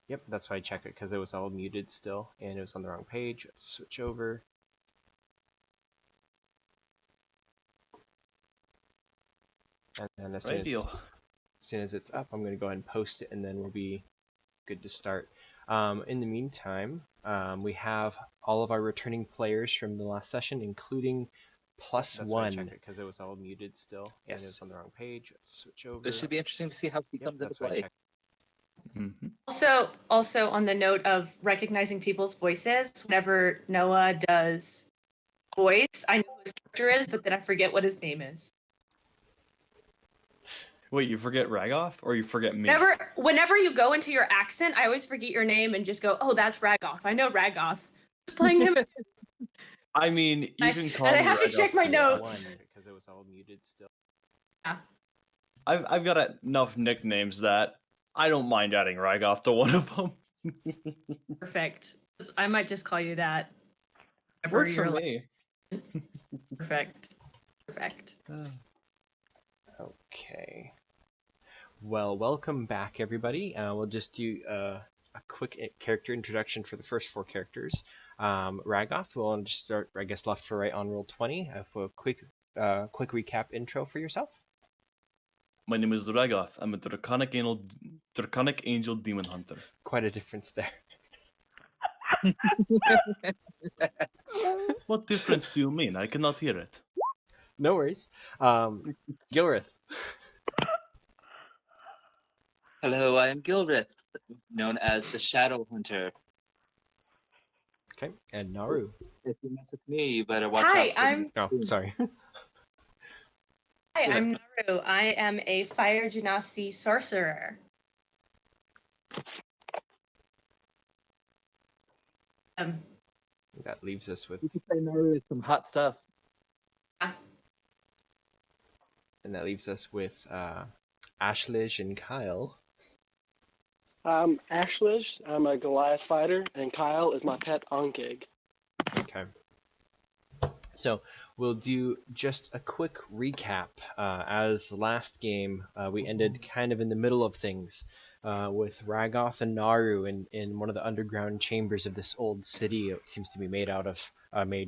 Yep, that's why I checked it, because it was all muted still, and it was on the wrong page. Let's switch over. And then as soon as it's up, I'm going to go ahead and post it, and then we'll be good to start. In the meantime, we have all of our returning players from the last session, including +1. Because it was all muted still, and it was on the wrong page. Let's switch over. This should be interesting to see how he comes into play. Also, on the note of recognizing people's voices, whenever Noah does voice, I know who his character is, but then I forget what his name is. Wait, you forget Ragoth, or you forget me? Whenever you go into your accent, I always forget your name and just go, "Oh, that's Ragoth. I know Ragoth." Just playing him. I mean, you can call me And I have to Ragoth check my if you want. notes. Because it was all muted still. Yeah. I've got enough nicknames that I don't mind adding Ragoth to one of them. Perfect. I might just call you that. Works for me. Perfect. Perfect. Okay. Well, welcome back, everybody. We'll just do a quick character introduction for the first 4 characters. Ragoth, we'll just start, I guess, left to right on roll 20 for a quick recap intro for yourself. My name is Ragoth. I'm a Draconic-Angel Demon Hunter. Quite a difference there. What difference do you mean? I cannot hear it. No worries. Gilreth. Hello, I am Gilreth, known as the Shadow Hunter. Okay, and Naru. If you mess with me, you better watch Hi, out. Oh, sorry. Hi, I'm Naru. I am a Fire Genasi Sorcerer. That leaves us with... You can say Naru is some hot stuff. And that leaves us with Ashlish and Kyle. I'm Ashlish. I'm a Goliath fighter, and Kyle is my pet Onkig. Okay. So we'll do just a quick recap. As last game, we ended kind of in the middle of things with Ragoth and Naru in one of the underground chambers of this old city. It seems to be made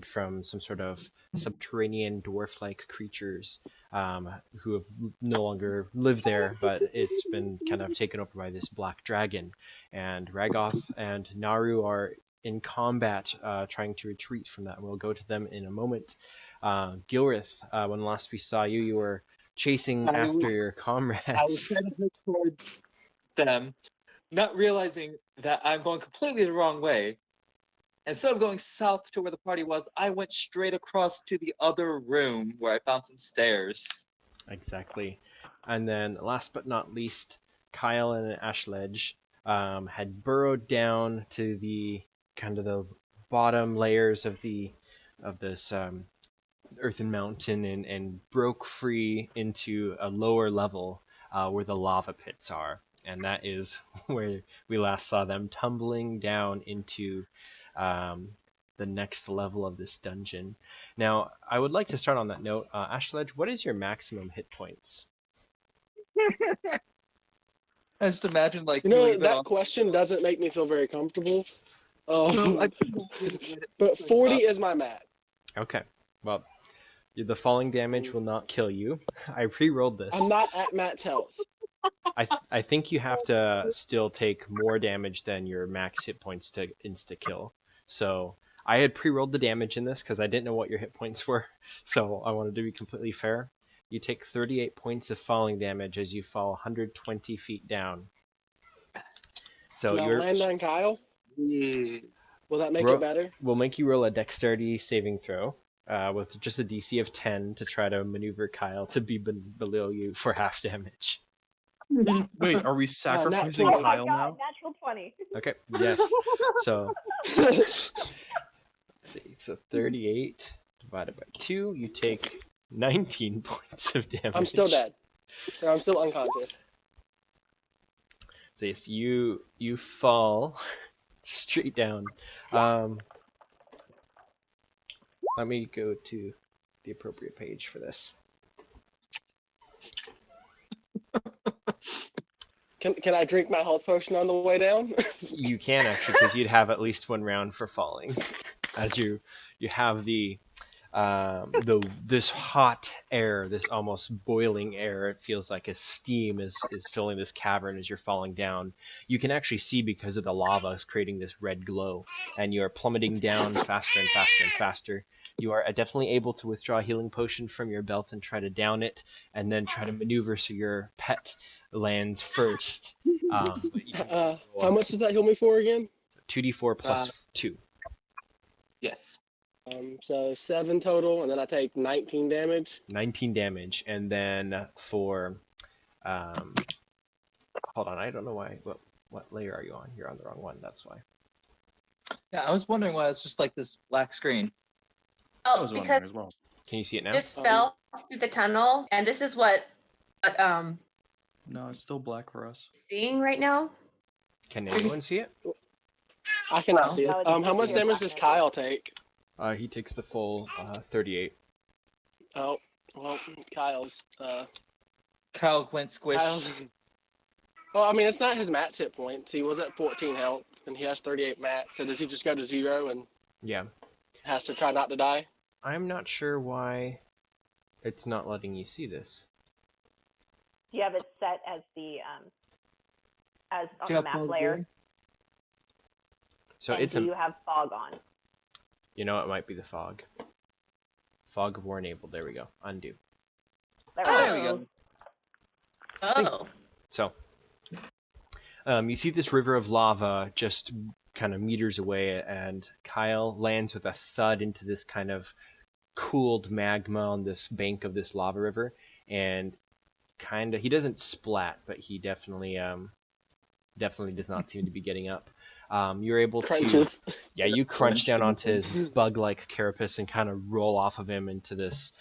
from some sort of subterranean dwarf-like creatures who have no longer lived there, but it's been kind of taken over by this black dragon. And Ragoth and Naru are in combat trying to retreat from that. We'll go to them in a moment. Gilreth, when last we saw you, you were chasing after your comrades. I was trying to head towards them, not realizing that I'm going completely the wrong way. Instead of going south to where the party was, I went straight across to the other room where I found some stairs. Exactly. And then last but not least, Kyle and Ashledge had burrowed down to the kind of the bottom layers of this earthen mountain and broke free into a lower level where the lava pits are. And that is where we last saw them tumbling down into the next level of this dungeon. Now, I would like to start on that note. Ashledge, what is your maximum hit points? I just imagine, like, that question doesn't make me feel very comfortable. But 40 is my max. Okay, well, the falling damage will not kill you. I pre-rolled this. I'm not at max health. I think you have to still take more damage than your max hit points to insta-kill. So I had pre-rolled the damage in this because I didn't know what your hit points were. So I wanted to be completely fair. You take 38 points of falling damage as you fall 120 feet down. So now land on Kyle? Yeah. Will that make it better? We'll make you roll a dexterity saving throw with just a DC of 10 to try to maneuver Kyle to be below you for half damage. Wait, are we sacrificing Oh Kyle now? Natural 20. Okay, yes. So, let's see. So 38 divided by 2, you take 19 points of damage. I'm still dead. Or I'm still unconscious. So yes, you fall straight down. Let me go to the appropriate page for this. Can I drink my health potion on the way down? You can actually, because you'd have at least 1 round for falling, as you have this hot air, this almost boiling air. It feels like a steam is filling this cavern as you're falling down. You can actually see, because of the lava, is creating this red glow, and you are plummeting down faster and faster and faster. You are definitely able to withdraw a healing potion from your belt and try to down it, and then try to maneuver so your pet lands first. But you can How much does that heal me for again? 2d4 plus 2. Yes. So 7 total, and then I take 19 damage. 19 damage, and then for hold on, I don't know why. What layer are you on? You're on the wrong one. That's why. Yeah, I was wondering why it's just like this black screen. I Oh, was because wondering as well. Can you see it now? just fell through the tunnel, and this is what No, it's still black for us. seeing right now. Can anyone see it? I cannot see it. No, it's How much just damage does blackness. Kyle take? He takes the full 38. Oh, well, Kyle's. Kyle went squish. Kyle's. Well, I mean, it's not his max hit points. He was at 14 health, and he has 38 max. So does he just go to 0 and Yeah. has to try not to die? I'm not sure why it's not letting you see this. Do you have it set as the as on Do the you have map fog layer? there? So And it's do you have fog on? You know, it might be the fog. Fog of war enabled. There we go. Undo. There There we we go. go. Oh. So, you see this river of lava just kind of meters away, and Kyle lands with a thud into this kind of cooled magma on this bank of this lava river, and he doesn't splat, but he definitely does not seem to be getting up. You're able to, Crunches. yeah, you crunch down onto his bug-like carapace and kind of roll off of him into this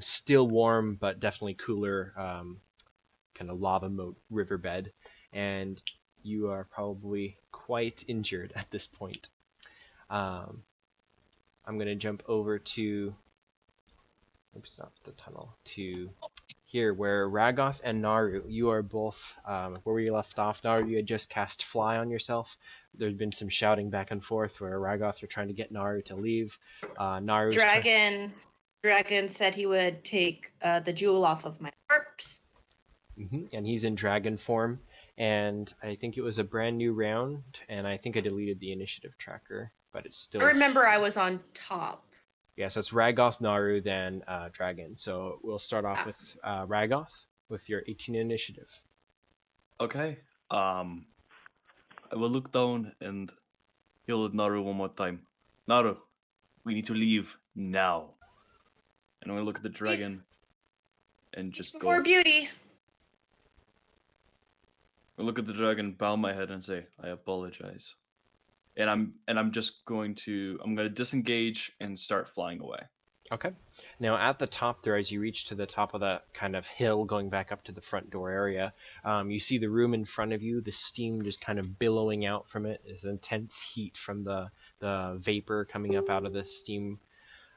still warm but definitely cooler kind of lava moat riverbed, and you are probably quite injured at this point. I'm going to jump over to, oops, not the tunnel, to here where Ragoth and Naru, you are both, where we left off. Naru, you had just cast Fly on yourself. There's been some shouting back and forth where Ragoth are trying to get Naru to leave. Naru's Dragon said he would take the jewel off of my corpse. And he's in dragon form, and I think it was a brand new round, and I think I deleted the initiative tracker, but it's still... I remember I was on top. Yeah, so it's Ragoth, Naru, then Dragon. So we'll start off with Ragoth with your 18 initiative. Okay. I will look down and yell at Naru one more time. Naru, we need to leave now. And I'm gonna look at the dragon and just go. For beauty. I look at the dragon, bow my head, and say, "I apologize." And I'm gonna disengage and start flying away. Okay. Now at the top there, as you reach to the top of that kind of hill going back up to the front door area, you see the room in front of you, the steam just kind of billowing out from it, this intense heat from the vapor coming up out of the steam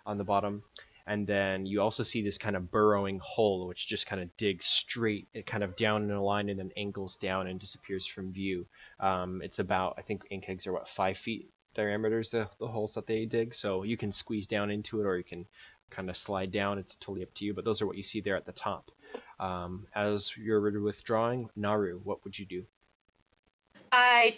on the bottom. And then you also see this kind of burrowing hole, which just kind of digs straight, it kind of down in a line and then angles down and disappears from view. It's about, I think ink eggs are 5 feet diameters, the holes that they dig. So you can squeeze down into it, or you can kind of slide down. It's totally up to you. But those are what you see there at the top. As you're withdrawing, Naru, what would you do? I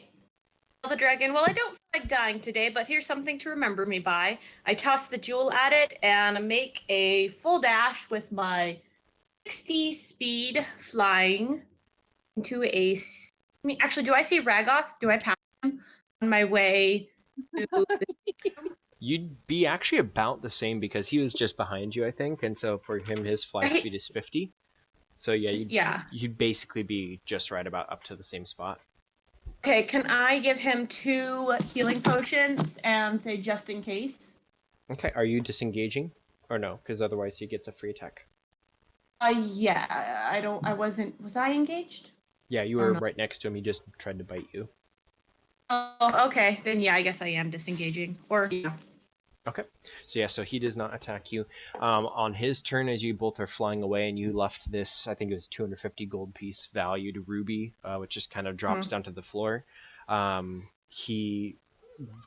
tell the dragon, well, I don't feel like dying today, but here's something to remember me by. I toss the jewel at it and make a full dash with my 60 speed flying into actually, do I see Ragoth? Do I pass him on my way to You'd be actually about the same because he was just behind you, I think. And so for him, his fly speed is 50. So yeah, you'd basically be just right about up to the same spot. Okay, can I give him 2 healing potions and say just in case? Okay, are you disengaging? Or no? Because otherwise he gets a free attack. Yeah, was I engaged? Yeah, you were right next to him. He just tried to bite you. Oh, okay. Then yeah, I guess I am disengaging. Or yeah. Okay, so yeah, so he does not attack you. On his turn, as you both are flying away, and you left this, I think it was 250 gold piece valued ruby, which just kind of drops down to the floor. He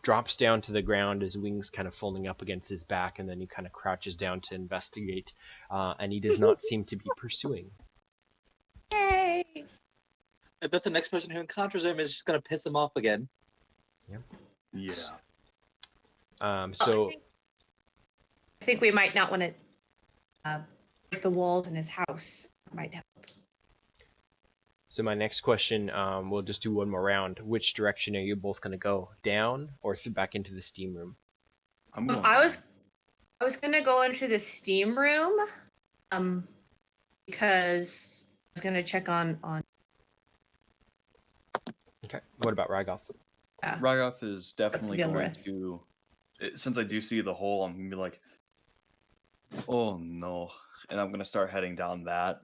drops down to the ground, his wings kind of folding up against his back, and then he kind of crouches down to investigate, and he does not seem to be pursuing. Yay! I bet the next person who encounters him is just gonna piss him off again. Yeah. So I think we might not want to break the walls in his house. Might help. So my next question, we'll just do one more round. Which direction are you both going to go? Down or back into the steam room? I'm going. I was gonna go into the steam room, because I was gonna check on. Okay. What about Ragoth? Ragoth is definitely going Gilreth. to. Since I do see the hole, I'm gonna be like, oh no, and I'm gonna start heading down that.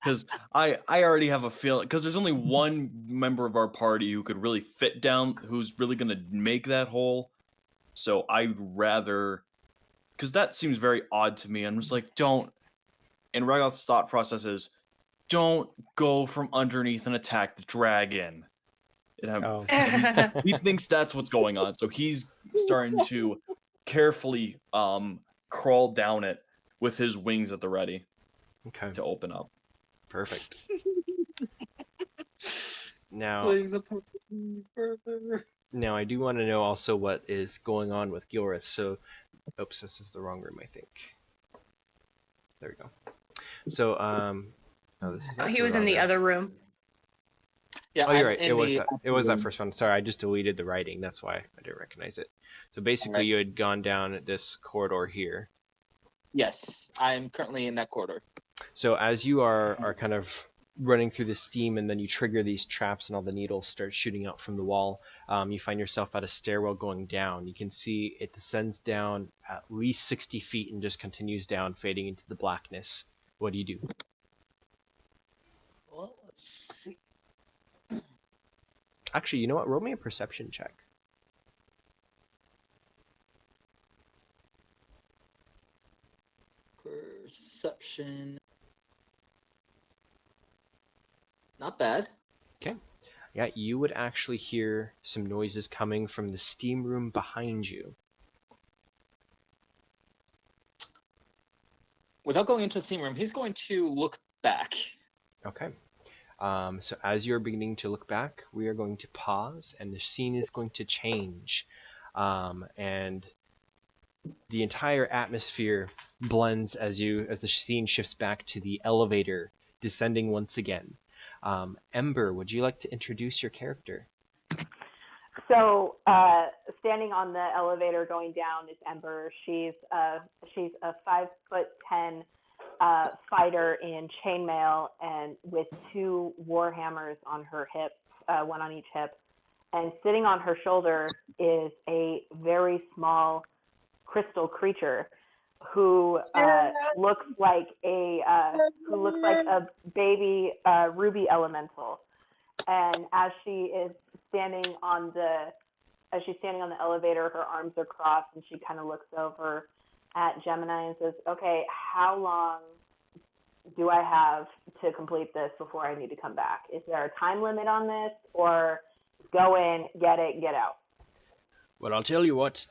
Because I already have a feeling, because there's only one member of our party who could really fit down, who's really gonna make that hole. So I'd rather, because that seems very odd to me. I'm just like, don't. And Ragoth's thought process is, don't go from underneath and attack the dragon. He thinks that's what's going on, so he's starting to carefully crawl down it with his wings at the ready to open up. Perfect. Now I do want to know also what is going on with Gilreth. So, oops, this is the wrong room, I think. There we go. So, no, this is. He was in the other room. Yeah, oh, you're right. It was that first one. Sorry, I just deleted the writing. That's why I didn't recognize it. So basically, you had gone down this corridor here. Yes, I'm currently in that corridor. So as you are kind of running through the steam, and then you trigger these traps, and all the needles start shooting out from the wall, you find yourself at a stairwell going down. You can see it descends down at least 60 feet and just continues down, fading into the blackness. What do you do? Well, let's see. Actually, you know what? Roll me a perception check. Perception. Not bad. Okay. Yeah, you would actually hear some noises coming from the steam room behind you. Without going into the steam room, he's going to look back. Okay. So as you're beginning to look back, we are going to pause, and the scene is going to change. And the entire atmosphere blends as the scene shifts back to the elevator descending once again. Ember, would you like to introduce your character? So, standing on the elevator going down is Ember. She's a 5'10" fighter in chainmail and with 2 war hammers on her hips, one on each hip. And sitting on her shoulder is a very small crystal creature who looks like a baby ruby elemental. And as she's standing on the elevator, her arms are crossed, and she kind of looks over at Gemini and says, "Okay, how long do I have to complete this before I need to come back? Is there a time limit on this, or go in, get it, get out?" Well, I'll tell you what.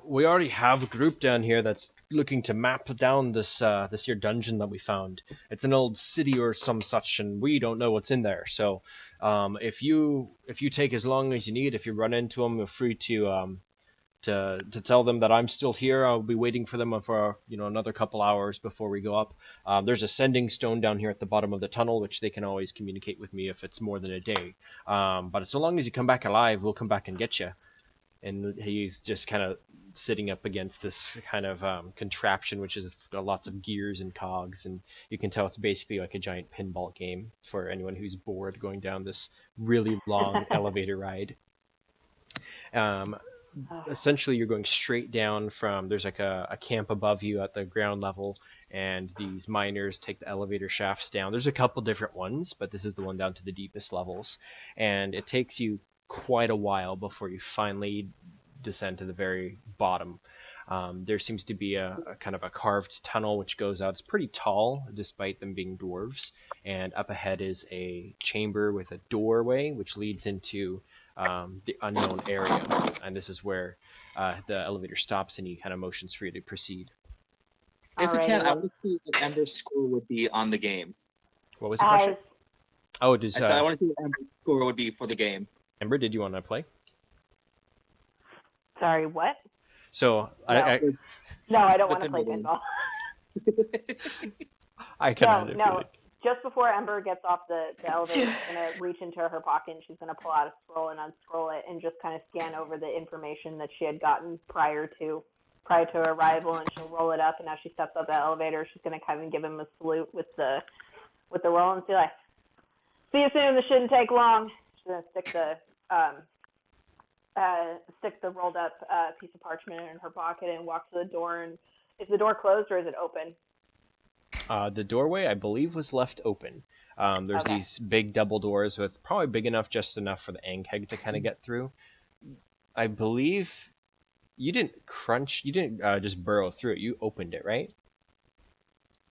We already have a group down here that's looking to map down this here dungeon that we found. It's an old city or some such, and we don't know what's in there. So, if you take as long as you need, if you run into them, you're free to tell them that I'm still here. I'll be waiting for them for another couple hours before we go up. There's a sending stone down here at the bottom of the tunnel, which they can always communicate with me if it's more than a day. But so long as you come back alive, we'll come back and get you. And he's just kind of sitting up against this kind of contraption, which is lots of gears and cogs, and you can tell it's basically like a giant pinball game for anyone who's bored going down this really long elevator ride. Essentially, you're going straight down from, there's like a camp above you at the ground level, and these miners take the elevator shafts down. There's a couple different ones, but this is the one down to the deepest levels, and it takes you quite a while before you finally descend to the very bottom. There seems to be a kind of a carved tunnel which goes out. It's pretty tall, despite them being dwarves. And up ahead is a chamber with a doorway which leads into the unknown area. And this is where the elevator stops and he kind of motions for you to proceed. If we can, Alrighty, I well, want to see what Ember's score would be on the game. What was the question? as Oh, it is, I said I want to see what Ember's score would be for the game. Ember, did you want to play? sorry, what? So No. No, I don't want to play pinball. I kind of had a No. feeling. Just before Ember gets off the elevator, she's going to reach into her pocket and she's going to pull out a scroll and unscroll it and just kind of scan over the information that she had gotten prior to arrival, and she'll roll it up. And as she steps up the elevator, she's going to kind of give him a salute with the roll and be like, "See you soon. This shouldn't take long." She's going to stick the rolled up piece of parchment in her pocket and walk to the door. And is the door closed or is it open? The doorway, I believe, was left open. There's Okay. these big double doors with probably big enough, just enough for the Ankheg to kind of get through. I believe you didn't just burrow through it. You opened it, right?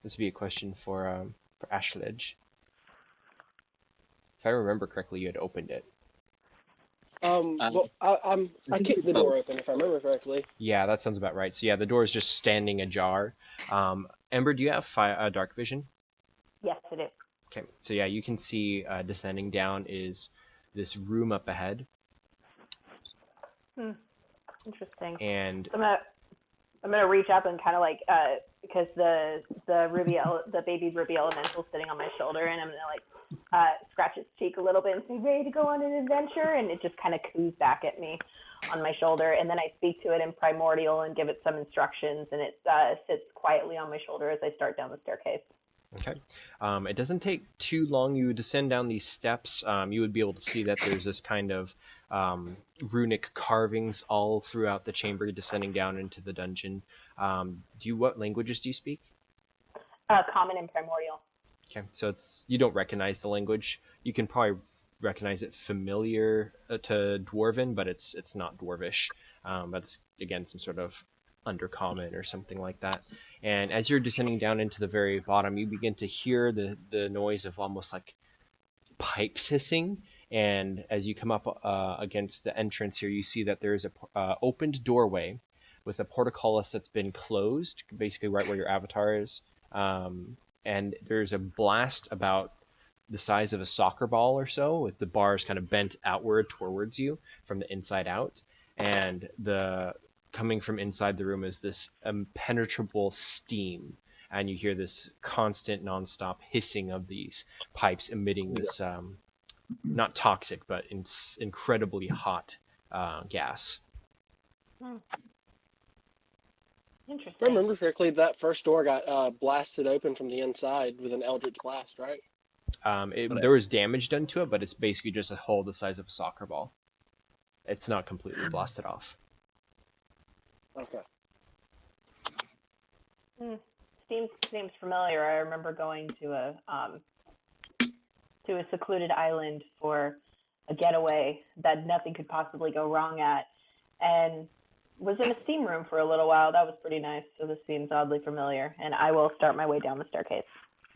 This would be a question for Ashledge. If I remember correctly, you had opened it. Well, I kicked the door open if I remember correctly. Yeah, that sounds about right. So yeah, the door is just standing ajar. Ember, do you have dark vision? Yes, I do. Okay, so yeah, you can see descending down is this room up ahead, Interesting. and I'm gonna reach up and kind of like because the baby ruby elemental is sitting on my shoulder, and I'm gonna like scratch its cheek a little bit and say, "Ready to go on an adventure?" And it just kind of coos back at me on my shoulder, and then I speak to it in primordial and give it some instructions, and it sits quietly on my shoulder as I start down the staircase. okay, it doesn't take too long. You descend down these steps. You would be able to see that there's this kind of runic carvings all throughout the chamber, descending down into the dungeon. What languages do you speak? Common and primordial. Okay, so you don't recognize the language. You can probably recognize it familiar to Dwarven, but it's not Dwarvish. That's again some sort of undercommon or something like that. And as you're descending down into the very bottom, you begin to hear the noise of almost like pipes hissing. And as you come up against the entrance here, you see that there is a opened doorway with a portcullis that's been closed, basically right where your avatar is. And there's a blast about the size of a soccer ball or so, with the bars kind of bent outward towards you from the inside out. And coming from inside the room is this impenetrable steam. And you hear this constant, nonstop hissing of these pipes emitting this, not toxic, but incredibly hot gas. Interesting. If I remember correctly, that first door got blasted open from the inside with an eldritch blast, right? There was damage done to it, but it's basically just a hole the size of a soccer ball. It's not completely blasted off. Okay. Seems familiar. I remember going to a secluded island for a getaway that nothing could possibly go wrong at, and was in a steam room for a little while. That was pretty nice. So this seems oddly familiar, and I will start my way down the staircase.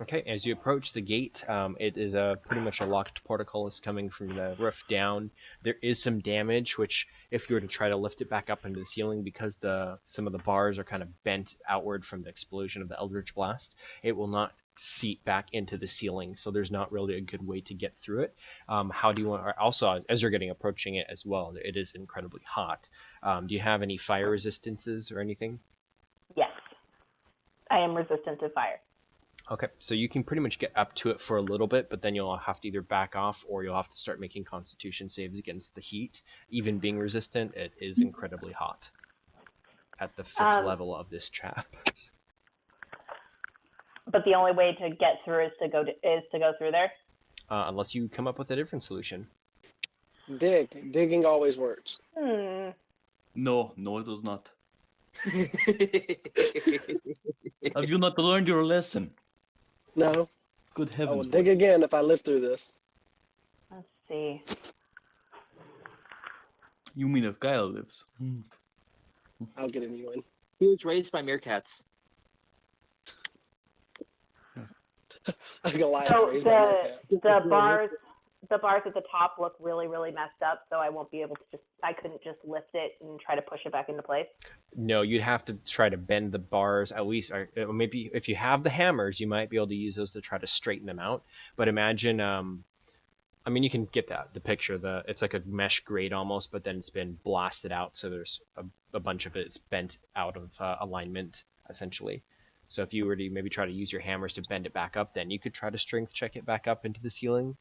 Okay, as you approach the gate, it is pretty much a locked portcullis coming from the roof down. There is some damage, which if you were to try to lift it back up into the ceiling, because some of the bars are kind of bent outward from the explosion of the Eldritch Blast, it will not seep back into the ceiling, so there's not really a good way to get through it. How do you want? Also, as you're approaching it as well, it is incredibly hot. Do you have any fire resistances or anything? Yes, I am resistant to fire. Okay, so you can pretty much get up to it for a little bit, but then you'll have to either back off or you'll have to start making constitution saves against the heat. Even being resistant, it is incredibly hot at the 5th level of this trap. But the only way to get through is to go through there? Unless you come up with a different solution. Digging always works. No, it does not. Have you not learned your lesson? No. Good I heavens. will dig again if I live through this. Let's see. You mean if Gaia lives? I'll get a new one. He was raised by meerkats. A Goliath So raised by meerkat. the bars at the top look really, really messed up, so I won't be able to I couldn't just lift it and try to push it back into place. No, you'd have to try to bend the bars at least, or maybe if you have the hammers, you might be able to use those to try to straighten them out. But imagine, I mean, you can get the picture. It's like a mesh grate almost, but then it's been blasted out, so there's a bunch of it's bent out of alignment essentially. So if you were to maybe try to use your hammers to bend it back up, then you could try to strength check it back up into the ceiling,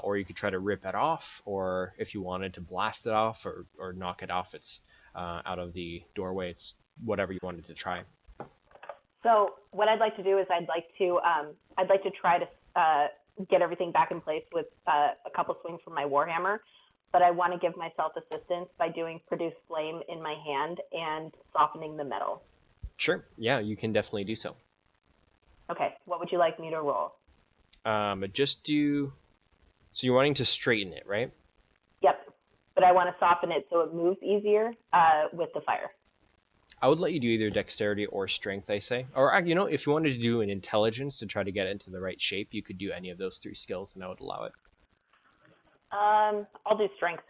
or you could try to rip it off, or if you wanted to blast it off or knock it off, it's out of the doorway. It's whatever you wanted to try. So what I'd like to do is I'd like to try to get everything back in place with a couple swings from my warhammer, but I want to give myself assistance by doing produce flame in my hand and softening the metal. Sure. Yeah, you can definitely do so. Okay, what would you like me to roll? Just do. So you're wanting to straighten it, right? Yep, but I want to soften it so it moves easier with the fire. I would let you do either dexterity or strength, I say. Or, if you wanted to do an intelligence to try to get it into the right shape, you could do any of those 3 skills, and I would allow it. I'll do strength.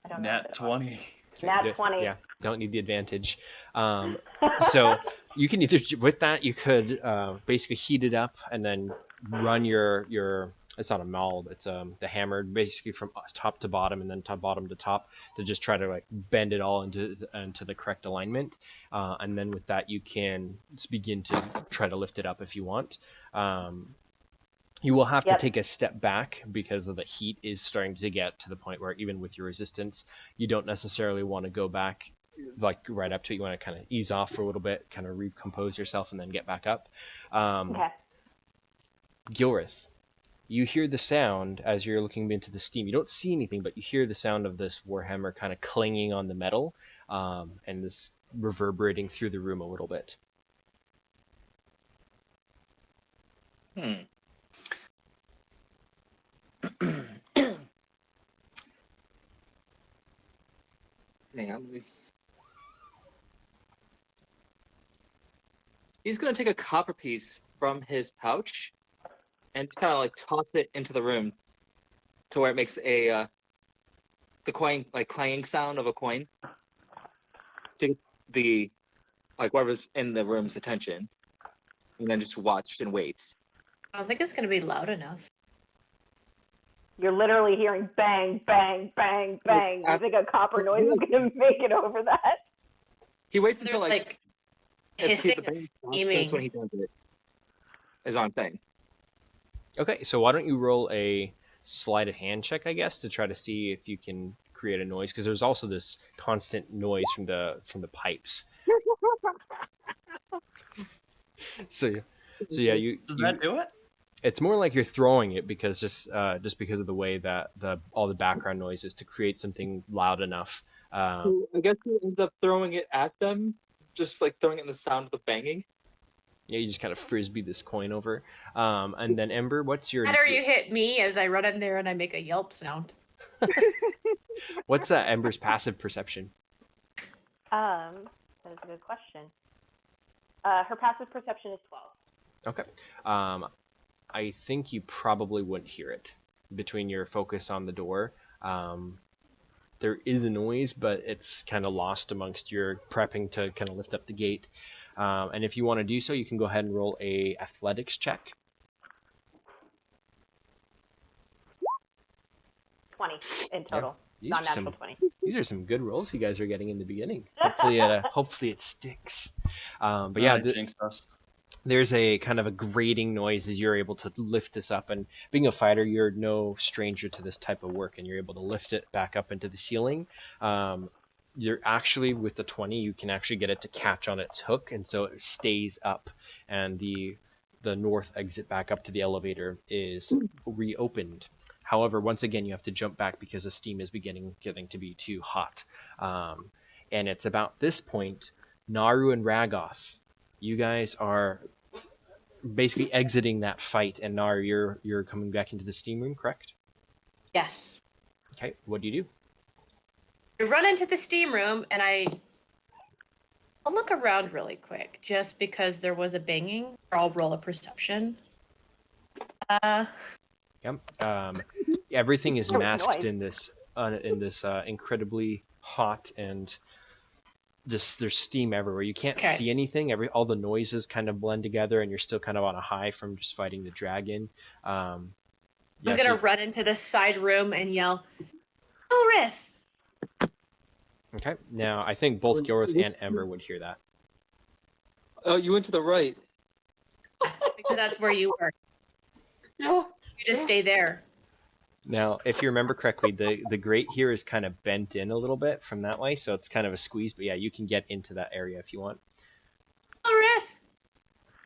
I don't know. Nat 20. Nat 20. Yeah, don't need the advantage. So you can either, with that, you could basically heat it up and then run your it's not a maul, it's the hammer basically from top to bottom and then bottom to top to just try to like bend it all into the correct alignment. And then with that, you can begin to try to lift it up if you want. You will have to take a step back because of the heat is starting to get to the point where even with your resistance, you don't necessarily want to go back like right up to it. You want to kind of ease off for a little bit, kind of recompose yourself and then get back up. Okay. Gilreth, you hear the sound as you're looking into the steam. You don't see anything, but you hear the sound of this warhammer kind of clanging on the metal and this reverberating through the room a little bit. He's gonna take a copper piece from his pouch and kind of like toss it into the room to where it makes the coin like clanging sound of a coin to get the whatever's in the room's attention, and then just watch and wait. I don't think it's going to be loud enough. You're literally hearing bang, bang, bang, bang. You think a copper noise is going to make it over that? He waits There's until like hissing and screaming. That's when he does it. Is what I'm saying. Okay, so why don't you roll a sleight of hand check, I guess, to try to see if you can create a noise, because there's also this constant noise from the pipes. So yeah, Does that do it? It's more like you're throwing it because just because of the way that all the background noise is to create something loud enough. I guess he ends up throwing it at them, just like throwing it in the sound of the banging. Yeah, you just kind of frisbee this coin over. And then Ember, what's your... Better you hit me as I run in there and I make a yelp sound. What's Ember's passive perception? That is a good question. Her passive perception is 12. Okay. I think you probably wouldn't hear it between your focus on the door. There is a noise, but it's kind of lost amongst your prepping to kind of lift up the gate. And if you want to do so, you can go ahead and roll a athletics check. 20 in total. Yeah. Non-natural 20. These are some good rolls you guys are getting in the beginning. Hopefully it sticks. But yeah, there's a kind of a grating noise as you're able to lift this up. And being a fighter, you're no stranger to this type of work, and you're able to lift it back up into the ceiling. You're actually, with the 20, you can actually get it to catch on its hook, and so it stays up, and the north exit back up to the elevator is reopened. However, once again, you have to jump back because the steam is getting to be too hot. And it's about this point, Naru and Ragoth, you guys are basically exiting that fight, and Naru, you're coming back into the steam room, correct? Yes. Okay, what do you do? I run into the steam room and I'll look around really quick just because there was a banging. I'll roll a perception. Yep. Everything is There was masked noise. in this incredibly hot and just there's steam everywhere. You can't Okay. see anything. All the noises kind of blend together, and you're still kind of on a high from just fighting the dragon. Yeah, I'm gonna run into the side room and yell, Gilreth! Okay. Now I think both Gilreth and Ember would hear that. Oh, you went to the right. Because that's where you were. Yeah. You just stay there. Now, if you remember correctly, the grate here is kind of bent in a little bit from that way, so it's kind of a squeeze. But yeah, you can get into that area if you want. Gilreth!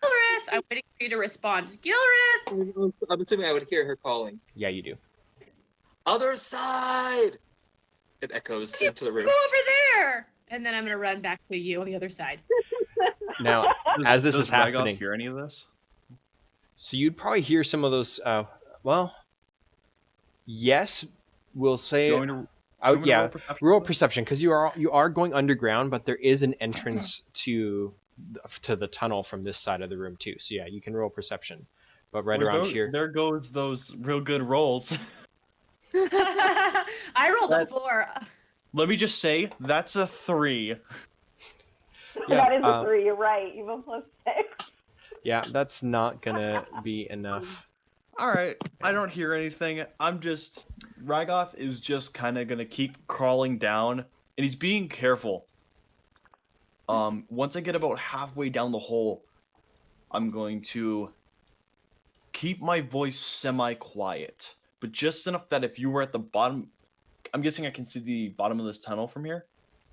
Gilreth! I'm waiting for you to respond. Gilreth! I'm assuming I would hear her calling. Yeah, you do. Other side! It echoes into the room. Go over there! And then I'm gonna run back to you on the other side. Now, as this Does is Ragoth happening, hear any of this? so you'd probably hear some of those. Well, yes, we'll say. Going to, Yeah, perception? roll perception because you are going underground, but there is an entrance to the tunnel from this side of the room too. So yeah, you can roll perception. But right Well, around those- here, There goes those real good rolls. I rolled a 4. Let me just say, that's a 3. That is a 3. You're right. You have a +6. yeah, that's not gonna be enough. Alright, I don't hear anything. Ragoth is just kind of gonna keep crawling down, and he's being careful. Once I get about halfway down the hole, I'm going to keep my voice semi-quiet, but just enough that if you were at the bottom, I'm guessing I can see the bottom of this tunnel from here?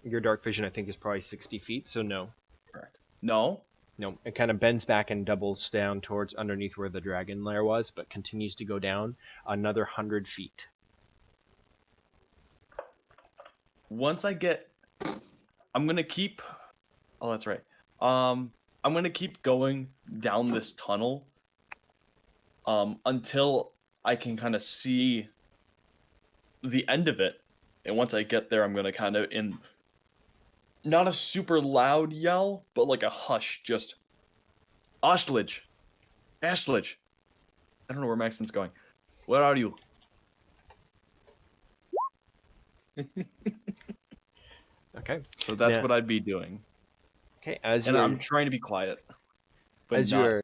Your dark vision, I think, is probably 60 feet, so no. Correct. No? No, it kind of bends back and doubles down towards underneath where the dragon lair was, but continues to go down another 100 feet. Once I get... I'm gonna keep... Oh, that's right. I'm gonna keep going down this tunnel until I can kind of see the end of it. And once I get there, I'm gonna kind of not a super loud yell, but like a hush, just Ashledge. Ashledge. I don't know where Maxon's going. Where are you? Okay. So that's Yeah. what I'd be doing. Okay, And I'm trying to be quiet. But as not- you're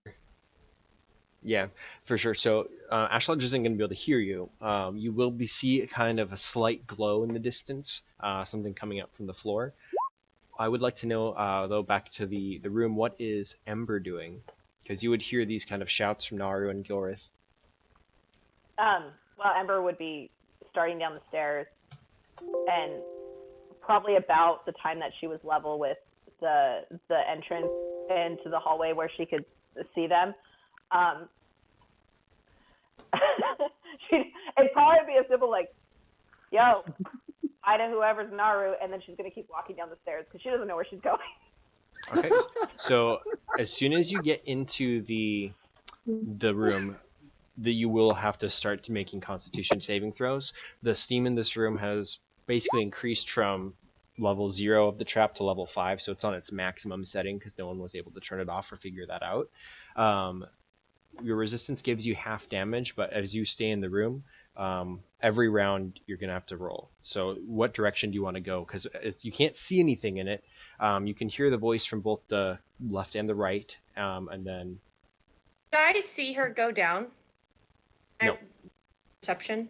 yeah, for sure. So Ashledge isn't going to be able to hear you. You will see kind of a slight glow in the distance, something coming up from the floor. I would like to know, though, back to the room, what is Ember doing? Because you would hear these kind of shouts from Naru and Gilreth. Well, Ember would be starting down the stairs, and probably about the time that she was level with the entrance into the hallway where she could see them. It'd probably be a simple like, "Yo, I know whoever's Naru," and then she's gonna keep walking down the stairs because she doesn't know where she's going. Okay, so as soon as you get into the room, you will have to start making Constitution saving throws. The steam in this room has basically increased from level 0 of the trap to level 5, so it's on its maximum setting because no one was able to turn it off or figure that out. Your resistance gives you half damage, but as you stay in the room, every round you're gonna have to roll. So what direction do you want to go? Because you can't see anything in it. You can hear the voice from both the left and the right, and then Did I see her go down? No. Perception?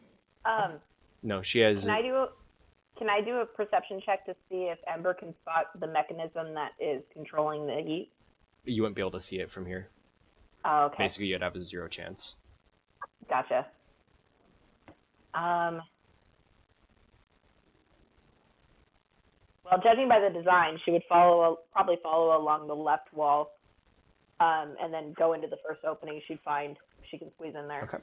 no, she has. Can I do a perception check to see if Ember can spot the mechanism that is controlling the heat? You wouldn't be able to see it from here. Oh, okay. Basically, you'd have a 0 chance. Gotcha. Well, judging by the design, she would probably follow along the left wall, and then go into the first opening she'd find. She can squeeze in there. Okay.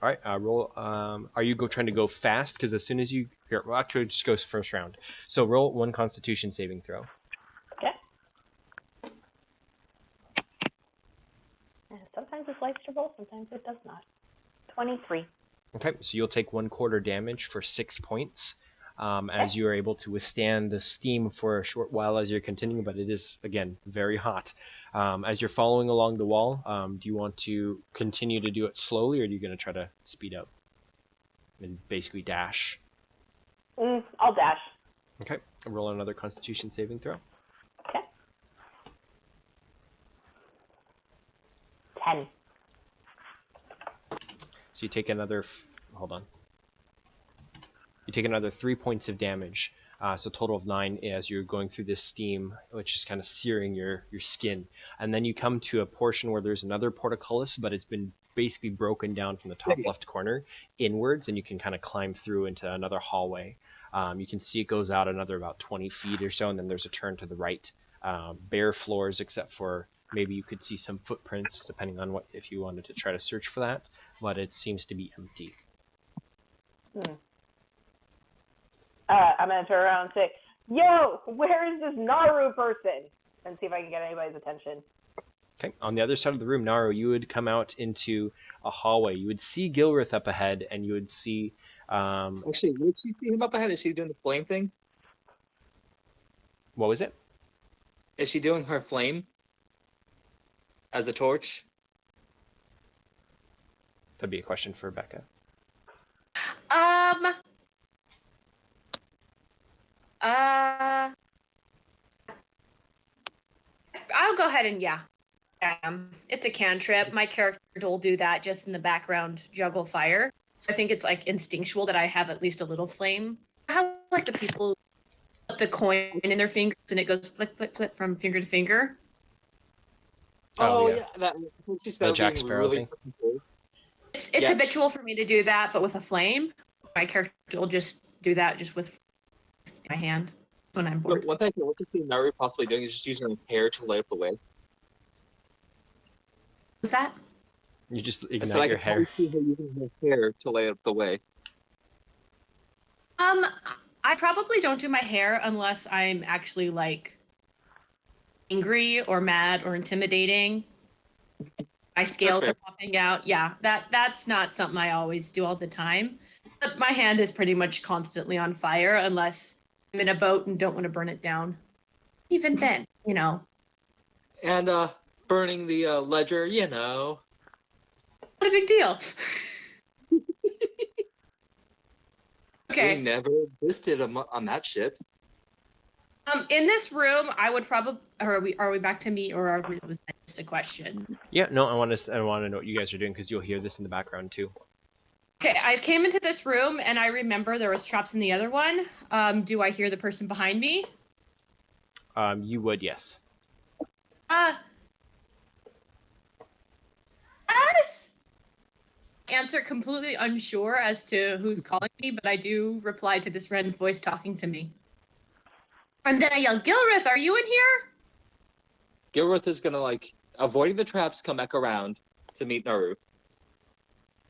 All right. Roll. Are you trying to go fast? Because as soon as you here, well, actually, just go first round. So roll 1 Constitution saving throw. Okay. Sometimes it likes to roll, sometimes it does not. 23. Okay. So you'll take 1/4 damage for 6 points. as you are able to withstand the steam for a short while as you're continuing, but it is, again, very hot. As you're following along the wall, do you want to continue to do it slowly, or are you going to try to speed up and basically dash? I'll dash. Okay, roll another Constitution saving throw. Okay. 10. So you take another, hold on. You take another 3 points of damage, so a total of 9 as you're going through this steam, which is kind of searing your skin. And then you come to a portion where there's another portcullis, but it's been basically broken down from the top left corner inwards, and you can kind of climb through into another hallway. You can see it goes out another about 20 feet or so, and then there's a turn to the right. Bare floors, except for maybe you could see some footprints, depending on what if you wanted to try to search for that, but it seems to be empty. I'm going to turn around and say, yo, where is this Naru person? And see if I can get anybody's attention. Okay, on the other side of the room, Naru, you would come out into a hallway. You would see Gilreth up ahead, and you would see... Actually, would she see him up ahead? Is she doing the flame thing? What was it? Is she doing her flame as a torch? That'd be a question for Rebecca. I'll go ahead and it's a cantrip. My character will do that just in the background, juggle fire. So I think it's like instinctual that I have at least a little flame. How like the people put the coin in their fingers and it goes flick, flick, flick from finger to finger. Oh yeah, that the Jack Sparrow thing. It's habitual for me to do that, but with a flame. My character will just do that just with my hand when I'm bored. One thing I can see Naru possibly doing is just using her hair to light up the way. What's that? You just ignite your hair. See her using her hair to light up the way. I probably don't do my hair unless I'm actually like angry or mad or intimidating. My scales are popping out. Yeah, that's not something I always do all the time. But my hand is pretty much constantly on fire unless I'm in a boat and don't want to burn it down. Even then, you know. And burning the ledger, you know. What a big deal. Okay. We never existed on that ship. In this room, I would probably. Are we back to me, or was that just a question? Yeah, no, I want to know what you guys are doing because you'll hear this in the background too. Okay, I came into this room and I remember there was traps in the other one. Do I hear the person behind me? You would, yes. Answer completely unsure as to who's calling me, but I do reply to this random voice talking to me. And then I yell, Gilreth, are you in here? Gilreth is gonna, like, avoiding the traps, come back around to meet Naru.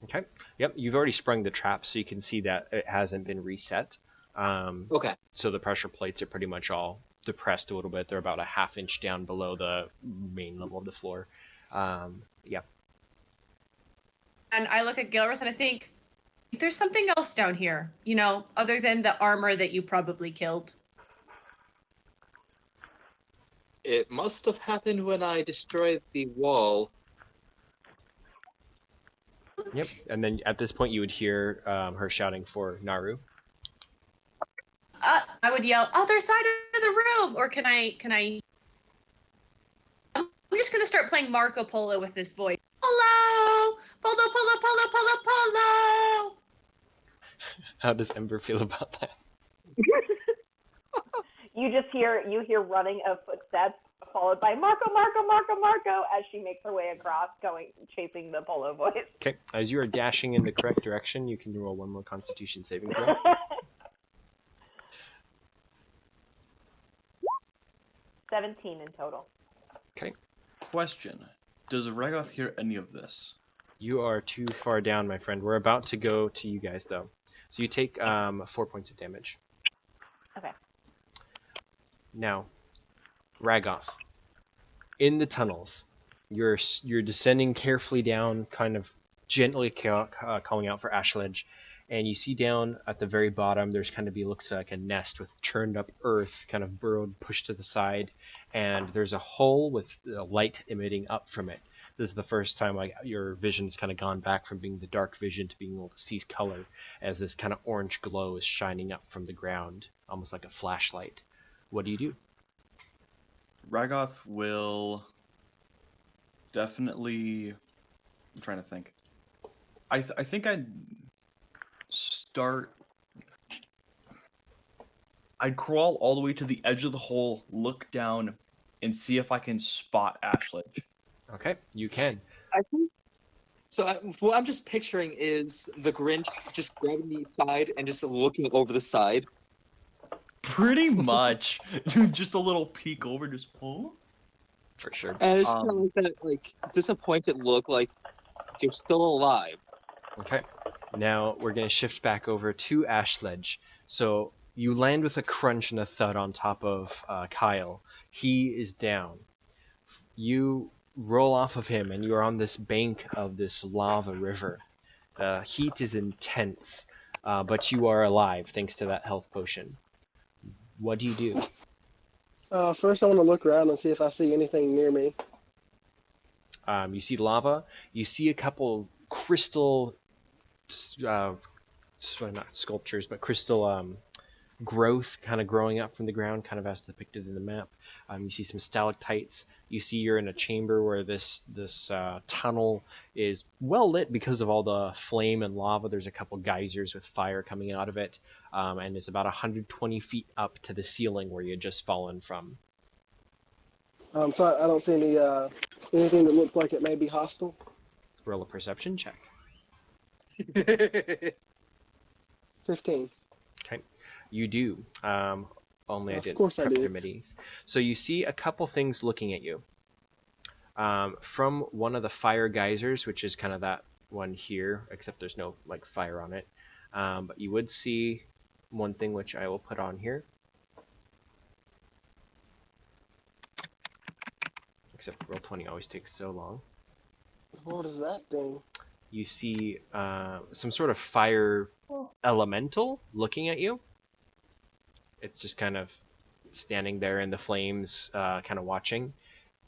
Okay. Yep, you've already sprung the trap, so you can see that it hasn't been reset. Okay. So the pressure plates are pretty much all depressed a little bit. They're about a half-inch down below the main level of the floor. Yeah. And I look at Gilreth and I think, there's something else down here, you know, other than the armor that you probably killed. It must have happened when I destroyed the wall. Yep, and then at this point you would hear her shouting for Naru. I would yell, other side of the room, or can I? I'm just gonna start playing Marco Polo with this voice. Polo, polo, polo, polo, polo, polo. How does Ember feel about that? You just hear running of footsteps followed by Marco, Marco, Marco, Marco as she makes her way across, chasing the polo voice. Okay, as you are dashing in the correct direction, you can roll one more Constitution saving throw. 17 in total. Okay. Question: does Ragoth hear any of this? You are too far down, my friend. We're about to go to you guys, though. So you take 4 points of damage. Okay. Now, Ragoth, in the tunnels, you're descending carefully down, kind of gently calling out for Ashledge, and you see down at the very bottom there's kind of looks like a nest with churned up earth kind of burrowed, pushed to the side, and there's a hole with light emitting up from it. This is the first time like your vision's kind of gone back from being the dark vision to being able to see color, as this kind of orange glow is shining up from the ground, almost like a flashlight. What do you do? Ragoth will definitely. I'm trying to think. I think I'd start. I'd crawl all the way to the edge of the hole, look down, and see if I can spot Ashledge. Okay, you can. I think so. What I'm just picturing is the Grinch just grabbing the side and just looking over the side. Pretty much. Just a little peek over, just oh. For sure. And it's kind of like that, like disappointed look, like you're still alive. Okay. Now we're going to shift back over to Ashledge. So you land with a crunch and a thud on top of Kyle. He is down. You roll off of him and you are on this bank of this lava river. The heat is intense, but you are alive thanks to that health potion. What do you do? First, I want to look around and see if I see anything near me. You see lava. You see a couple crystal, not sculptures, but crystal growth kind of growing up from the ground, kind of as depicted in the map. You see some stalactites. You see you're in a chamber where this tunnel is well lit because of all the flame and lava. There's a couple geysers with fire coming out of it, and it's about 120 feet up to the ceiling where you had just fallen from. So I don't see anything that looks like it may be hostile. Roll a perception check. 15. Okay, you do. Only I Of didn't course I prep do. their middies. So you see a couple things looking at you. From one of the fire geysers, which is kind of that one here, except there's no like fire on it. But you would see one thing which I will put on here. Except roll 20 always takes so long. What is that thing? You see some sort of fire elemental looking at you. It's just kind of standing there in the flames, kind of watching.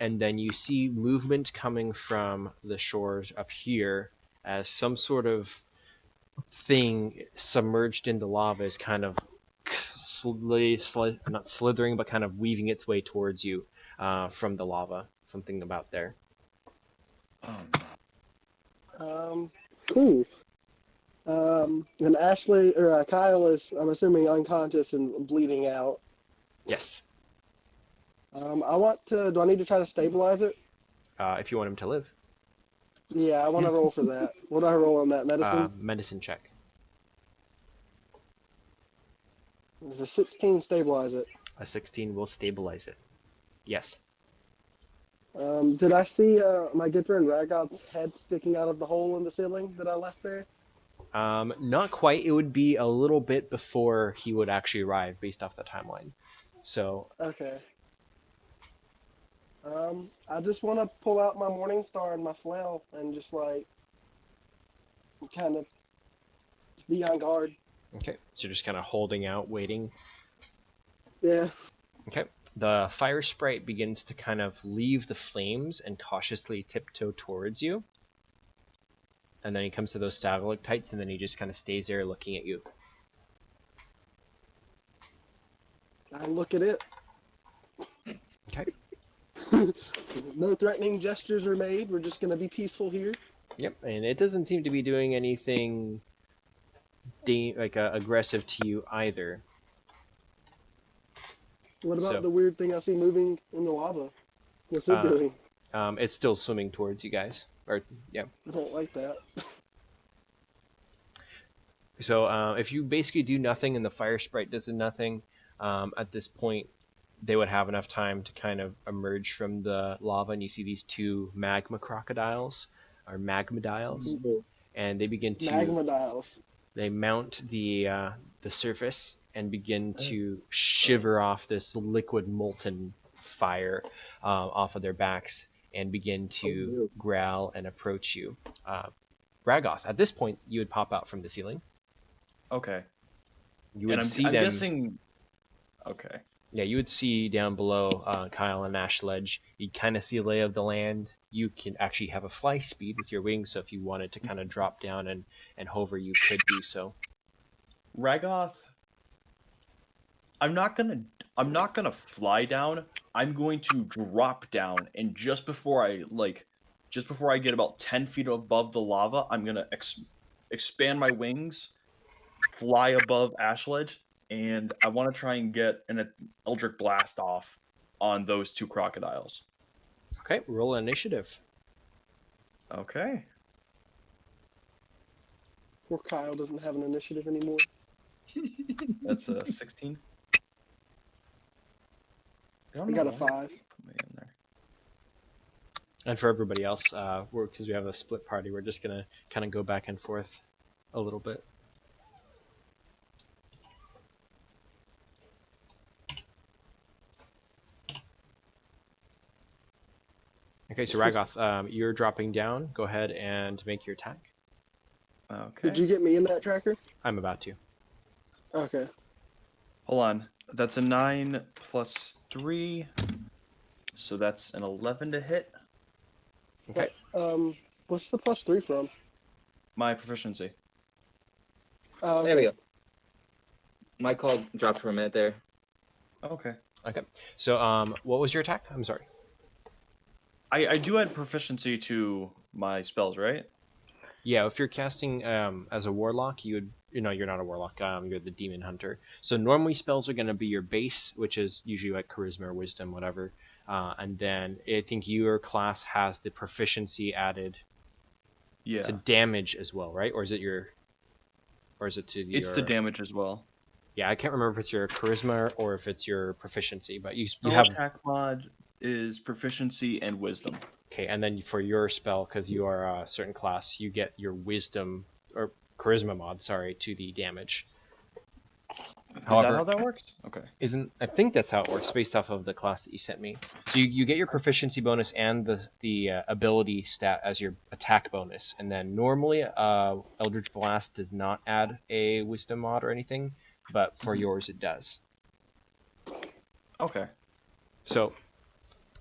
And then you see movement coming from the shores up here as some sort of thing submerged in the lava is kind of not slithering, but kind of weaving its way towards you from the lava. Something about there. Cool. And Ashley or Kyle is, I'm assuming, unconscious and bleeding out. Yes. I want to. Do I need to try to stabilize it? If you want him to live. Yeah, I want to roll for that. What do I roll on that? Medicine? Medicine check. Does a 16 stabilize it? A 16 will stabilize it. Yes. Did I see my good friend Ragoth's head sticking out of the hole in the ceiling that I left there? Not quite. It would be a little bit before he would actually arrive based off the timeline. So. Okay. I just want to pull out my Morning Star and my flail and just like kind of be on guard. Okay. So you're just kind of holding out, waiting. Yeah. Okay. The fire sprite begins to kind of leave the flames and cautiously tiptoe towards you. And then he comes to those stalactites, and then he just kind of stays there looking at you. I look at it. Okay. No threatening gestures are made. We're just gonna be peaceful here. Yep. And it doesn't seem to be doing anything aggressive to you either. What about So- the weird thing I see moving in the lava? What's it doing? It's still swimming towards you guys. Yeah. I don't like that. So if you basically do nothing and the fire sprite does nothing, at this point they would have enough time to kind of emerge from the lava, and you see these two magma crocodiles, or magmadiles, and they begin to Magmadiles. they mount the surface and begin to shiver off this liquid molten fire off of their backs and begin to growl and approach you. Ragoth, at this point, you would pop out from the ceiling. Okay. You would And see I'm them. guessing. Okay. Yeah, you would see down below Kyle and Ash Ledge. You'd kind of see a lay of the land. You can actually have a fly speed with your wings, so if you wanted to kind of drop down and hover, you could do so. Ragoth. I'm not gonna fly down. I'm going to drop down, and just before I get about 10 feet above the lava, I'm gonna expand my wings, fly above Ash Ledge, and I want to try and get an Eldritch Blast off on those two crocodiles. Okay, roll initiative. Okay. Poor Kyle doesn't have an initiative anymore. That's a 16. I got a why 5. I put me in there. And for everybody else, because we have a split party, we're just gonna kind of go back and forth a little bit. Okay, so Ragoth, you're dropping down. Go ahead and make your attack. Okay. Did you get me in that tracker? I'm about to. Okay. Hold on. That's a 9 plus 3. So that's an 11 to hit. Okay. What's the +3 from? My proficiency. Oh, There we go. My call dropped for a minute there. Okay. Okay. So, what was your attack? I'm sorry. I do add proficiency to my spells, right? Yeah, if you're casting as a warlock, you're not a warlock. You're the demon hunter. So normally spells are going to be your base, which is usually like charisma or wisdom, whatever. And then I think your class has the proficiency added Yeah. to damage as well, right? Or is it to the? It's the damage as well. Yeah, I can't remember if it's your charisma or if it's your proficiency, but you Spell have. attack mod is proficiency and wisdom. Okay, and then for your spell, because you are a certain class, you get your wisdom or charisma mod, sorry, to the damage. Is However, that how that works? Okay. I think that's how it works based off of the class that you sent me. So you get your proficiency bonus and the ability stat as your attack bonus, and then normally Eldritch Blast does not add a wisdom mod or anything, but for yours it does. Okay. So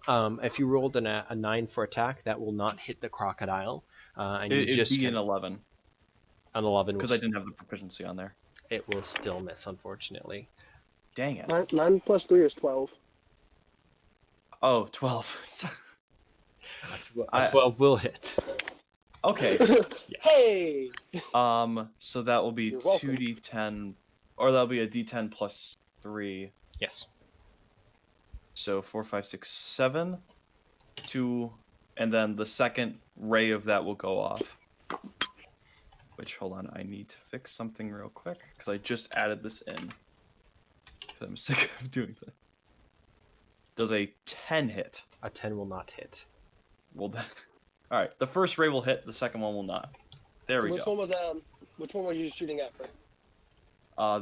if you rolled a 9 for attack, that will not hit the crocodile, and you It'd just be an 11 an 11 because I didn't have the proficiency on there. It will still miss, unfortunately. Dang it. 9 plus 3 is 12. Oh, 12. A 12 will hit. Okay. Yes. Hey! So that will be You're welcome. 2d10, or that'll be a d10 plus 3. Yes. So 4, 5, 6, 7, 2, and then the second ray of that will go off. Which, hold on, I need to fix something real quick, because I just added this in. 'Cause I'm sick of doing that. Does a 10 hit? A 10 will not hit. Well then... Alright, the first ray will hit, the second one will not. There we Which go. Which one were you shooting at first?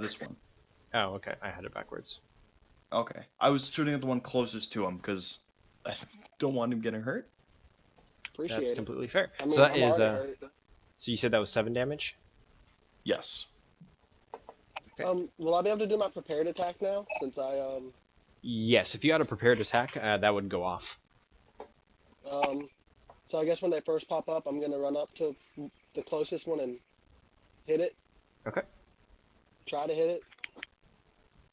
This one. Oh, okay. I had it backwards. Okay. I was shooting at the one closest to him, because I don't want him getting hurt. Appreciate That's it. completely fair. I mean, So that I'm is already hurt. so you said that was 7 damage? Yes. Okay. Will I be able to do my prepared attack now? Since I Yes, if you had a prepared attack, that would go off. So I guess when they first pop up, I'm gonna run up to the closest one and hit it. Okay. Try to hit it.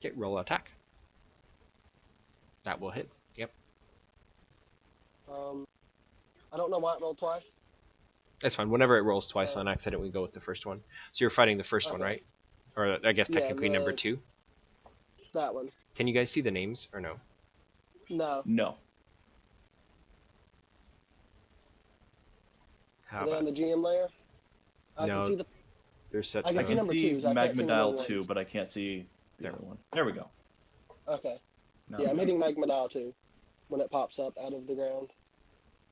Okay, roll attack. That will hit. Yep. I don't know why it rolled twice. That's fine. Whenever it rolls twice on accident, we go with the first one. So you're fighting the first one, Okay. right? Or I guess Yeah, technically number the- 2. That one. Can you guys see the names or no? No. No. How Are they about on the GM layer? I No, can see the. there's set I I can type. see can number see twos, I can't see Magma number Dial ones. 2, but I can't see the There. other one. There we go. Okay. Now Yeah, I'm I'm hitting Magma Dial 2 when it pops up out of the ground.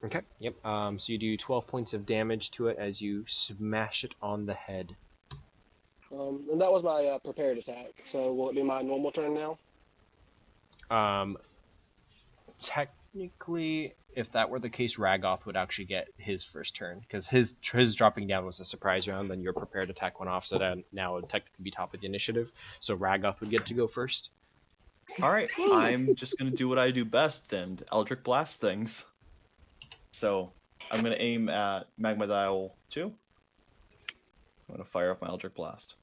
Okay. Yep. So you do 12 points of damage to it as you smash it on the head. And that was my prepared attack. So will it be my normal turn now? technically, if that were the case, Ragoth would actually get his first turn because his dropping down was a surprise round. Then your prepared attack went off, so then now it would technically be top of the initiative. So Ragoth would get to go first. All right, I'm just gonna do what I do best and Eldritch Blast things. So I'm gonna aim at Magma Dial 2. I'm gonna fire off my Eldritch Blast.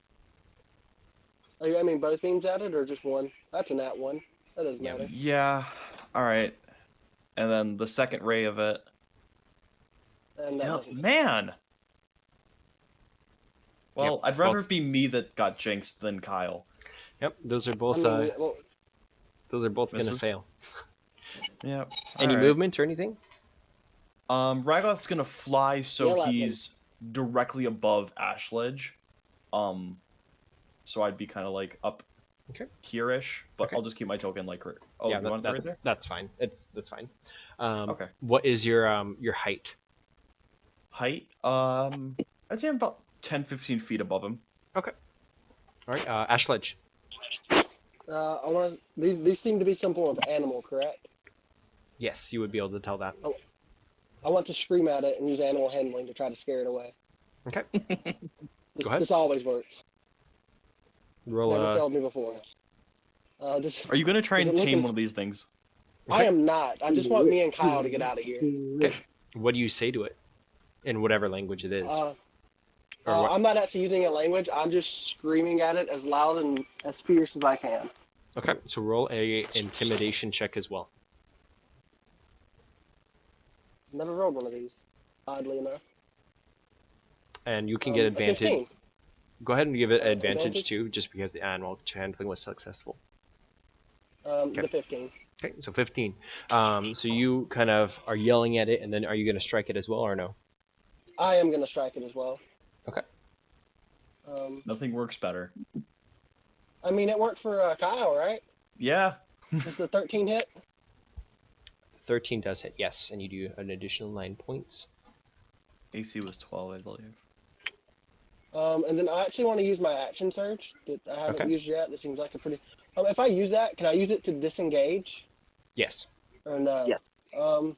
Are you aiming both beams at it or just one? That's a nat one. That doesn't matter. Yeah. All right. And then the second ray of it. And that doesn't. Man. Well, Yep, I'd rather both. it be me that got jinxed than Kyle. Yep, those are both. Those are both gonna Misses? fail. Yeah. Any movement or anything? Ragoth's gonna fly so Yell at them. he's directly above Ashledge. So I'd be kind of like up here-ish, but Okay. I'll just keep my token like. Oh, Yeah, you want it right there? that's fine. That's fine. Okay. What is your height? Height? I'd say I'm about 10-15 feet above him. All right, Ashledge. I want these seem to be some form of animal, correct? Yes, you would be able to tell that. I want to scream at it and use animal handling to try to scare it away. Okay. This, Go ahead. This always works. Roll Never a. failed me before. Just, Are you gonna try Is and it tame looking- one of these things? I am not. I just want me and Kyle to get out of here. What do you say to it? In whatever language it is. Or what? I'm not actually using a language. I'm just screaming at it as loud and as fierce as I can. Okay, so roll a intimidation check as well. Never rolled one of these, oddly enough. And you can get A advantage. 15. Go ahead and give it advantage Advantage? too, just because the animal handling was successful. The 15. Okay, so 15. So you kind of are yelling at it, and then are you going to strike it as well, or no? I am going to strike it as well. Okay. Nothing works better. I mean, it worked for Kyle, right? Yeah. Does the 13 hit? 13 does hit, yes, and you do an additional 9 points. AC was 12, I believe. And then I actually want to use my action surge that I haven't Okay. used yet. This seems like a pretty... if I use that, can I use it to disengage? Yes. Or no? Yes. I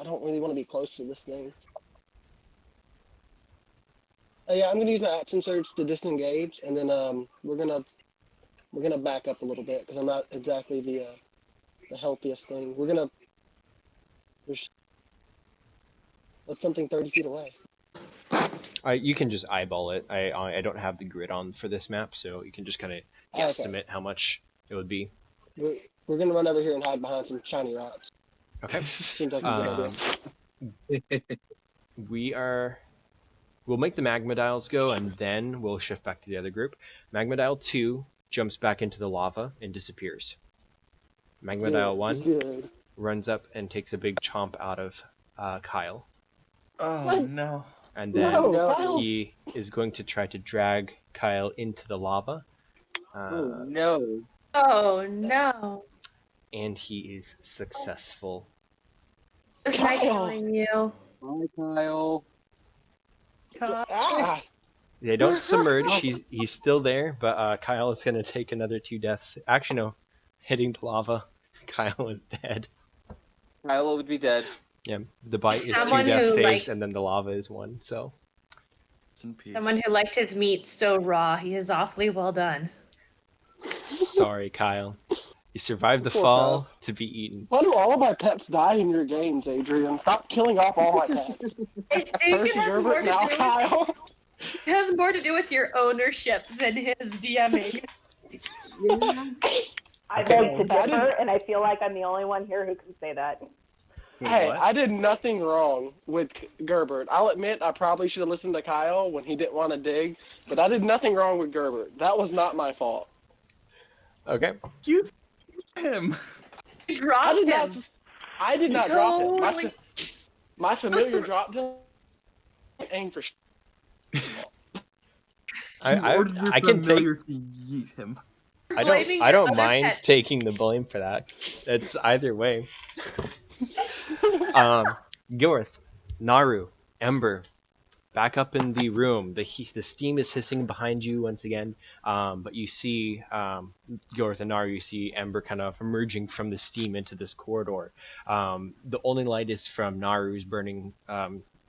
don't really want to be close to this thing. Yeah, I'm gonna use my action surge to disengage, and then we're gonna back up a little bit because I'm not exactly the healthiest thing. There's something 30 feet away. You can just eyeball it. I don't have the grid on for this map, so you can just kind of guesstimate how much it would be. We're gonna run over here and hide behind some shiny rocks. Okay. Seems like a good idea. We'll make the magma dials go, and then we'll shift back to the other group. Magma dial 2 jumps back into the lava and disappears. Magma dial 1 Good. runs up and takes a big chomp out of Kyle. Oh, What? no. And then No, Kyle. he is going to try to drag Kyle into the lava. Oh no. Oh no. And he is successful. It was nice Kyle. knowing you. Bye, Kyle. Ah! They don't submerge. He's still there, but Kyle is going to take another 2 deaths. Actually, no. Hitting the lava, Kyle is dead. Kyle would be dead. Yeah, the bite is 2 Someone death who, saves, like- and then the lava is 1. So It's in peace. Someone who liked his meat so raw, he is awfully well done. sorry, Kyle. You survived the Poor fall to be eaten. Why do all of my pets die in your games, Adrian? Stop killing off all my pets. I think it First has, more Gerbert, to now do with, Kyle. it has more to do with your ownership than his DMing. I Okay. beg to I differ, and I feel like I'm the only one here who can say that. Hey, What? I did nothing wrong with Gerbert. I'll admit I probably should have listened to Kyle when he didn't want to dig, but I did nothing wrong with Gerbert. That was not my fault. Okay. You him. You dropped I did him. not. I did not drop him. Totally. My familiar dropped him. Aim for. I can take. to yeet him. Blaming I your don't other mind pet. taking the blame for that. It's either way. Gilreth, Naru, Ember, back up in the room. The steam is hissing behind you once again, but you see Gilreth and Naru. You see Ember kind of emerging from the steam into this corridor. The only light is from Naru's burning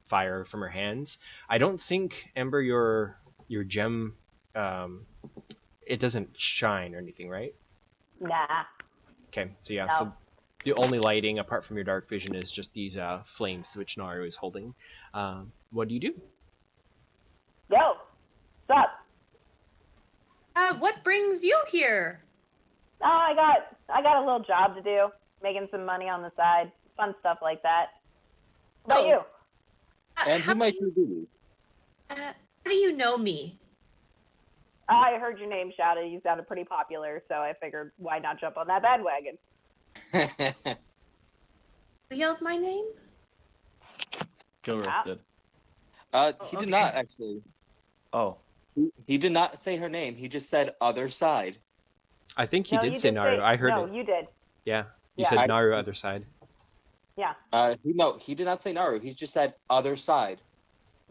fire from her hands. I don't think, Ember, your gem, it doesn't shine or anything, right? Nah. Okay, so yeah, No. so the only lighting apart from your dark vision is just these flames which Naru is holding. What do you do? Yo, what's up? What brings you here? Oh, I got a little job to do, making some money on the side, fun stuff like that. What about Oh. you? And who might you be? How do you know me? I heard your name shouted. You sounded pretty popular, so I figured why not jump on that bandwagon? You yelled my name? Gilreth Yeah. did. He okay. did not actually. Oh, He did not say her name. He just said other side. I think he No, did you say did Naru. I heard no, it. you did. Yeah, you Yeah. said I- Naru other side. Yeah. He did not say Naru. He just said other side.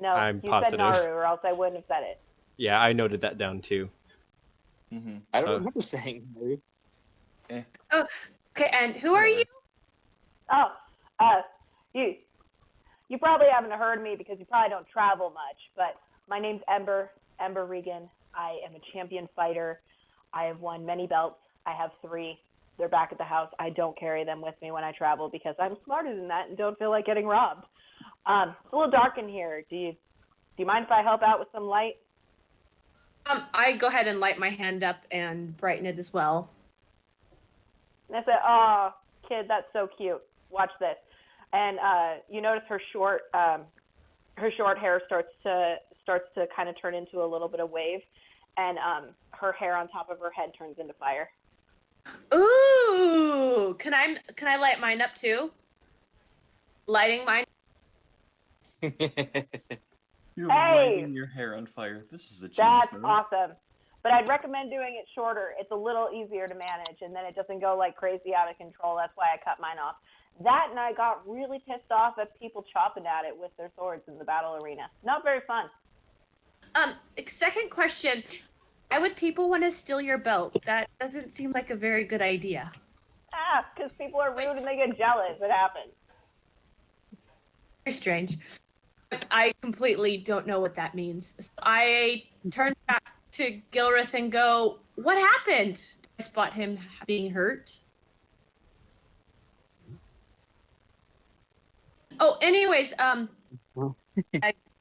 No, I'm you positive. said Naru, or else I wouldn't have said it. Yeah, I noted that down too. mm-hmm. I don't So- remember saying Naru. Okay, and who are you? Oh, you probably haven't heard me because you probably don't travel much, but my name's Ember Regan. I am a champion fighter. I have won many belts. I have 3. They're back at the house. I don't carry them with me when I travel because I'm smarter than that and don't feel like getting robbed. It's a little dark in here. Do you mind if I help out with some light? I go ahead and light my hand up and brighten it as well. And I said, "Oh, kid, that's so cute. Watch this." And you notice her short hair starts to kind of turn into a little bit of wave, and her hair on top of her head turns into fire. Ooh, can I light mine up too? Lighting mine. You're Hey! lighting your hair on fire. This is a change. That's move. awesome. But I'd recommend doing it shorter. It's a little easier to manage, and then it doesn't go like crazy out of control. That's why I cut mine off. That, and I got really pissed off at people chopping at it with their swords in the battle arena. Not very fun. Second question. Why would people want to steal your belt? That doesn't seem like a very good idea. Because people are rude and they get jealous. It happens. Very strange. I completely don't know what that means. So I turn back to Gilreth and go, "What happened?" I spot him being hurt. Oh, anyways, I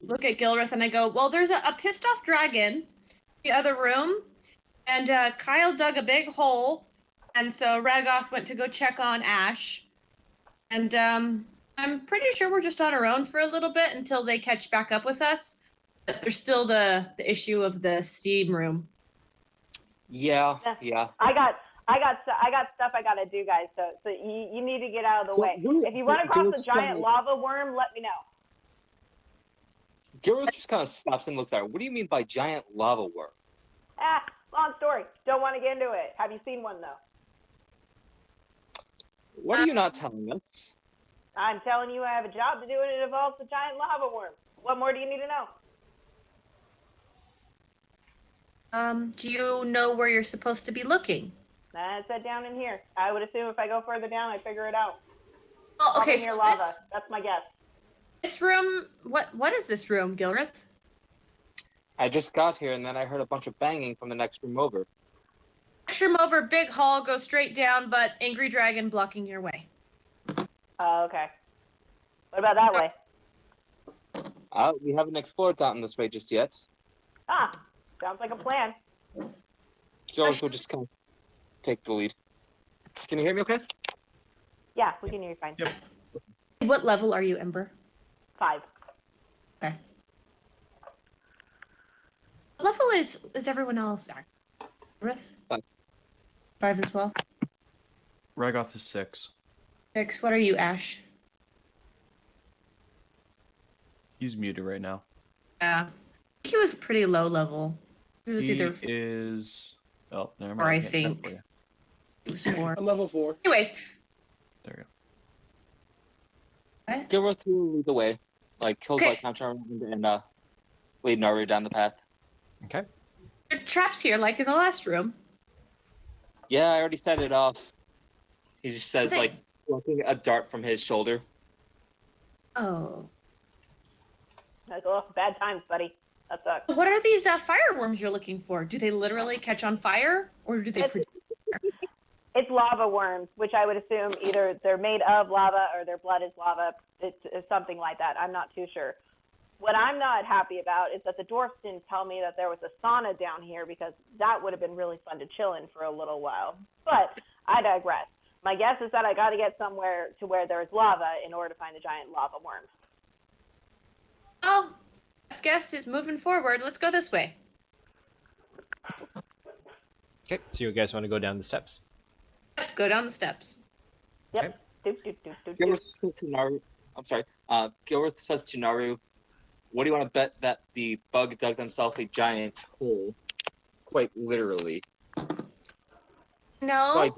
look at Gilreth and I go, "Well, there's a pissed off dragon in the other room, and Kyle dug a big hole, and so Ragoth went to go check on Ash, and I'm pretty sure we're just on our own for a little bit until they catch back up with us. But there's still the issue of the steam room." Yeah. I got stuff I gotta do, guys. So you need to get out of the way. If you run across a giant lava worm, let me know. Gilreth just kind of stops and looks at her. What do you mean by giant lava worm? Long story. Don't want to get into it. Have you seen one though? What are you not telling us? I'm telling you, I have a job to do, and it involves a giant lava worm. What more do you need to know? Do you know where you're supposed to be looking? I said down in here. I would assume if I go further down, I figure it out. Oh, okay. Probably near So lava. That's my guess. this room. What is this room, Gilreth? I just got here and then I heard a bunch of banging from the next room over. Next room over, big hall, go straight down, but angry dragon blocking your way. Okay. What about that way? We haven't explored that in this way just yet. Sounds like a plan. Gilreth will just kind of take the lead. Can you hear me okay? Yeah, we can hear you fine. Yep. What level are you, Ember? 5. Okay. What level is everyone else at? Gilreth? 5. 5 as well. Ragoth is 6. 6. What are you, Ash? He's muted right now. Yeah. He was pretty low level. He was He either is. Oh, never mind. Or I can't check think- for you. he was 4. I'm level 4. Anyways, There you what? Gilreth will lead the way. Like, he'll Okay. like now turn around and lead Naru down the path. Okay. There are traps here, like in the last room. Yeah, I already set it off. He just says, They- like, looking a dart from his shoulder. Oh. Like, oh, bad times, buddy. That sucks. What are these fireworms you're looking for? Do they literally catch on fire, or do they? It's lava worms, which I would assume either they're made of lava or their blood is lava. It's something like that. I'm not too sure. What I'm not happy about is that the dwarfs didn't tell me that there was a sauna down here, because that would have been really fun to chill in for a little while. But I digress. My guess is that I got to get somewhere to where there's lava in order to find the giant lava worms. Well, best guess is moving forward. Let's go this way. Okay, so you guys want to go down the steps? Yep, go down the steps. Yep. Doop, doop, doop, doop, doop. Gilreth says to Naru, I'm sorry, Gilreth says to Naru, what do you want to bet that the bug dug themselves a giant hole? Quite literally. No, Like,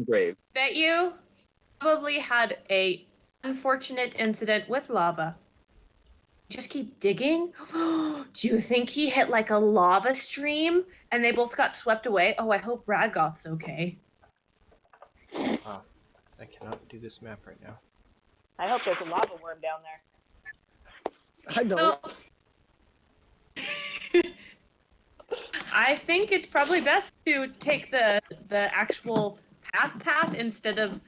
grave. bet you probably had a unfortunate incident with lava. Just keep digging. Do you think he hit like a lava stream and they both got swept away? Oh, I hope Ragoth's okay. I cannot do this map right now. I hope there's a lava worm down there. I know. Well, I think it's probably best to take the actual path instead of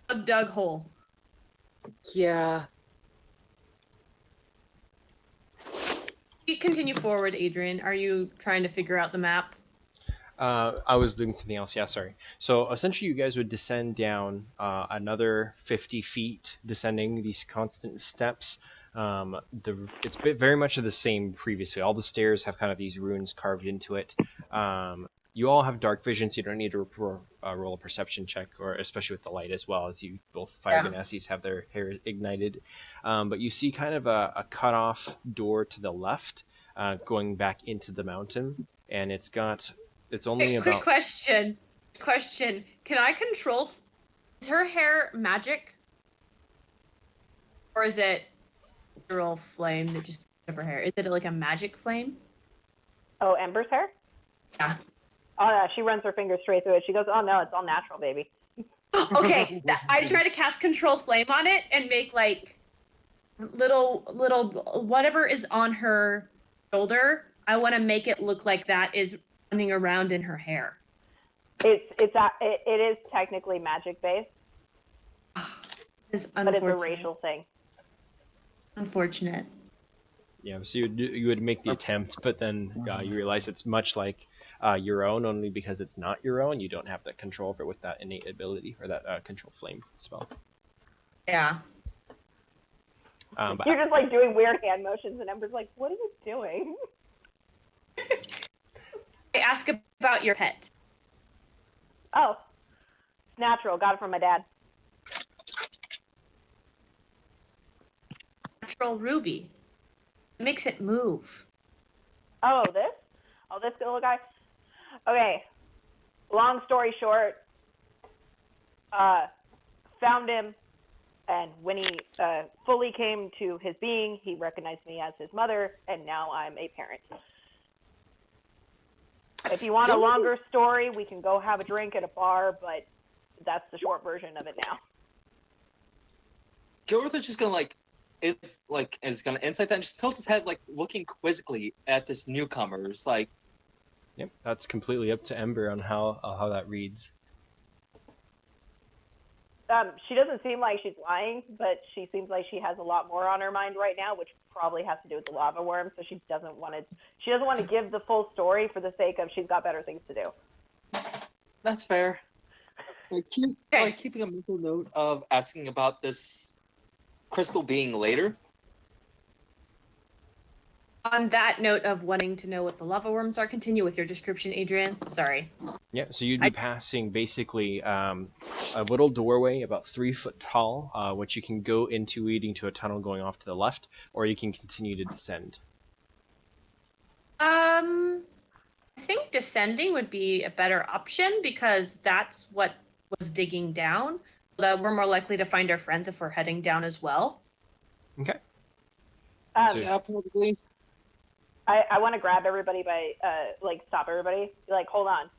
a dug hole. Yeah. Continue forward, Adrian. Are you trying to figure out the map? I was doing something else. Yeah, sorry. So essentially, you guys would descend down another 50 feet, descending these constant steps. It's very much of the same previously. All the stairs have kind of these runes carved into it. You all have dark vision, so you don't need to roll a perception check, or especially with the light as well, as you both Fire Genasis have their hair ignited. But you see kind of a cut-off door to the left, going back into the mountain, and it's only Quick about... question. Can I control... Is her hair magic? Or is it literal flame that just of her hair? Is it like a magic flame? Oh, Ember's hair? Yeah. Oh, no, she runs her fingers straight through it. She goes, oh, no, it's all natural, baby. Okay, I try to cast control flame on it and make like little whatever is on her shoulder. I want to make it look like that is running around in her hair. It is technically magic based, It's but it's a racial thing. Unfortunate. Yeah, so you would make the attempt, but then you realize it's much like your own, only because it's not your own, you don't have that control over it with that innate ability, or that control flame spell. Yeah. But You're just like doing weird hand motions, and Ember's like, what are you doing? I ask about your pet. Oh, it's natural. Got it from my dad. Natural ruby. It makes it move. Oh, this? Oh, this little guy? Okay. Long story short, found him, and when he fully came to his being, he recognized me as his mother, and now I'm a parent. If you want a longer story, we can go have a drink at a bar, but that's the short version of it now. Gilreth is just gonna is gonna insight that and just tilt his head, like looking quizzically at this newcomer. It's like, yep, that's completely up to Ember on how that reads. She doesn't seem like she's lying, but she seems like she has a lot more on her mind right now, which probably has to do with the lava worm. So she doesn't want to give the full story for the sake of she's got better things to do. that's fair. Like, keeping a mental note of asking about this crystal being later. On that note of wanting to know what the lava worms are, continue with your description, Adrian. Sorry. Yeah, so you'd be passing basically a little doorway about 3 foot tall, which you can go into leading to a tunnel going off to the left, or you can continue to descend. I think descending would be a better option because that's what was digging down. We're more likely to find our friends if we're heading down as well. Okay. Yeah, probably. I want to grab everybody by like stop everybody. Be like, hold on.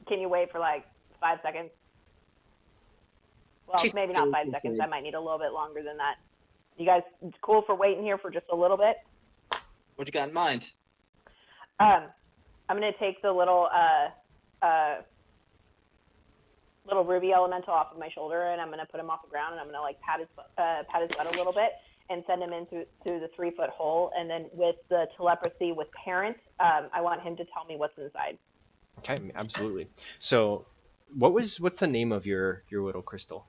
Can you wait for like 5 seconds? Well, maybe not 5 seconds. I might need a little bit longer than that. You guys cool for waiting here for just a little bit? What you got in mind? I'm gonna take the little ruby elemental off of my shoulder, and I'm gonna put him off the ground, and I'm gonna like pat his butt a little bit, and send him in through the 3-foot hole. And then with the telepathy with parent, I want him to tell me what's inside. Okay, absolutely. So, what's the name of your little crystal?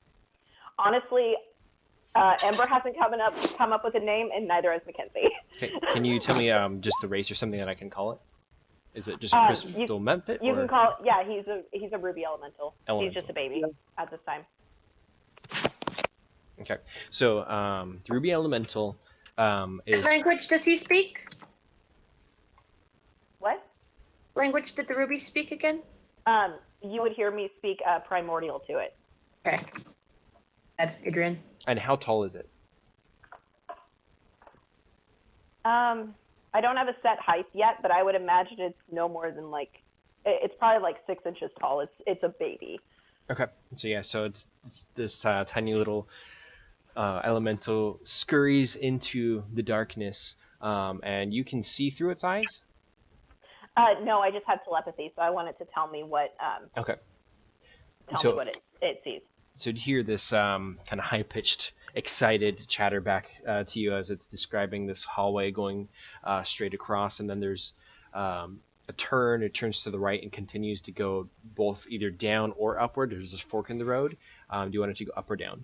Honestly, Ember hasn't come up with a name, and neither has Mckenzie. Okay, can you tell me just the race or something that I can call it? Is it just a crystal mephit? You can call it. Yeah, he's a ruby elemental. He's just a baby Yep. at this time. Okay, so the ruby elemental is. What language does he speak? What? Language did the ruby speak again? You would hear me speak primordial to it. Okay. Adrian. And how tall is it? I don't have a set height yet, but I would imagine it's no more than like, it's probably like 6 inches tall. It's a baby. Okay, so it's this tiny little elemental scurries into the darkness, and you can see through its eyes. No, I just had telepathy, so I want it to tell me what. Okay. Tell me what it sees. So to hear this kind of high-pitched, excited chatter back to you as it's describing this hallway going straight across, and then there's a turn. It turns to the right and continues to go both either down or upward. There's this fork in the road. Do you want it to go up or down?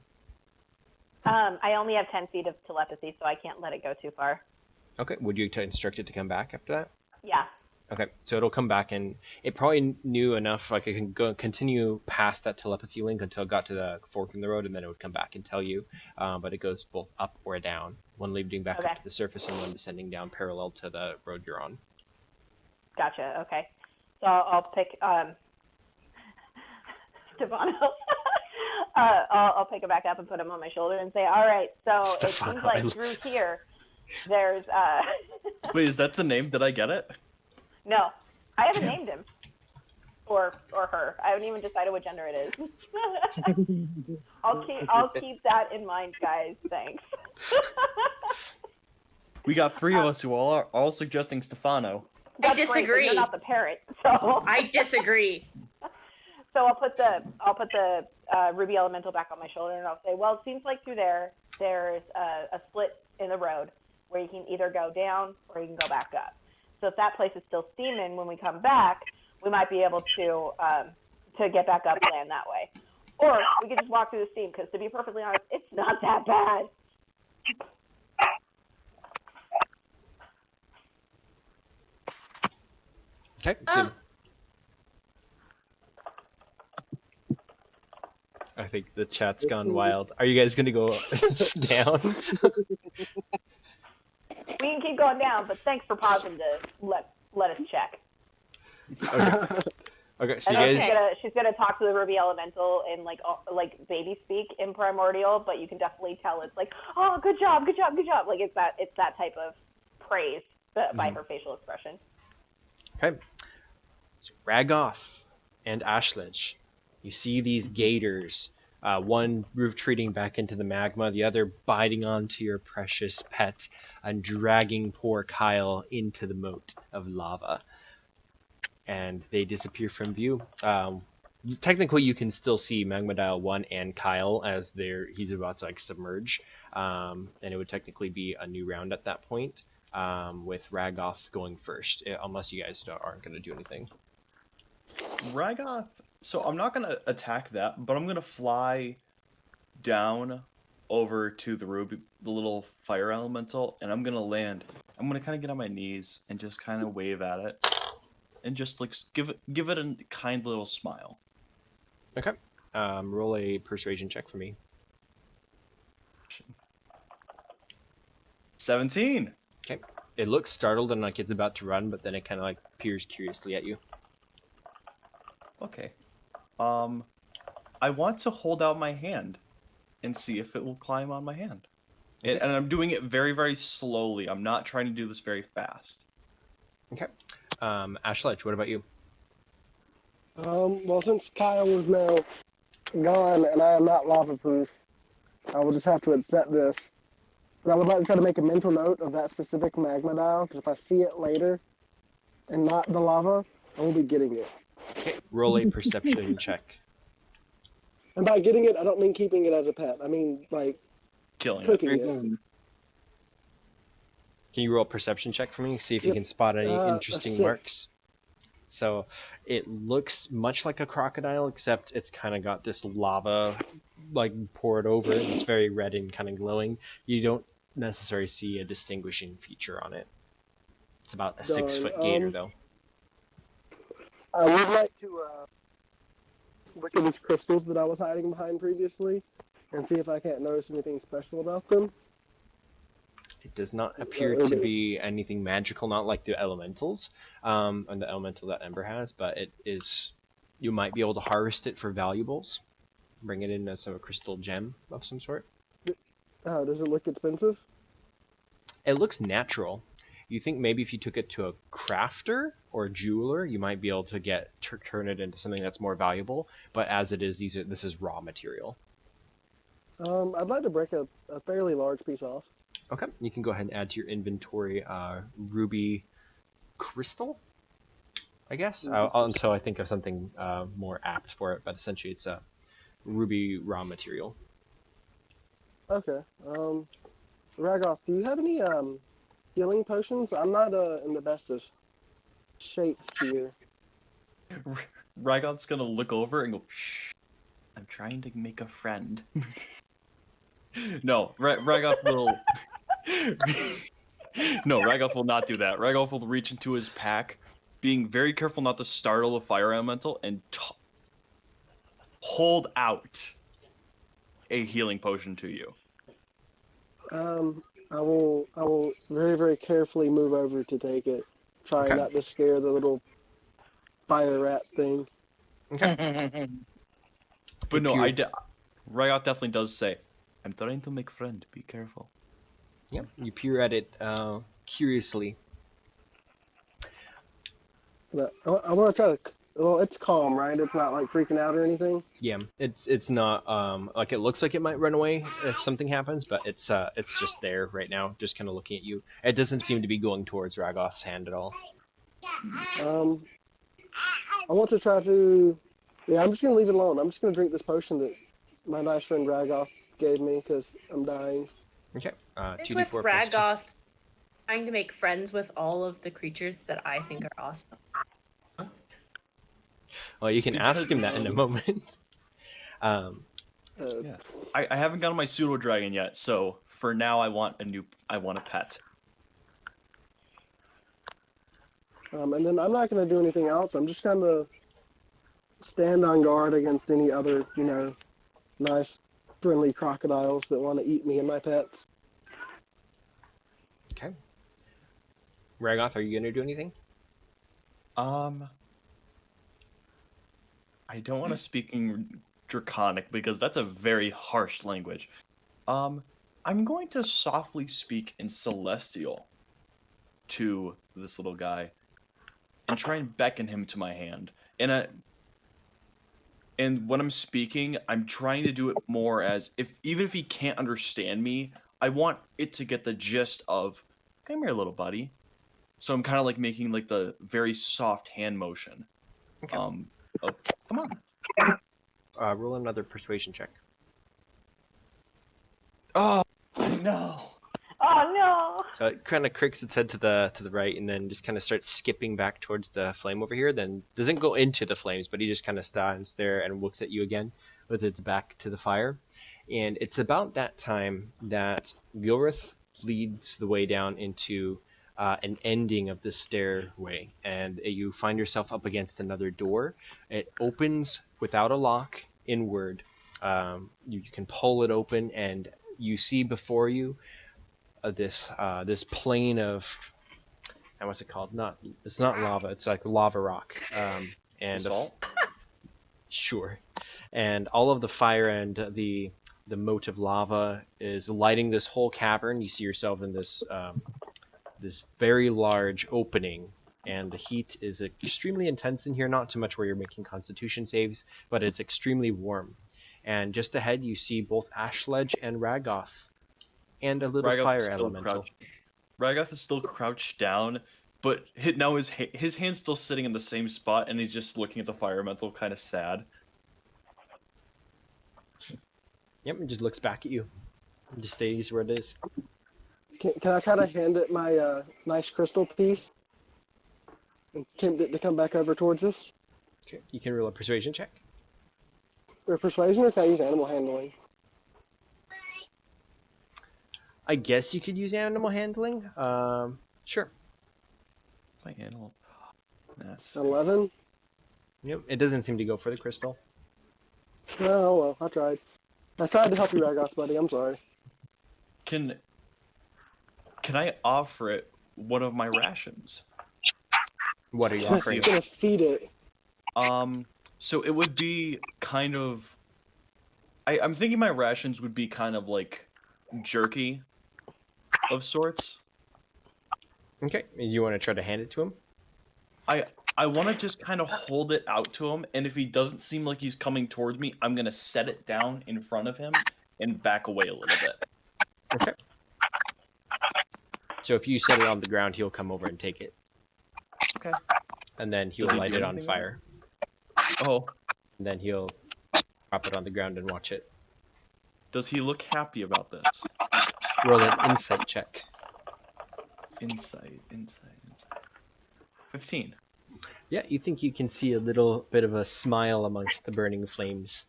I only have 10 feet of telepathy, so I can't let it go too far. Okay. Would you instruct it to come back after that? Yeah. Okay, so it'll come back, and it probably knew enough, like it can continue past that telepathy link until it got to the fork in the road, and then it would come back and tell you. But it goes both up or down, one leading back up to the surface and one descending down parallel to the road you're on. Gotcha. Okay, so I'll pick Stefano. I'll pick it back up and put him on my shoulder and say, "All right, so Stefano, it seems like through here, there's." Wait, is that the name? Did I get it? No, I haven't named him. Or her. I haven't even decided what gender it is. I'll keep that in mind, guys. Thanks. We got 3 of us who are all suggesting Stefano. I disagree. Great, you're not the parrot, so I disagree. So I'll put the ruby elemental back on my shoulder, and I'll say, well, it seems like through there's a split in the road where you can either go down or you can go back up. So if that place is still steaming when we come back, we might be able to get back up and land that way. Or we could just walk through the steam, because to be perfectly honest, it's not that bad. Okay, so I think the chat's gone wild. Are you guys gonna go down? We can keep going down, but thanks for pausing to let us check. Okay, so and you guys. She's gonna talk to the ruby elemental in like baby speak in primordial, but you can definitely tell it's like, oh, good job. Like it's that type of praise by her facial expression. Okay, so Ragoth and Ashledge, you see these gators. One retreating back into the magma, the other biting onto your precious pet and dragging poor Kyle into the moat of lava. And they disappear from view. Technically, you can still see Magmadile 1 and Kyle as he's about to submerge. And it would technically be a new round at that point, with Ragoth going first, unless you guys aren't going to do anything. Ragoth. So I'm not going to attack that, but I'm going to fly down over to the little fire elemental, and I'm going to land. I'm going to kind of get on my knees and just kind of wave at it and just give it a kind little smile. Okay. Roll a persuasion check for me. 17. Okay. It looks startled and like it's about to run, but then it kind of peers curiously at you. Okay. I want to hold out my hand and see if it will climb on my hand. And I'm doing it very, very slowly. I'm not trying to do this very fast. Okay. Ashledge, what about you? Well, since Kyle is now gone and I am not lava-proof, I will just have to accept this. But I would like to try to make a mental note of that specific magma dial, because if I see it later and not the lava, I will be getting it. Okay, roll a perception check. And by getting it, I don't mean keeping it as a pet. I mean, like, Killing it. cooking it. Mhm. Can you roll a perception check for me? See if you Yep. can spot any A interesting 6. marks. So it looks much like a crocodile, except it's kind of got this lava like poured over it. It's very red and kind of glowing. You don't necessarily see a distinguishing feature on it. It's about a 6-foot gator, though. I would like to look at these crystals that I was hiding behind previously and see if I can't notice anything special about them. It does not appear to be anything magical, not like the elementals, and the elemental that Ember has, but it is. You might be able to harvest it for valuables, bring it in as a crystal gem of some sort. Does it look expensive? It looks natural. You think maybe if you took it to a crafter or a jeweler, you might be able to turn it into something that's more valuable. But as it is, this is raw material. I'd like to break a fairly large piece off. Okay, you can go ahead and add to your inventory ruby crystal, I guess, until I think of something more apt for it, but essentially it's a ruby raw material. Okay. Ragoth, do you have any healing potions? I'm not in the best of shape here. Ragoth's gonna look over and go, "Shh, I'm trying to make a friend." No, Ragoth will. No, Ragoth will not do that. Ragoth will reach into his pack, being very careful not to startle a fire elemental, and hold out a healing potion to you. I will very, very carefully move over to take it, trying Okay. not to scare the little fire rat thing. Okay. But no, If Ragoth definitely does say, "I'm trying to make friend. Be careful." Yeah, you peer at it curiously. But I want to try to. Well, it's calm, right? It's not like freaking out or anything. Yeah, it's not like it looks like it might run away if something happens, but it's just there right now, just kind of looking at you. It doesn't seem to be going towards Ragoth's hand at all. I want to try to. Yeah, I'm just gonna leave it alone. I'm just gonna drink this potion that my nice friend Ragoth gave me because I'm dying. Okay. It's 2d4 with plus 2. Ragoth trying to make friends with all of the creatures that I think are awesome. Well, you can ask him that in a moment. Yeah. I haven't gotten my pseudo dragon yet, so for now I want a pet. And then I'm not gonna do anything else. I'm just gonna stand on guard against any other, nice, friendly crocodiles that want to eat me and my pets. Okay. Ragoth, are you gonna do anything? I don't want to speak in Draconic because that's a very harsh language. I'm going to softly speak in Celestial to this little guy and try and beckon him to my hand. And when I'm speaking, I'm trying to do it more as even if he can't understand me, I want it to get the gist of, "Come here, little buddy." So I'm kind of like making like the very soft hand motion. Okay. Of, "Come on." Roll another persuasion check. Oh no! Oh no! So it kind of cricks its head to the right, and then just kind of starts skipping back towards the flame over here. Then doesn't go into the flames, but he just kind of stands there and looks at you again with its back to the fire. And it's about that time that Gilreth leads the way down into an ending of the stairway, and you find yourself up against another door. It opens without a lock inward. You can pull it open, and you see before you this plane of, what's it called? It's not lava. It's like lava rock. And Salt? Sure. And all of the fire and the moat of lava is lighting this whole cavern. You see yourself in this this very large opening and the heat is extremely intense in here, not too much where you're making constitution saves, but it's extremely warm. And just ahead you see both Ashledge and Ragoth, and a little Ragoth is fire still elemental. Ragoth is still crouched down, but now his hand's still sitting in the same spot, and he's just looking at the fire elemental, kind of sad. Yep, it just looks back at you. It just stays where it is. Can I try to hand it my nice crystal piece and tempt it to come back over towards us? Okay, you can roll a persuasion check. Or persuasion, or can I use animal handling? I guess you could use animal handling. Sure. My animal. That's 11? Yep, it doesn't seem to go for the crystal. Oh well, I tried. I tried to help you, Ragoth, buddy. I'm sorry. Can I offer it one of my rations? What are you I'm offering? gonna feed it. So it would be kind of. I'm thinking my rations would be kind of like jerky of sorts. Okay, you want to try to hand it to him? I want to just kind of hold it out to him, and if he doesn't seem like he's coming towards me, I'm gonna set it down in front of him and back away a little bit. Okay. So if you set it on the ground, he'll come over and take it. Okay. And then he'll Does he light do it on anything with fire. Oh, And then he'll drop it on the ground and watch it. does he look happy about this? Roll an insight check. Insight. 15. Yeah, you think you can see a little bit of a smile amongst the burning flames.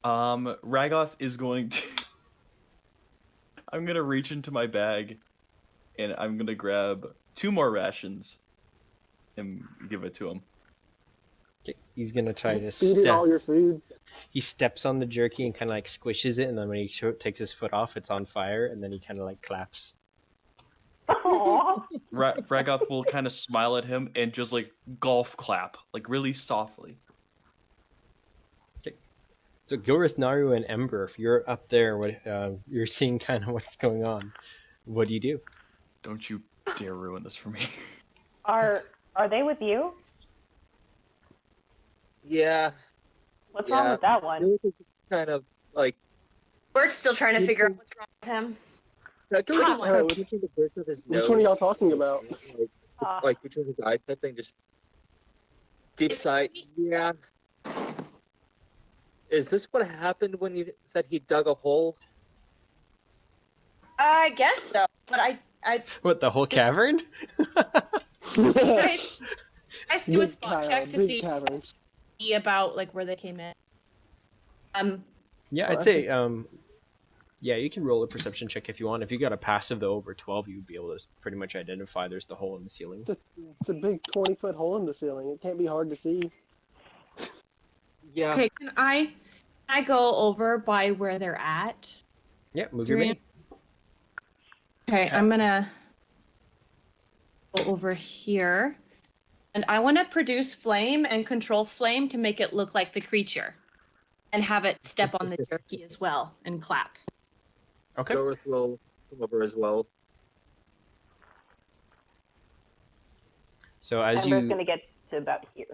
Ragoth is going to. I'm gonna reach into my bag, and I'm gonna grab 2 more rations, and give it to him. Okay, he's gonna try to Feed it all your food. He steps on the jerky and kind of like squishes it, and then when he takes his foot off, it's on fire, and then he kind of like claps. Aww. Ragoth will kind of smile at him and just like golf clap, like really softly. So Gilreth, Naru, and Ember, if you're up there, you're seeing kind of what's going on. What do you do? Don't you dare ruin this for me. Are they with you? Yeah. What's wrong with that I one? feel like it's just kind of like. We're still trying to figure out what's wrong with him. I feel like he's kind of Which- touching the bridge with his nose. Which one are y'all talking about? Like, it's like between his eyes type thing, just deep sigh. Yeah. Is this what happened when you said he dug a hole? I guess so, but I What, the whole cavern? guys do a Big spot cavern, check to big see caverns. about like where they came in. Yeah, I'd say, yeah, you can roll a perception check if you want. If you got a passive, though, over 12, you'd be able to pretty much identify there's the hole in the ceiling. It's a big 20-foot hole in the ceiling. It can't be hard to see. Yeah. Okay, can I go over by where they're at? Yeah, move your mini. Okay, I'm gonna go over here, and I want to produce flame and control flame to make it look like the creature, and have it step on the jerky as well and clap. Okay. Gilreth will come over as well. So as Ember's you gonna get to about here.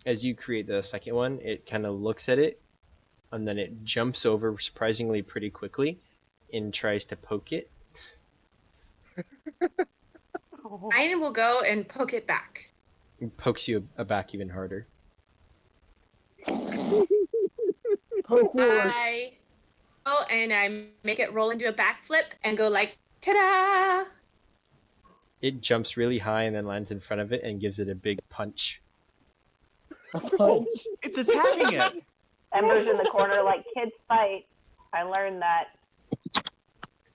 as you create the second one, it kind of looks at it, and then it jumps over surprisingly pretty quickly, and tries to poke it. Ryan will go and poke it back. It pokes you back even harder. Poke wars. I go and I make it roll into a backflip and go like, ta-da! It jumps really high and then lands in front of it and gives it a big punch. Punch. It's attacking it. Ember's in the corner like, kids fight. I learned that.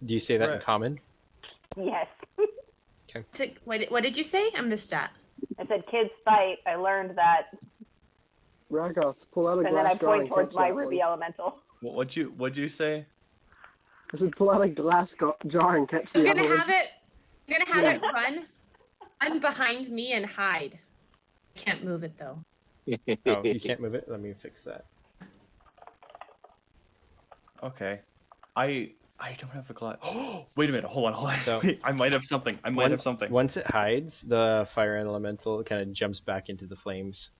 Do you say that in Right. common? Yes. What did you say? I missed that. I said, kids fight. I learned that. Ragoth, pull out a And then glass I jar point and towards catch my that ruby one. elemental. What'd you say? I said, pull out a glass jar and catch I'm the gonna other have one. it run behind me and hide. I can't move it though. Oh, you can't move it? Let me fix that. Okay. I I don't have a glass. Oh, wait a minute. Hold on. So- Wait, I might have something. I might have something. Once it hides, the fire elemental kind of jumps back into the flames.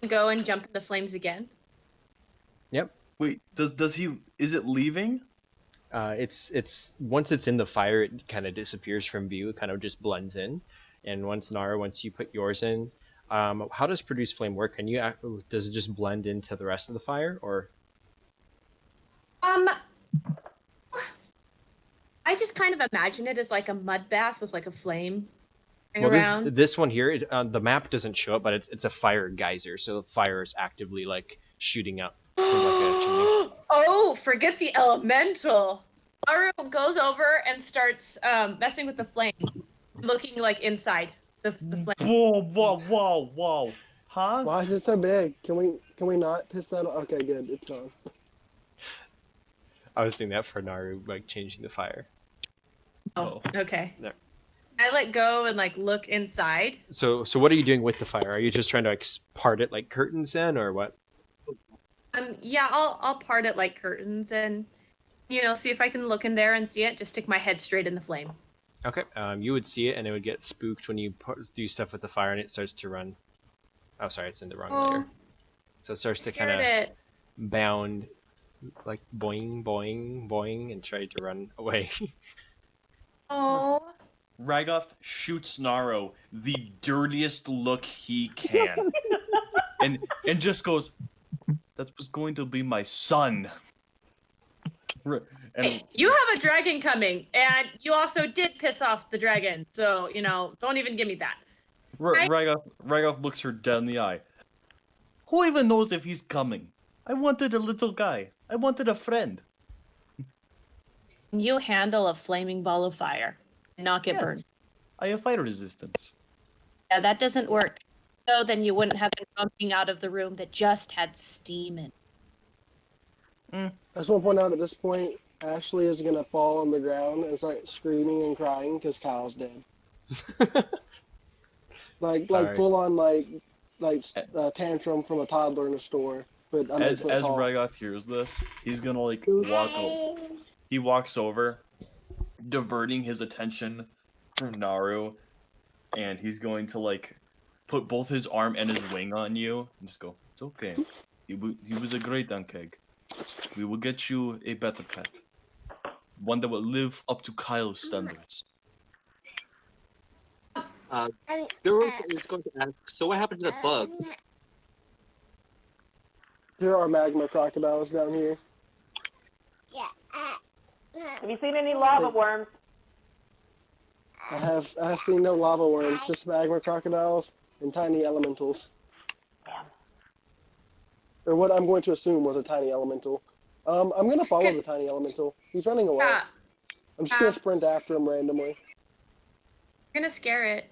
Go and jump in the flames again. Wait, does he? Is it leaving? It's once it's in the fire, it kind of disappears from view. It kind of just blends in. And once you put yours in, how does produce flame work? Does it just blend into the rest of the fire, or? I just kind of imagine it as like a mud bath with like a flame Well, around. this one here, the map doesn't show it, but it's a fire geyser, so the fire is actively like shooting up from like a chimney. Oh, forget the elemental. Naru goes over and starts messing with the flame, looking like inside the flame. Whoa! Huh? Why is it so big? Can we not piss that off? Okay, good. It's done. I was doing that for Naru, like changing the fire. Oh, okay. No. I let go and like look inside. So what are you doing with the fire? Are you just trying to like part it like curtains then, or what? Yeah, I'll part it like curtains and see if I can look in there and see it. Just stick my head straight in the flame. Okay. You would see it, and it would get spooked when you do stuff with the fire, and it starts to run. Oh, sorry, it's in the wrong layer. So it starts to kind of bound, like boing, boing, boing, and try to run away. Oh. Ragoth shoots Naru the dirtiest look he can, and just goes, "That was going to be my son." And Hey, you have a dragon coming, and you also did piss off the dragon. So don't even give me that. Ragoth looks her dead in the eye. Who even knows if he's coming? I wanted a little guy. I wanted a friend. You handle a flaming ball of fire and not get burned. I have fire resistance. Yeah, that doesn't work. So then you wouldn't have been coming out of the room that just had steam in. I just want to point out at this point, Ashley is gonna fall on the ground and start screaming and crying because Kyle's dead. Like Sorry. full on tantrum from a toddler in a store. But I'm As Ragoth hears this, he's gonna like walk over. He walks over, diverting his attention from Naru, and he's going to like put both his arm and his wing on you and just go, "It's okay. He was a great Dunkeg. We will get you a better pet. One that will live up to Kyle's standards." Gilreth is going to ask, so what happened to the bug? There are magma crocodiles down here. Have you seen any lava worms? I have seen no lava worms, just magma crocodiles and tiny elementals. Damn. Or what I'm going to assume was a tiny elemental. I'm gonna follow the tiny elemental. He's running away. I'm just gonna sprint after him randomly. You're gonna scare it.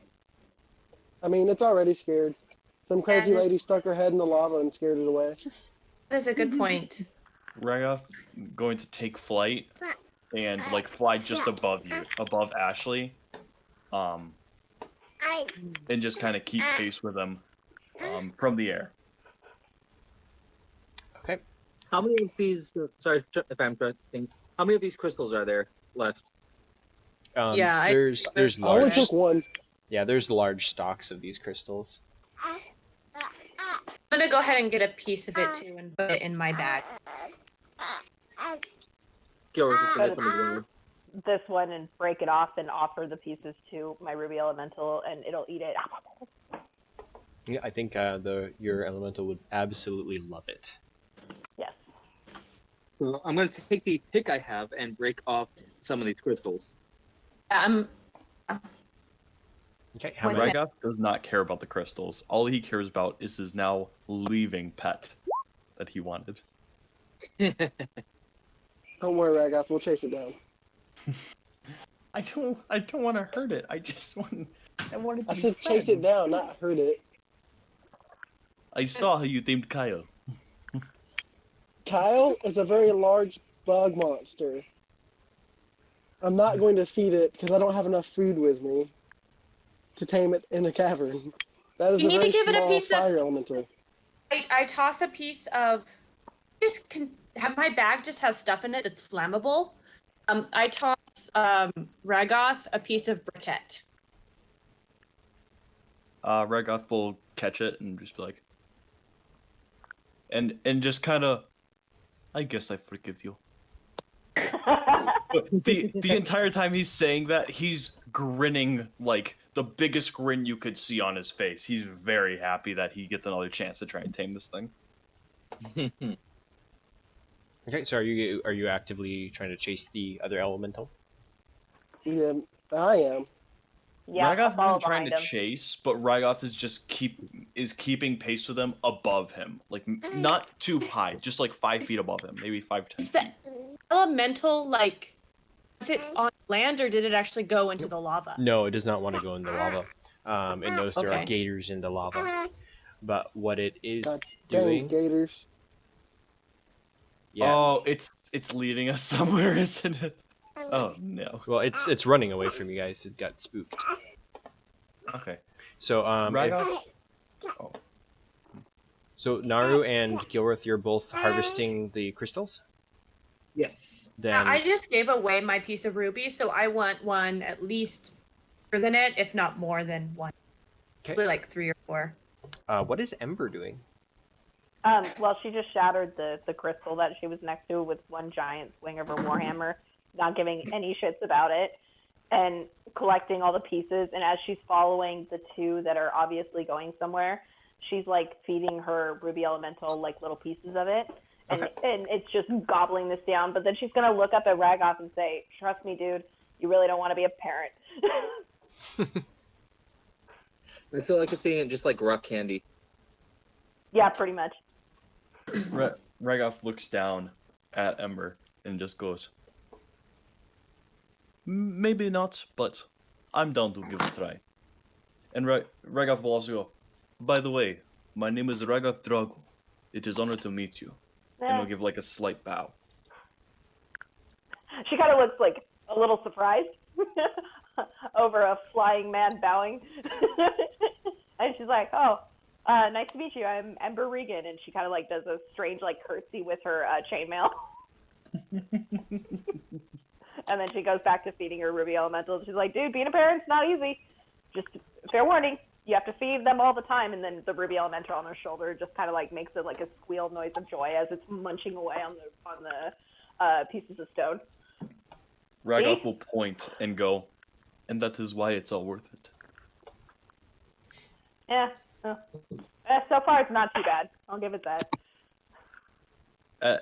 I mean, it's already scared. Some crazy And lady stuck her head in the lava and scared it away. That is a good point. Ragoth's going to take flight and like fly just above you, above Ashley, and just kind of keep pace with him from the air. Okay. How many of these? Sorry if I'm interrupting. How many of these crystals are there left? Yeah, there's I only large. took one. Yeah, there's large stocks of these crystals. I'm gonna go ahead and get a piece of it too and put it in my bag. Gilreth is going to get some as well. This one and break it off and offer the pieces to my ruby elemental, and it'll eat it. Yeah, I think your elemental would absolutely love it. Yes. So I'm going to take the pick I have and break off some of these crystals. Okay, how Wait, many? Ragoth does not care about the crystals. All he cares about is his now leaving pet that he wanted. Don't worry, Ragoth. We'll chase it down. I don't want to hurt it. I wanted to I be said chase it friends. down, not hurt it. I saw how you themed Kyle. Kyle is a very large bug monster. I'm not going to feed it because I don't have enough food with me to tame it in a cavern. That is You a need to very give it a small piece of- fire elemental. I toss a piece of just can have my bag just has stuff in it that's flammable. I toss Ragoth a piece of briquette. Ragoth will catch it and just be like, and just kind of, I guess I forgive you. But the entire time he's saying that, he's grinning like the biggest grin you could see on his face. He's very happy that he gets another chance to try and tame this thing. Okay, so are you actively trying to chase the other elemental? Yeah, I am. Yeah, I'll Ragoth follow isn't trying behind to him. chase, but Ragoth is just keeping pace with them above him, like not too high, just like 5 feet above him, maybe 5, 10 Is feet. the elemental like? Is it on land or did it actually go into the lava? No, it does not want to go in the lava. It knows there are Okay. gators in the lava. But what it is God dang doing, gators. yeah. Oh, it's leading us somewhere, isn't it? Oh no. Well, it's running away from you guys. It got spooked. Okay. So Ragoth. so Naru and Gilreth, you're both harvesting the crystals. Yes. Then Yeah, I just gave away my piece of ruby, so I want one at least bigger than it, if not more than one. Okay. Probably like 3 or 4. What is Ember doing? Well, she just shattered the crystal that she was next to with one giant swing of her warhammer, not giving any shits about it, and collecting all the pieces. And as she's following the 2 that are obviously going somewhere, she's like feeding her ruby elemental like little pieces of it, and and it's just gobbling this down. But then she's gonna look up at Ragoth and say, "Trust me, dude, you really don't want to be a parent." I feel like it's eating just like rock candy. Yeah, pretty much. Ragoth looks down at Ember and just goes, maybe not, but I'm down to give it a try. And Ragoth will also go, by the way, my name is Ragoth Drago. It is honor to meet you. And Eh. he'll give like a slight bow. She kind of looks like a little surprised over a flying man bowing. And she's like, "Oh, nice to meet you. I'm Ember Regan." And she kind of like does a strange like curtsy with her chainmail. And then she goes back to feeding her ruby elemental. She's like, "Dude, being a parent's not easy. Just fair warning. You have to feed them all the time." And then the ruby elemental on her shoulder just kind of like makes it like a squeal noise of joy as it's munching away on the pieces of stone. Ragoth will point and go, and that is why it's all worth it. Yeah. So far, it's not too bad. I'll give it that.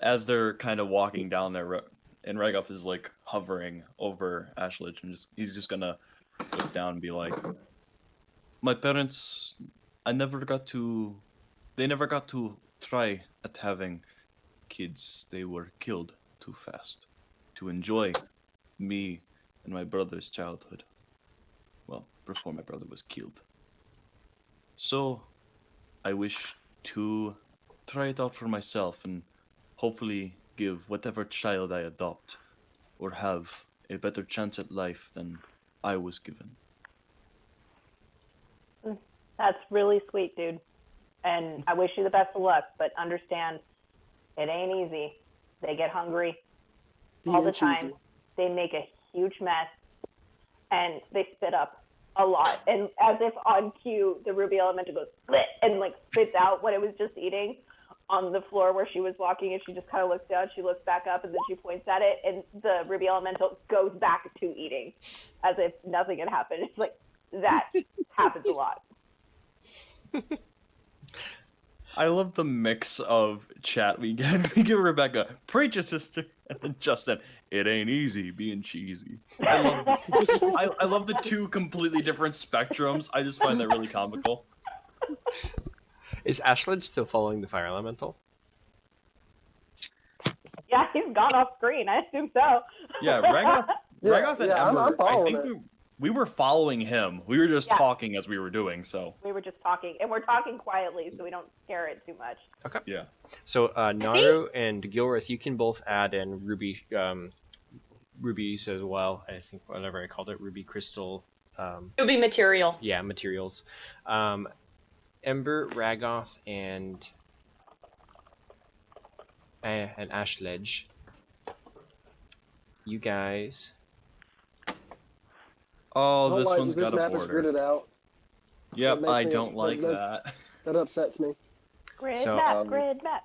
As they're kind of walking down there, and Ragoth is like hovering over Ashledge, and he's just gonna look down and be like, my parents, they never got to try at having kids. They were killed too fast to enjoy me and my brother's childhood. Well, before my brother was killed. So, I wish to try it out for myself and hopefully give whatever child I adopt or have a better chance at life than I was given. That's really sweet, dude. And I wish you the best of luck, but understand it ain't easy. They get hungry all the time. They make a huge mess, and they spit up a lot. And as if on cue, the ruby elemental goes split and like spits out what it was just eating on the floor where she was walking. And she just kind of looks down, she looks back up, and then she points at it, and the ruby elemental goes back to eating as if nothing had happened. It's like that happens a lot. I love the mix of chat we get. We get Rebecca, preach it, sister, and then Justin, it ain't easy being cheesy. I love the 2 completely different spectrums. I just find that really comical. Is Ashledge still following the fire elemental? Yeah, he's gone off screen. I assume so. Yeah, Ragoth and I'm Ember, I following think we were following him. We were just Yeah. talking as we were doing, so. We were just talking, and we're talking quietly so we don't scare it too much. Okay. Yeah. So Naru and Gilreth, you can both add in rubies as well. I think whatever I called it, ruby crystal. Ruby material. Yeah, materials. Ember, Ragoth, and and Ash Ledge, you guys. Oh, Don't this like one's this got a map is border. gridded out. Yep, makes I me- don't like that- that. That upsets me. Grid So, map, grid map.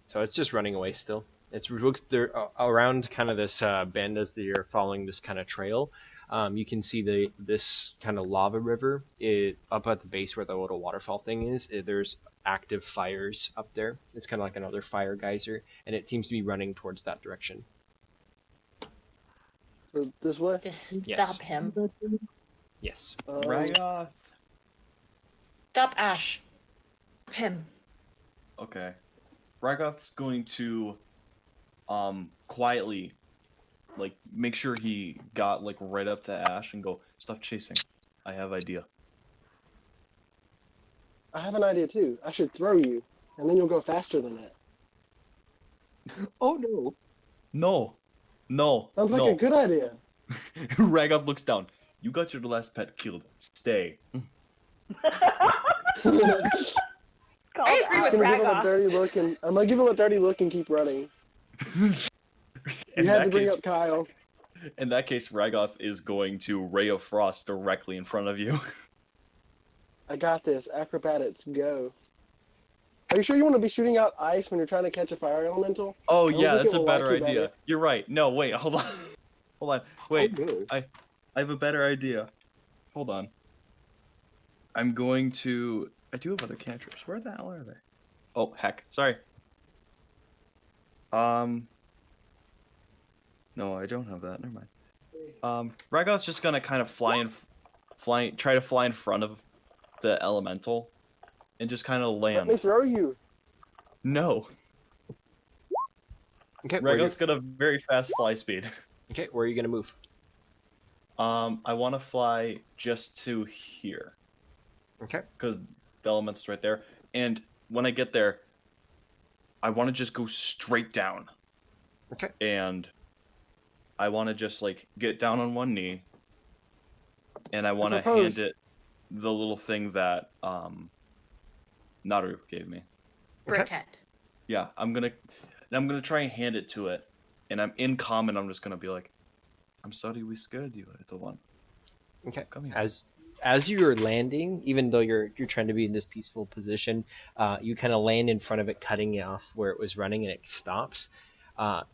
So it's just running away still. It's looks there around kind of this bend as you're following this kind of trail. You can see this kind of lava river up at the base where the little waterfall thing is. There's active fires up there. It's kind of like another fire geyser, and it seems to be running towards that direction. So this way. Just Yes. stop him. Yes. Ragoth. Stop Ash. Stop him. Okay. Ragoth's going to quietly like make sure he got like right up to Ash and go, stop chasing. I have idea. I have an idea too. I should throw you, and then you'll go faster than that. Oh no. No. No. Sounds like no. a good idea. Ragoth looks down. You got your last pet killed. Stay. Called I agree out. with I'm gonna give him a Ragoth. dirty look, and I'm gonna give him a dirty look and keep running. You had to bring up Kyle. In that case, Ragoth is going to Ray of Frost directly in front of you. I got this. Acrobatics, go. Are you sure you want to be shooting out ice when you're trying to catch a fire elemental? Oh I don't yeah, think that's it a will like better you idea. better. You're right. No, wait, hold on. Hold on. Wait, Oh, no. I have a better idea. Hold on. I'm going to... I do have other cantrips. Where the hell are they? Oh, heck. Sorry. No, I don't have that. Never mind. Ragoth's just gonna kind of try to fly in front of the elemental and just kind of Let me land. throw you. No. Okay. Ragoth's got a very fast fly speed. Okay. Where are you gonna move? I want to fly just to here. Okay. Because the element's right there. And when I get there, I want to just go straight down. Okay. And I want to just, like, get down on one knee. And I want to propose. hand it the little thing that Naru gave me. Okay. Briquette. Yeah, I'm gonna try and hand it to it. And I'm in common, I'm just gonna be like, I'm sorry we scared you, little one. Okay. Come here. As you're landing, even though you're trying to be in this peaceful position, you kind of land in front of it, cutting it off where it was running, and it stops.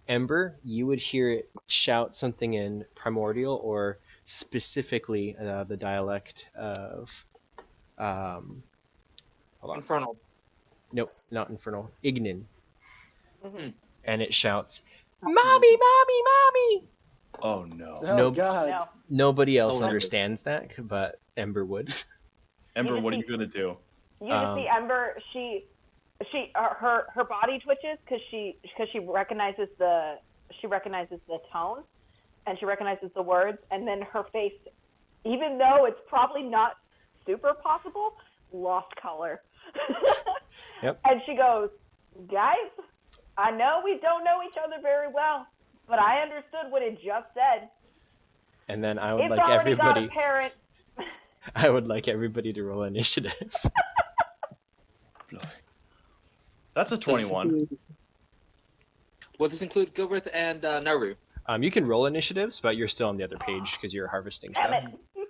Ember, you would hear it shout something in Primordial, or specifically the dialect of, hold on. Infernal. Nope, not Infernal. Ignin. Mhm. And it shouts, "Mommy, mommy, mommy!" Oh no. Oh Nope. God. No. Nobody else Oh, understands that, but Ember would. Ember, just what are see- you gonna do? You just see Ember. Her body twitches because she recognizes the tone, and she recognizes the words, and then her face, even though it's probably not super possible, lost color. Yep. And she goes, "Guys, I know we don't know each other very well, but I understood what it just said. And then I would It's like already got everybody. apparent." I would like everybody to roll initiative. That's a 21. Will this include Gilreth and Naru? You can roll initiatives, but you're still on the other page because you're harvesting Damn stuff. it.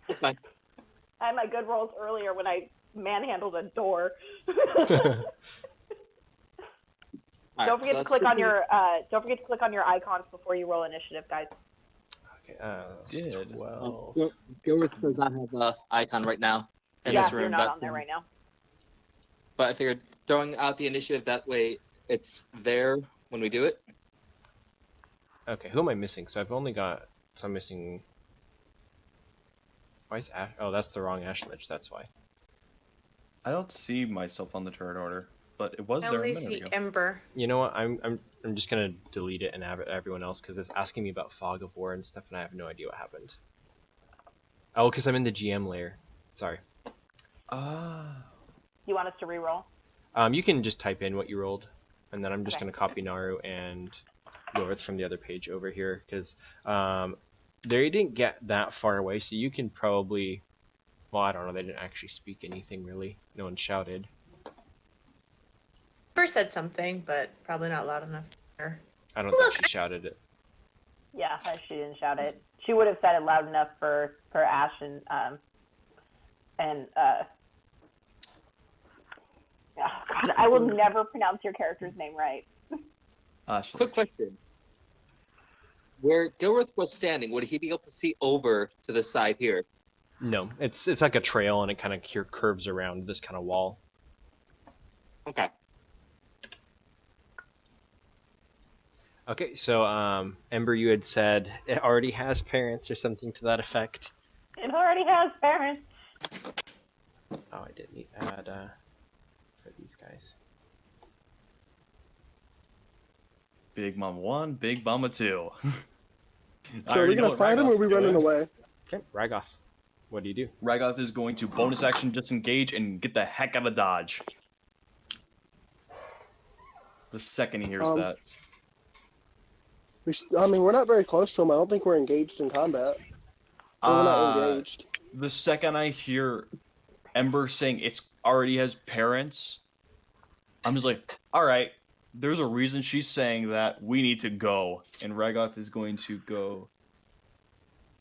That's fine. I had my good rolls earlier when I manhandled a door. All Don't right, forget so to click that's on your icons before you roll initiative, guys. Okay, that's Did. 12. Gilreth does not have an icon right now in Yeah, this room. you're not that's on there right now. But I figured throwing out the initiative that way it's there when we do it. Okay, who am I missing? So I've only got. So I'm missing. Why is Ash? Oh, that's the wrong Ash Ledge. That's why. I don't see myself on the turret order, but it was I there a only minute see ago. Ember. You know what? I'm just gonna delete it and have it everyone else because it's asking me about Fog of War and stuff, and I have no idea what happened. Oh, because I'm in the GM layer. Sorry. Ah. You want us to re-roll? You can just type in what you rolled, and then I'm just Okay. gonna copy Naru and Gilreth from the other page over here because they didn't get that far away, so you can probably. Well, I don't know. They didn't actually speak anything really. No one shouted. Ember Ember said something, but probably not loud enough to hear. I don't think she shouted it. Yeah, she didn't shout it. She would have said it loud enough for Ash and oh God, I will never pronounce your character's name right. Quick question. Where Gilreth was standing, would he be able to see over to the side here? No, it's like a trail, and it kind of curves around this kind of wall. Okay. Okay, so Ember, you had said it already has parents or something to that effect. It already has parents. Oh, I didn't need add for these guys. Big Mama 1, Big Mama 2. So are we gonna fight him or are we running away? Okay, Ragoth, what do you do? Ragoth is going to bonus action disengage and get the heck out of dodge. The second he hears that. I mean, we're not very close to him. I don't think we're engaged in combat. We're not engaged. The second I hear Ember saying it already has parents, I'm just like, all right, there's a reason she's saying that. We need to go. And Ragoth is going to go.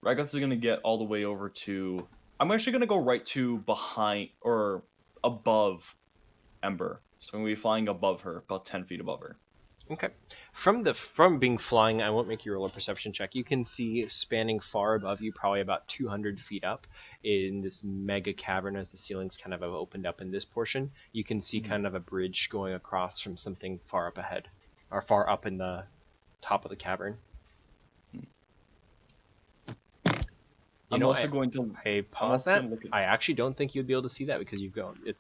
Ragoth is going to get all the way over to. I'm actually going to go right to behind or above Ember. So I'm going to be flying above her, about 10 feet above her. Okay. From being flying, I won't make you roll a perception check. You can see spanning far above you, probably about 200 feet up, in this mega cavern as the ceilings kind of have opened up in this portion. You can see kind of a bridge going across from something far up ahead, or far up in the top of the cavern. I'm also going to. I pause that. I actually don't think you'd be able to see that because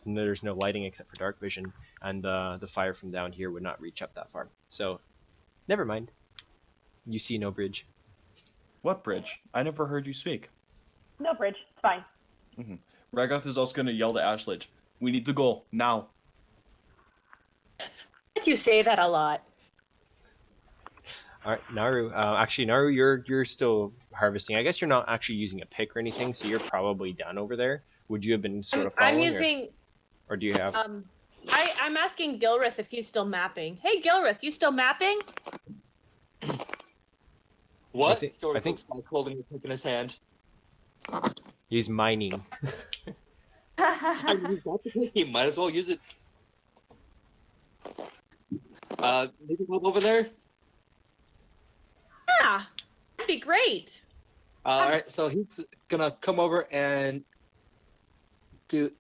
there's no lighting except for dark vision, and the fire from down here would not reach up that far. So, never mind. You see no bridge. What bridge? I never heard you speak. No bridge. It's fine. Ragoth is also going to yell to Ashledge, "We need to go now." You say that a lot. All right, Naru. Actually, Naru, you're still harvesting. I guess you're not actually using a pick or anything, so you're probably done over there. Would you have been sort of following? I'm using. Or do you have? I'm asking Gilreth if he's still mapping. Hey, Gilreth, you still mapping? What? I think holding the pick in his hand. he's mining. I mean, he's got the pick. He might as well use it. Maybe come over there. Yeah, that'd be great. All right, so he's gonna come over and give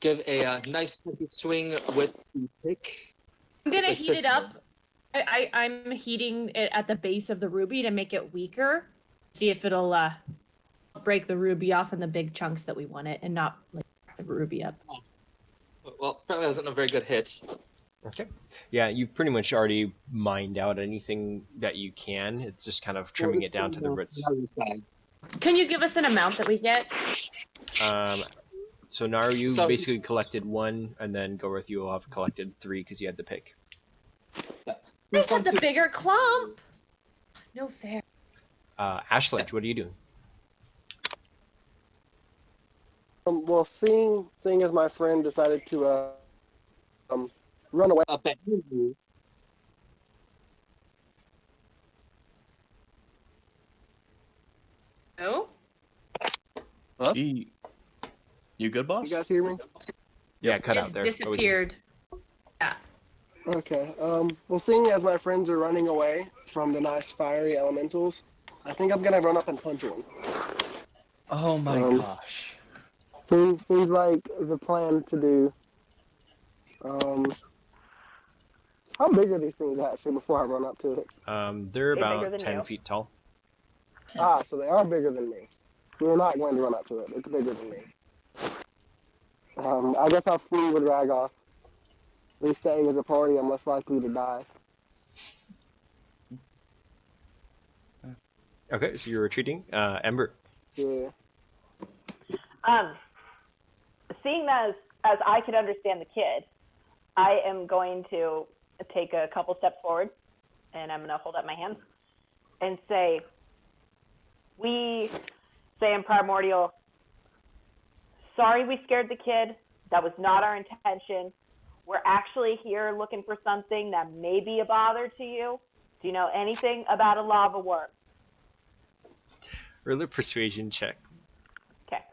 a nice heavy swing with the pick. I'm gonna heat it up. I'm heating it at the base of the ruby to make it weaker. See if it'll break the ruby off in the big chunks that we want it, and not like the ruby up. Well, apparently that wasn't a very good hit. Okay. Yeah, you've pretty much already mined out anything that you can. It's just kind of trimming it down to the roots. Can you give us an amount that we get? So Naru, you basically collected 1, and then Gilreth, you will have collected 3 because you had the pick. I had the bigger clump. No fair. Ashledge, what are you doing? Well, seeing as my friend decided to run away. No? Huh? You good, boss? You guys hear me? Yeah, cut Just out there. disappeared. Yeah. Okay. Well, seeing as my friends are running away from the nice fiery elementals, I think I'm gonna run up and punch one. Oh my gosh. Seems like the plan to do. How big are these things actually before I run up to it? They're bigger about than 10 you? feet tall. Ah, so they are bigger than me. We're not going to run up to it. It's bigger than me. I guess I'll flee with Ragoth. At least staying as a party, I'm less likely to die. Okay, so you're retreating. Ember. Yeah. Seeing as I could understand the kid, I am going to take a couple steps forward, and I'm going to hold up my hands and say, we say in Primordial, sorry we scared the kid. That was not our intention. we're actually here looking for something that may be a bother to you. Do you know anything about a lava worm? Roll a persuasion check. Okay.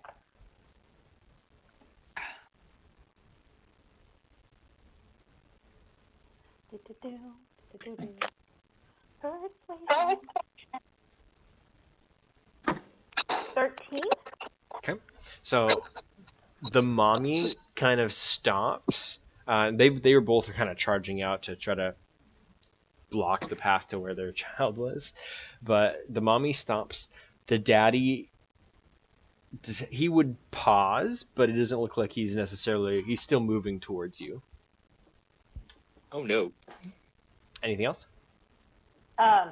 Persuasion. 13? Okay. So the mommy kind of stops. They were both kind of charging out to try to block the path to where their child was, but the mommy stops. The daddy, he would pause, but it doesn't look like he's still moving towards you. Oh no. Anything else? Um,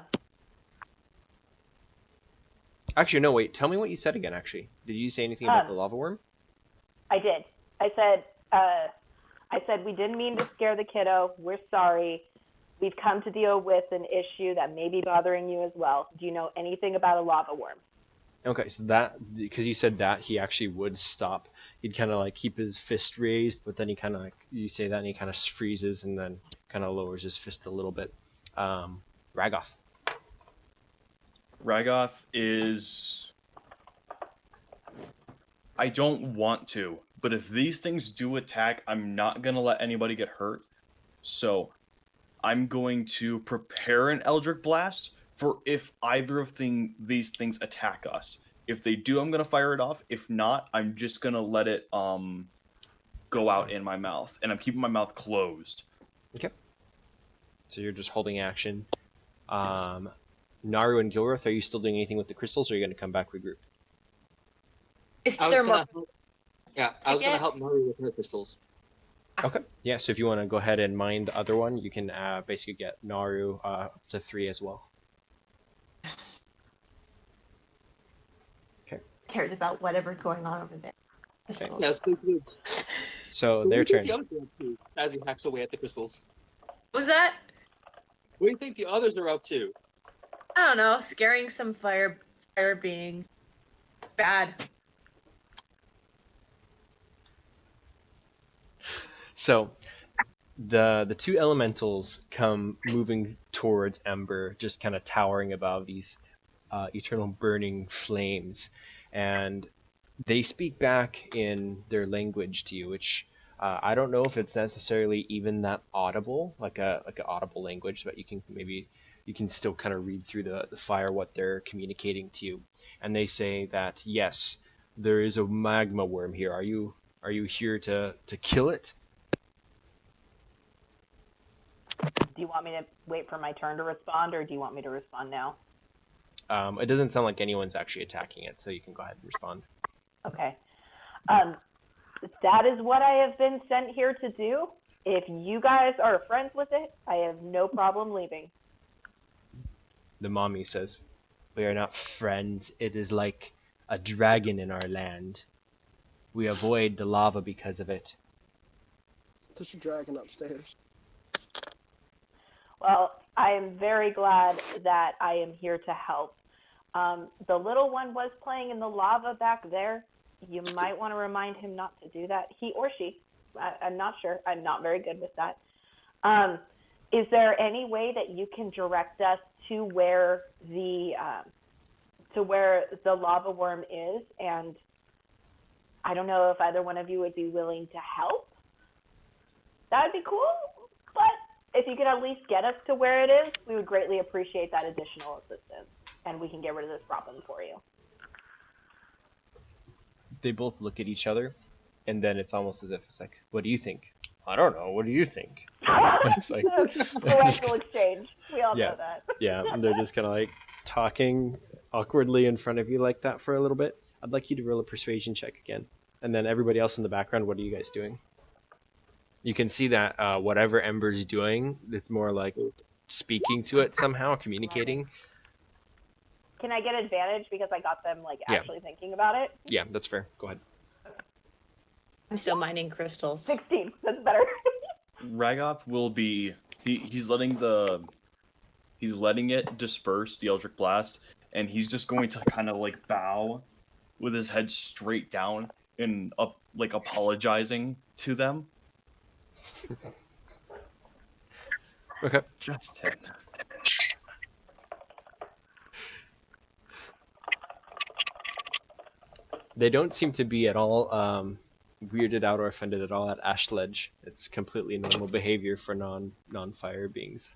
Actually, no, wait. Tell me what you said again, actually. Did you say anything about the lava worm? I did. I said we didn't mean to scare the kiddo. We're sorry. We've come to deal with an issue that may be bothering you as well. Do you know anything about a lava worm? Okay, so that, because you said that, he actually would stop. He'd kind of like keep his fist raised, but then he kind of like, you say that and he kind of freezes and then kind of lowers his fist a little bit. Ragoth. Ragoth is... I don't want to, but if these things do attack, I'm not going to let anybody get hurt. So I'm going to prepare an Eldritch Blast for if either of these things attack us. If they do, I'm going to fire it off. If not, I'm just going to let it go out in my mouth. And I'm keeping my mouth closed. Okay. So you're just holding action. Naru and Gilreth, are you still doing anything with the crystals, or are you going to come back regroup? Is I was there gonna more? help, yeah, I was gonna help Naru with her crystals. Okay. Yeah, so if you want to go ahead and mine the other one, you can basically get Naru up to 3 as well. Okay. Cares about whatever's going on over there. Okay. Yeah, it's good. So What do their you think turn. the others are up to as he hacks away at the crystals? Was that? What do you think the others are up to? I don't know. Scaring some fire being bad. So the two elementals come moving towards Ember, just kind of towering above these eternal burning flames, and they speak back in their language to you, which I don't know if it's necessarily even that audible, like an audible language, but you can still kind of read through the fire what they're communicating to you. And they say that yes, there is a magma worm here. Are you here to kill it? Do you want me to wait for my turn to respond, or do you want me to respond now? It doesn't sound like anyone's actually attacking it, so you can go ahead and respond. Okay. That is what I have been sent here to do. If you guys are friends with it, I have no problem leaving. The mommy says, "We are not friends. It is like a dragon in our land. We avoid the lava because of it." There's a dragon upstairs. Well, I am very glad that I am here to help. The little one was playing in the lava back there. You might want to remind him not to do that. He or she. I'm not sure. I'm not very good with that. Is there any way that you can direct us to where the lava worm is? And I don't know if either one of you would be willing to help. That would be cool. But if you could at least get us to where it is, we would greatly appreciate that additional assistance, and we can get rid of this problem for you. They both look at each other, and then it's almost as if it's like, "What do you think?" "I don't know. What do you think?" It's like Parental exchange. We all Yeah. know that. yeah, and they're just kind of like talking awkwardly in front of you like that for a little bit. I'd like you to roll a persuasion check again, and then everybody else in the background. What are you guys doing? You can see that whatever Ember's doing, it's more like speaking to it somehow, communicating. Can I get advantage because I got them Yeah. actually thinking about it? Yeah, that's fair. Go ahead. I'm still mining crystals. 16. That's better. Ragoth will be he's letting it disperse the Eldritch Blast, and he's just going to kind of like bow with his head straight down and up, like apologizing to them. Okay. Just 10. They don't seem to be at all weirded out or offended at all at Ashledge. It's completely normal behavior for non-fire beings.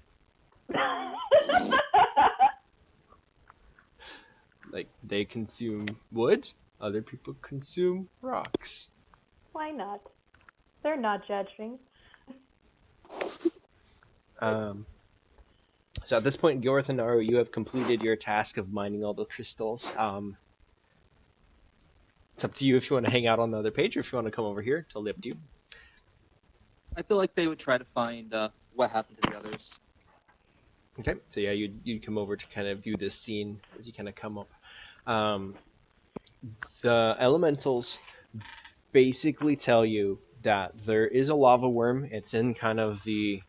Like, they consume wood, other people consume rocks. Why not? They're not judging. So at this point, Gilreth and Naru, you have completed your task of mining all the crystals. It's up to you if you want to hang out on the other page or if you want to come over here. Totally up to you. I feel like they would try to find what happened to the others. Okay, so yeah, you'd come over to kind of view this scene as you kind of come up. The elementals basically tell you that there is a lava worm. It's in kind of the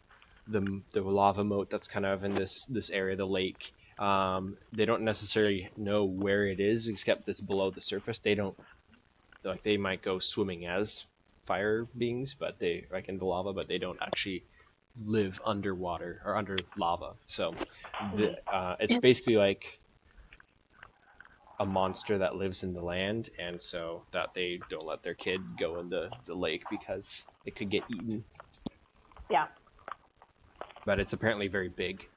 lava moat that's kind of in this area, the lake. They don't necessarily know where it is, except it's below the surface. They might go swimming as fire beings, but they like in the lava, but they don't actually live underwater or under lava. So it's basically like a monster that lives in the land, and so that they don't let their kid go in the lake because it could get eaten. Yeah. But it's apparently very big.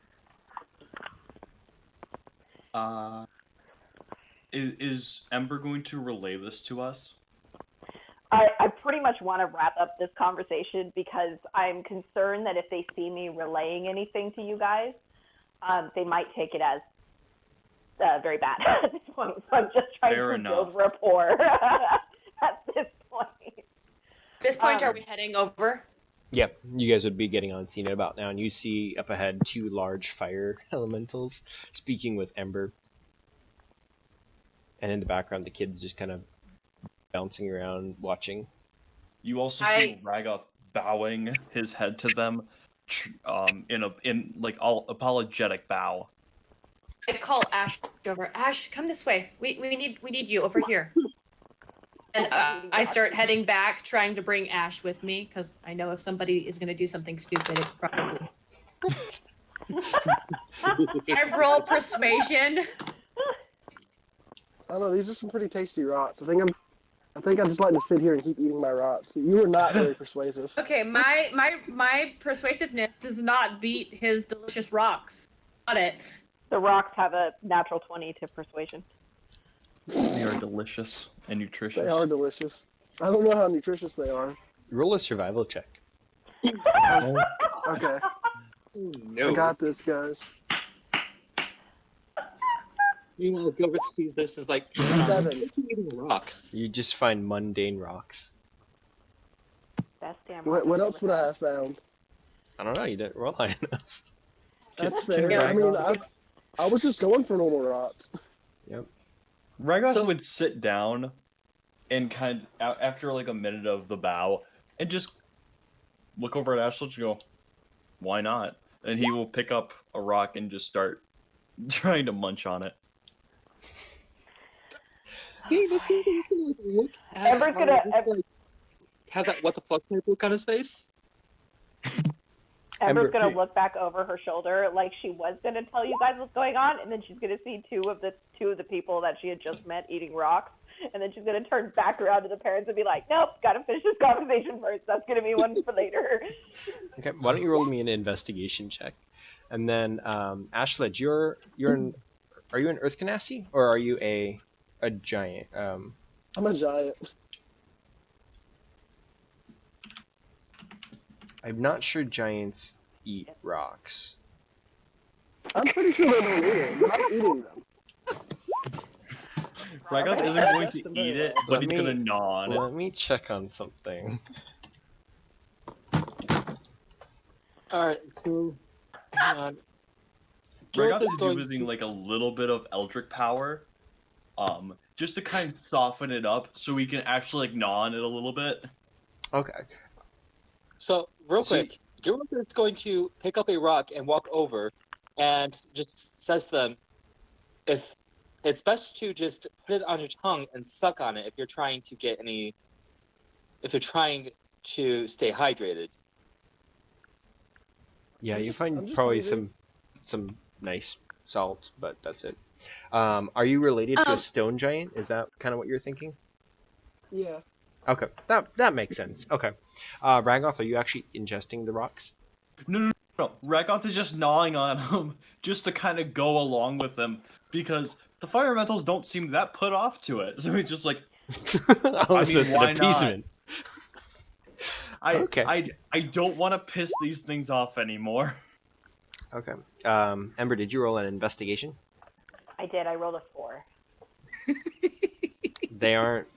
Is Ember going to relay this to us? I pretty much want to wrap up this conversation because I'm concerned that if they see me relaying anything to you guys, they might take it as very bad at this point. So I'm just trying to build rapport at this point. At this point, are we heading over? Yep, you guys would be getting on scene at about now, and you see up ahead 2 large fire elementals speaking with Ember. And in the background, the kid's just kind of bouncing around, watching. You also see Ragoth bowing his head to them, in like all apologetic bow. I call Ash over. Ash, come this way. We need you over here. And I start heading back, trying to bring Ash with me, because I know if somebody is going to do something stupid, it's probably. I roll persuasion. I don't know, these are some pretty tasty rocks. I think I just like to sit here and keep eating my rocks. You were not very persuasive. Okay, my persuasiveness does not beat his delicious rocks. Got it. The rocks have a natural 20 to persuasion. They are delicious and nutritious. They are delicious. I don't know how nutritious they are. Roll a survival check. Okay. No. I got this, guys. Meanwhile, Gilreth sees this as like 7. eating rocks. You just find mundane rocks. Best damn What else would I have found? I don't know, you didn't roll high enough. That's fair. I mean, I was just going for normal rocks. Yep. Ragoth would sit down and kind of, after like a minute of the bow, and just look over at Ashledge and go, why not? And he will pick up a rock and just start trying to munch on it. Ember's gonna have that what the fuck type look on his face. Ember's gonna look back over her shoulder like she was gonna tell you guys what's going on, and then she's gonna see two of the people that she had just met eating rocks, and then she's gonna turn back around to the parents and be like, "Nope, gotta finish this conversation first. That's gonna be one for later." Okay, why don't you roll me an investigation check, and then Ashledge, are you an Earth Genasi or are you a giant? I'm a giant. I'm not sure giants eat rocks. I'm pretty sure they don't eat it, but I'm eating them. Ragoth isn't going to eat it, but he's gonna gnaw on it. Let me check on something. Alright, so hang on. Ragoth is using like a little bit of Eldritch power, just to kind of soften it up so we can actually like gnaw on it a little bit. Okay. So, real quick, Gilreth is going to pick up a rock and walk over and just says to them, if it's best to just put it on your tongue and suck on it if you're trying to stay hydrated. Yeah, you I'm find just probably hungry. some nice salt, but that's it. Are you related to a Um, stone giant? Is that kind of what you're thinking? Yeah. Okay, that makes sense. Okay, Ragoth, are you actually ingesting the rocks? No. Ragoth is just gnawing on him just to kind of go along with them because the fire elementals don't seem that put off to it. So he's just like, Oh, so mean, it's an why not? appeasement. I Okay. I don't want to piss these things off anymore. Okay. Ember, did you roll an investigation? I did. I rolled a 4. They aren't.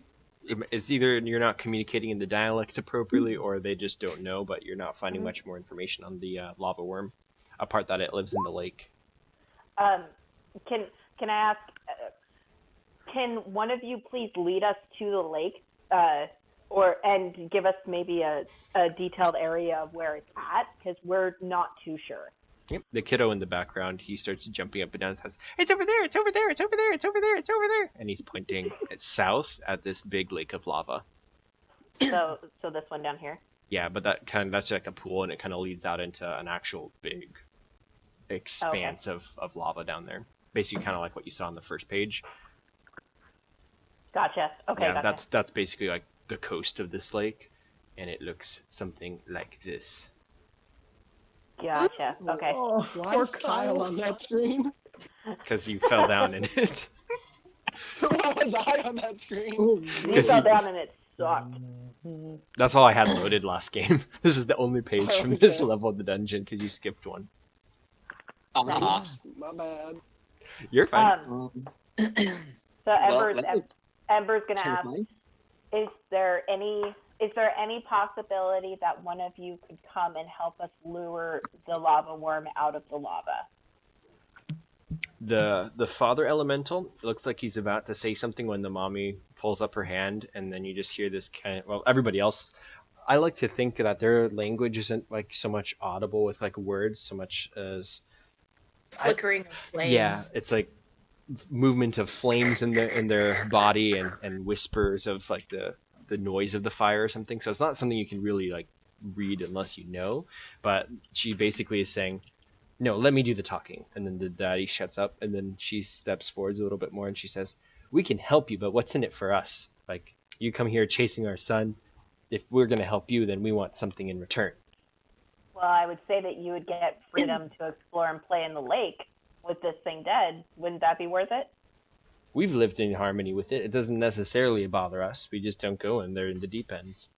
It's either you're not communicating in the dialect appropriately, or they just don't know. But you're not finding much more information on the lava worm, apart that it lives in the lake. Can I ask? Can one of you please lead us to the lake, and give us maybe a detailed area of where it's at? Because we're not too sure. Yep. The kiddo in the background, he starts jumping up and down and says, "It's over there! It's over there! It's over there! It's over there! It's over there!" And he's pointing south at this big lake of lava. So this one down here. Yeah, but that's like a pool, and it kind of leads out into an actual big expanse of lava down there. Basically, kind of like what you saw on the first page. Gotcha. Okay. Yeah, Gotcha. that's basically like the coast of this lake, and it looks something like this. Gotcha. Okay. Oh, Why poor is Kyle on that screen? Because you fell down in it. Why was I on that screen? You Because fell you- down and it sucked. That's all I had loaded last game. This is the only page from this Okay. level of the dungeon because you skipped one. Ah. My bad. You're fine. So Well, Ember's gonna ask, terrifying. is there any possibility that one of you could come and help us lure the lava worm out of the lava? The father elemental looks like he's about to say something when the mommy pulls up her hand, and then you just hear this kind of, well, everybody else, I like to think that their language isn't like so much audible with like words so much as Flickering of flames. yeah, it's like movement of flames in their body and whispers of like the noise of the fire or something. So it's not something you can really like read unless you know, but she basically is saying, "No, let me do the talking." And then the daddy shuts up, and then she steps forwards a little bit more and she says, "We can help you, but what's in it for us? Like, you come here chasing our son. If we're going to help you, then we want something in return." Well, I would say that you would get freedom to explore and play in the lake with this thing dead. Wouldn't that be worth it? We've lived in harmony with it. It doesn't necessarily bother us. We just don't go in there in the deep ends.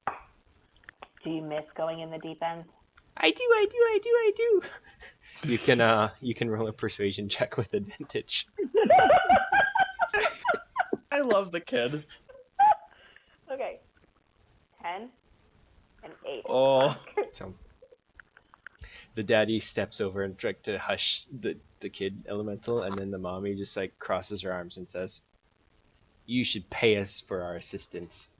Do you miss going in the deep end? I do. You can roll a persuasion check with advantage. I love the kid. Okay. 10 and 8. Oh, So the daddy steps over and tries to hush the kid elemental, and then the mommy just like crosses her arms and says, "You should pay us for our assistance."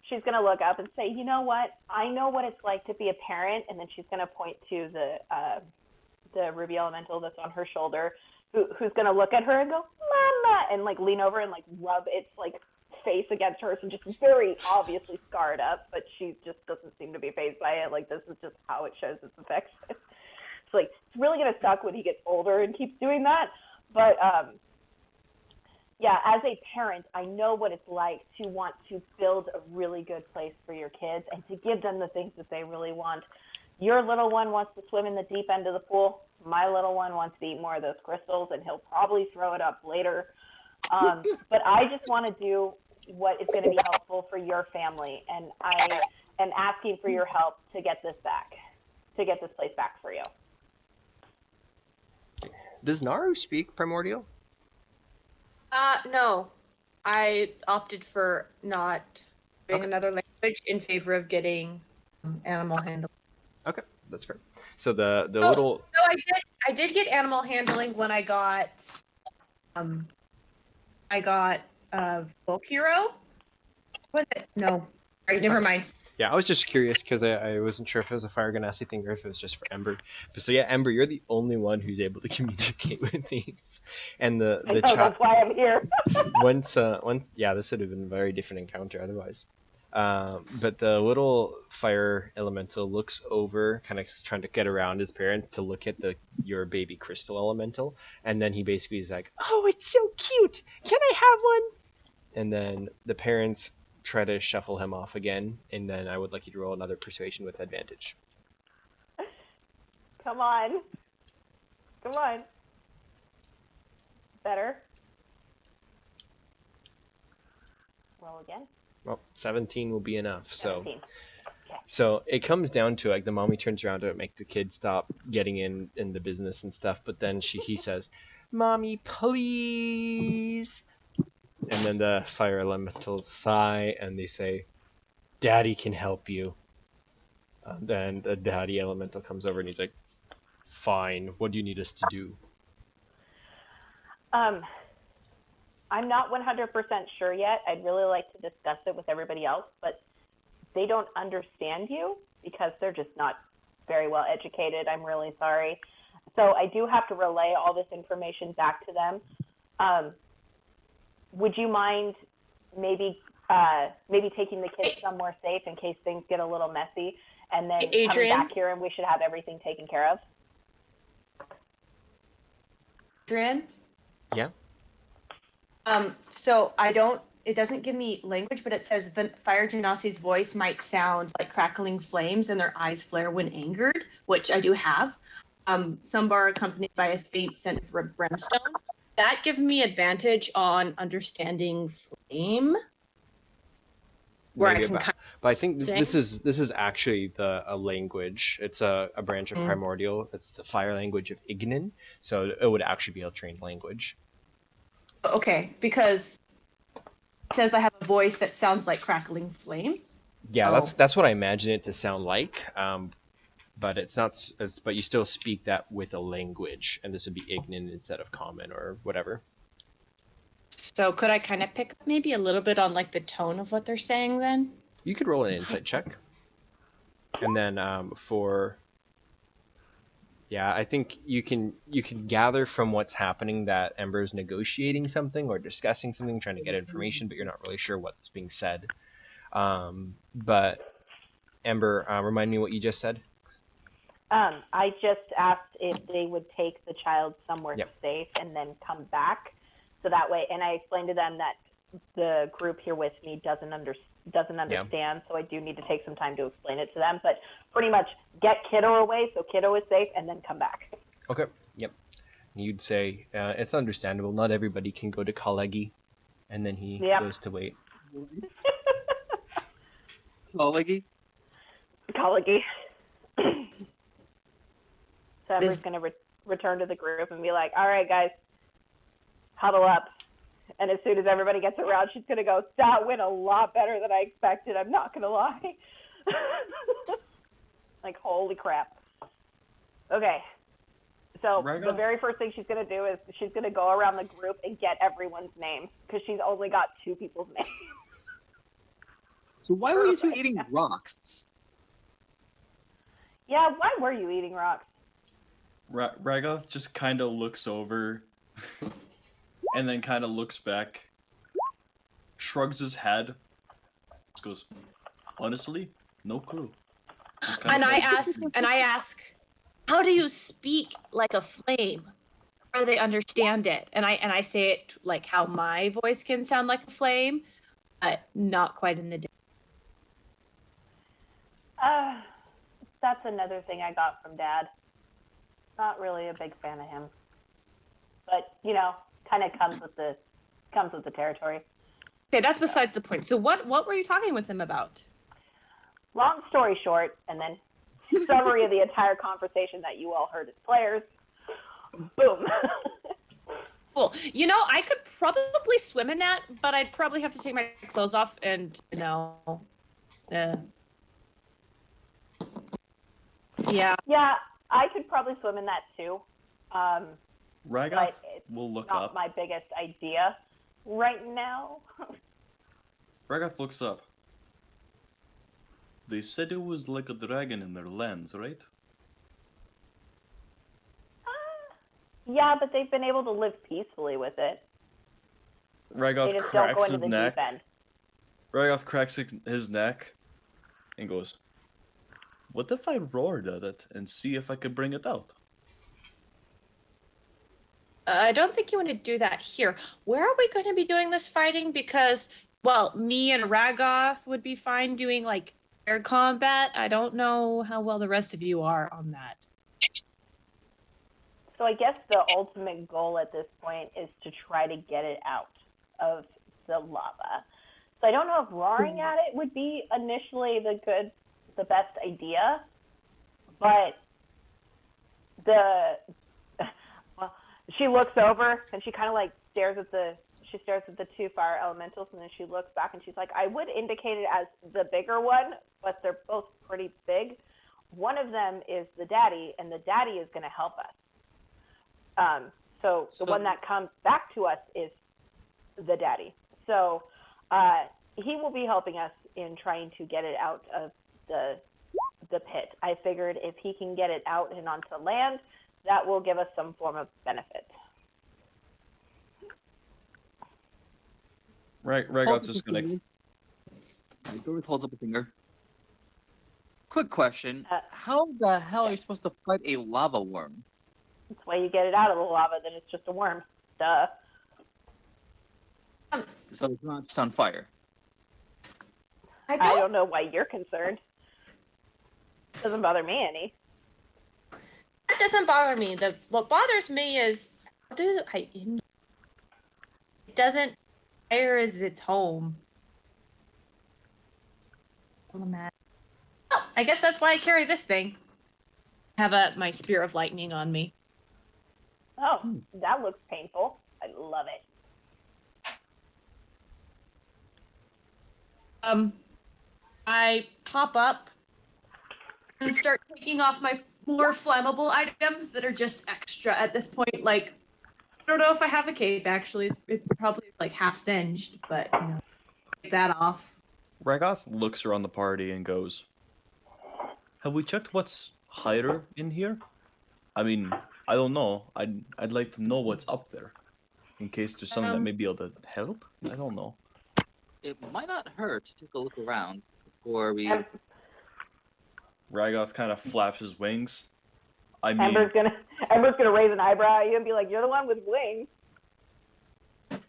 She's going to look up and say, "You know what? I know what it's like to be a parent." And then she's going to point to the ruby elemental that's on her shoulder, who's going to look at her and go, "Mama," and like lean over and like rub its like face against hers, and just very obviously scarred up, but she just doesn't seem to be fazed by it. Like, this is just how it shows its affection. It's like, it's really going to suck when he gets older and keeps doing that. But yeah, as a parent, I know what it's like to want to build a really good place for your kids and to give them the things that they really want. Your little one wants to swim in the deep end of the pool. My little one wants to eat more of those crystals, and he'll probably throw it up later. But I just want to do what is going to be helpful for your family, and I am asking for your help to get this place back for you. Does Naru speak Primordial? No. I opted for not doing Okay. another language in favor of getting animal handling. Okay, that's fair. So the Oh. little No, I did get animal handling when I got Folk Hero. Was it? No. All right, never mind. yeah, I was just curious because I wasn't sure if it was a Fire Genasi thing or if it was just for Ember. But so yeah, Ember, you're the only one who's able to communicate with these. And I the know, that's why I'm here. once yeah, this would have been a very different encounter otherwise. But the little fire elemental looks over, kind of trying to get around his parents to look at your baby crystal elemental, and then he basically is like, "Oh, it's so cute! Can I have one?" And then the parents try to shuffle him off again, and then I would like you to roll another persuasion with advantage. Come on. Come on. Better. Roll again. Well, 17 will be enough. 17. So it comes down to like the mommy turns around to make the kid stop getting in the business and stuff, but then he says, "Mommy, please." And then the fire elementals sigh and they say, "Daddy can help you." Then the daddy elemental comes over and he's like, "Fine, what do you need us to do?" I'm not 100% sure yet. I'd really like to discuss it with everybody else, but they don't understand you because they're just not very well educated. I'm really sorry. So I do have to relay all this information back to them. Would you mind maybe taking the kids somewhere safe in case things get a little messy, and then coming back here and we should have everything taken care of? Adrian? Yeah? So it doesn't give me language, but it says Fire Genasi's voice might sound like crackling flames and their eyes flare when angered, which I do have. Some are accompanied by a faint scent of brimstone. That gives me advantage on understanding flame. Maybe but I think this is actually a language. It's a branch of Primordial. It's the fire language of Ignin, so it would actually be a trained language. Okay, because it says I have a voice that sounds like crackling flame. Yeah, that's what I imagine it to sound like. But it's not. But you still speak that with a language, and this would be Ignin instead of Common or whatever. So could I kind of pick up maybe a little bit on like the tone of what they're saying then? You could roll an insight check, and then I think you can gather from what's happening that Ember's negotiating something or discussing something, trying to get information, but you're not really sure what's being said. But Ember, remind me what you just said. I just asked if they would take the child somewhere safe and then come back, so that way. And I explained to them that the group here with me doesn't understand, so I do need to take some time to explain it to them. But pretty much get Kiddo away so Kiddo is safe, and then come back. Okay. Yep. You'd say it's understandable. Not everybody can go to Kalegi, and then he goes to wait. Kalegi. So Ember's going to return to the group and be like, "All right, guys, huddle up." And as soon as everybody gets around, she's going to go, "That went a lot better than I expected. I'm not going to lie." Like, holy crap. Okay. So the very first thing she's going to do is she's going to go around the group and get everyone's names, because she's only got 2 people's names. So why were you two eating rocks? Yeah, why were you eating rocks? Ragoth just kind of looks over and then kind of looks back, shrugs his head, just goes, "Honestly, no clue." And I ask, "How do you speak like a flame? How do they understand it?" And I say it like how my voice can sound like a flame, but not quite in the day. That's another thing I got from Dad. Not really a big fan of him, but kind of comes with the territory. Okay, that's besides the point. So what were you talking with him about? Long story short, and then summary of the entire conversation that you all heard as players. Boom. Cool. I could probably swim in that, but I'd probably have to take my clothes off and yeah. Yeah, I could probably swim in that too. Ragoth will look up. Not my biggest idea right now. Ragoth looks up. They said it was like a dragon in their lands, right? Yeah, but they've been able to live peacefully with it. Ragoth they just don't go cracks into his the neck. deep end. Ragoth cracks his neck and goes, "What if I roared at it and see if I could bring it out?" I don't think you want to do that here. Where are we going to be doing this fighting? Because, well, me and Ragoth would be fine doing, like, air combat. I don't know how well the rest of you are on that. So I guess the ultimate goal at this point is to try to get it out of the lava. So I don't know if roaring at it would be initially the best idea, but she looks over and she kind of like stares at the two fire elementals, and then she looks back and she's like, I would indicate it as the bigger one, but they're both pretty big. One of them is the daddy, and the daddy is going to help us. So the one that comes back to us is the daddy. So he will be helping us in trying to get it out of the pit. I figured if he can get it out and onto land, that will give us some form of benefit. Right, Ragoth's just gonna. Gilreth holds up a finger. Quick question: how the hell are you supposed to fight a lava worm? That's why you get it out of the lava. Then it's just a worm. Duh. So it's not just on fire. I don't know why you're concerned. Doesn't bother me any. That doesn't bother me. What bothers me is it doesn't fire as its home. Oh, I guess that's why I carry this thing. Have my spear of lightning on me. Oh, that looks painful. I love it. I pop up and start taking off my more flammable items that are just extra at this point. Like, I don't know if I have a cape, actually. It's probably like half singed, but, you know, take that off. Ragoth looks around the party and goes, "Have we checked what's higher in here? I mean, I don't know. I'd like to know what's up there, in case there's something that may be able to help. I don't know." It might not hurt to take a look around before we. Ragoth kind of flaps his wings. I mean, Ember's gonna raise an eyebrow at you and be like, "You're the one with wings."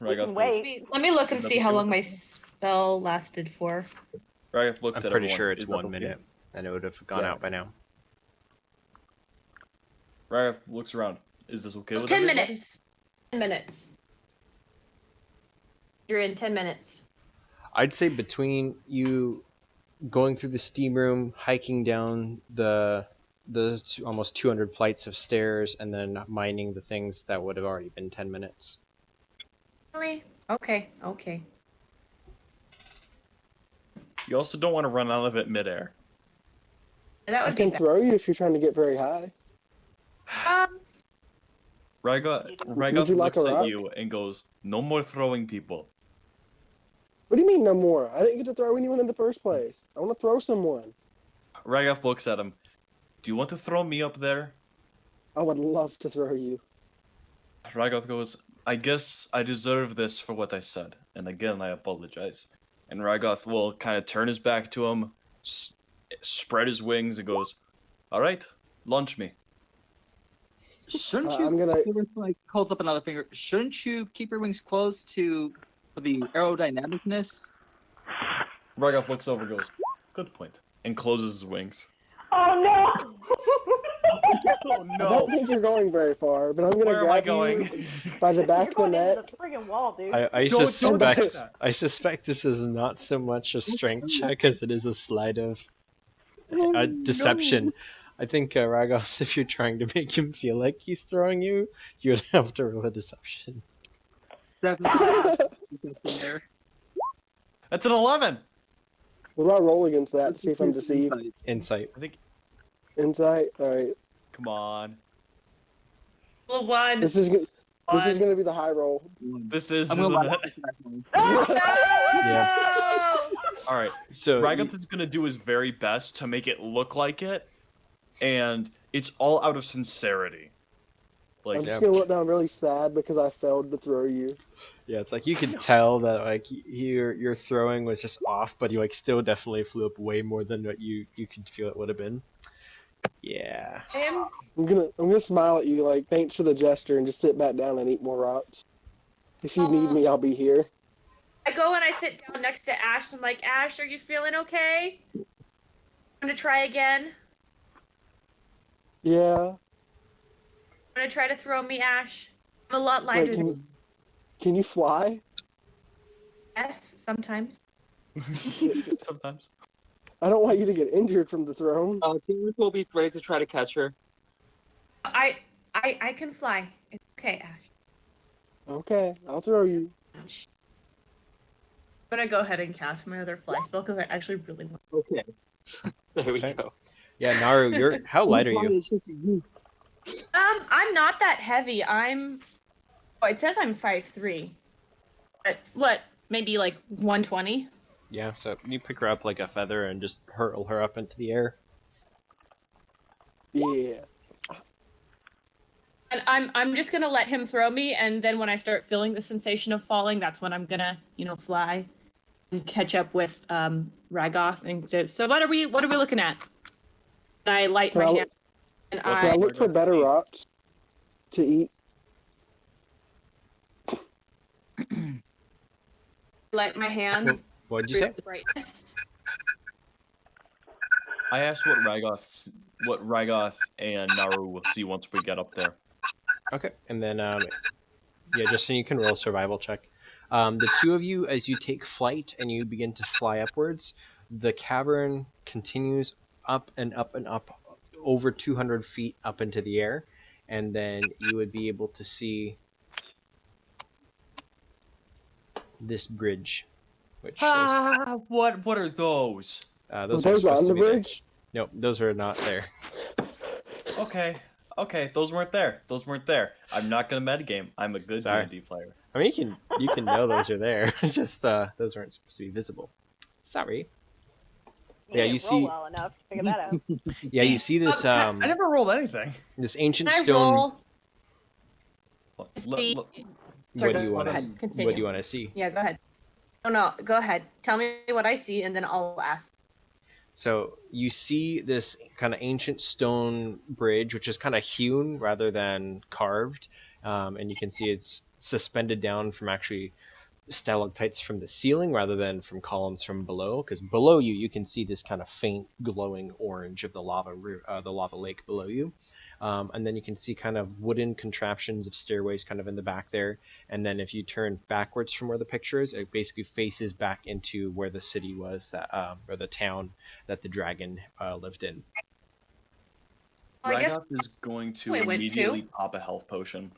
Ragoth wait. Let me look and see how long my spell lasted for. Ragoth looks I'm at pretty everyone. sure it's Is that 1 okay? minute, and it would have gone Yeah. out by now. Ragoth looks around. Is this okay with 10 everybody? minutes. 10 minutes. You're in 10 minutes. I'd say between you going through the steam room, hiking down the almost 200 flights of stairs, and then mining the things, that would have already been 10 minutes. Really? Okay. You also don't want to run out of it midair. That I would be can throw you if you're trying to get very high. Ragoth Would you like looks a at rock? you and goes, "No more throwing people." What do you mean no more? I didn't get to throw anyone in the first place. I want to throw someone. Ragoth looks at him. "Do you want to throw me up there?" I would love to throw you. Ragoth goes, "I guess I deserve this for what I said. And again, I apologize." And Ragoth will kind of turn his back to him, spread his wings, and goes, "All right, launch me." Shouldn't you? I'm gonna- Gilreth, like, holds up another finger. Shouldn't you keep your wings closed for the aerodynamicness? Ragoth looks over and goes, "Good point," and closes his wings. Oh no! Oh I don't think you're going very far, but I'm gonna Where am I grab going? you by the back of the You're going neck. into the friggin' wall, dude. I Don't suspect touch that. I suspect this is not so much a strength check as it is a sleight of deception. I think Ragoth, if you're trying to make him feel like he's throwing you, you'd have to roll a deception. Definitely. There. That's an 11. What do I roll against that to see if I'm deceived? Insight. I think. Insight? Alright. Come on. Well, one. This is gonna be the high roll. This is, I'm gonna isn't lie. it? Yeah. All right. So Ragoth is gonna do his very best to make it look like it, and it's all out of sincerity. Like, I'm just gonna look down really sad because I failed to throw you. Yeah, it's like you can tell that like your throwing was just off, but you like still definitely flew up way more than what you could feel it would have been. Yeah. I'm gonna smile at you like thanks for the gesture and just sit back down and eat more rocks. If you need me, I'll be here. I go and I sit down next to Ash. I'm like, Ash, are you feeling okay? I'm gonna try again. Yeah. I'm gonna try to throw me, Ash. I'm a lot Wait, lighter than can you fly? yes, sometimes. sometimes. I don't want you to get injured from the throne. Gilreth will be ready to try to catch her. I can fly. It's okay, Ash. Okay, I'll throw you. I'm gonna go ahead and cast my other fly spell because I actually really want. Okay. There we Okay. go. Yeah, Naru, how light are you? I'm not that heavy. Oh, it says I'm 5'3". But what? Maybe like 120. Yeah, so you pick her up like a feather and just hurl her up into the air. Yeah. And I'm just gonna let him throw me, and then when I start feeling the sensation of falling, that's when I'm gonna, fly and catch up with Ragoth. And so what are we looking at? And I light Can my I- hand, and Can I look for better rocks to eat? light my hands. What'd you say? the brightest. I asked what Ragoth and Naru will see once we get up there. Okay, and then yeah, just so you can roll a survival check. The two of you, as you take flight and you begin to fly upwards, the cavern continues up and up and up, over 200 feet up into the air, and then you would be able to see this bridge. Which What are those? those Were aren't those supposed on to the be there. bridge? Nope, those are not there. Okay, those weren't there. I'm not gonna metagame. I'm a good Sorry. D&D player. I mean, you can know those are there. It's just those aren't supposed to be visible. Sorry. Yeah, you didn't see. roll well enough to figure that out. Yeah, you see this I never rolled anything. this ancient Can I stone. roll? Look, See. look, What do Sorry, you go want ahead, to? continue. What do you want to see? Yeah, go ahead. Oh no, go ahead. Tell me what I see, and then I'll ask. So you see this kind of ancient stone bridge, which is kind of hewn rather than carved, and you can see it's suspended down from actually stalactites from the ceiling rather than from columns from below. Because below you can see this kind of faint glowing orange of the lava lake below you. And then you can see kind of wooden contraptions of stairways kind of in the back there. And then if you turn backwards from where the picture is, it basically faces back into where the city was, or the town that the dragon lived in. Well, I guess Ragoth is going to we went immediately to. pop a health potion.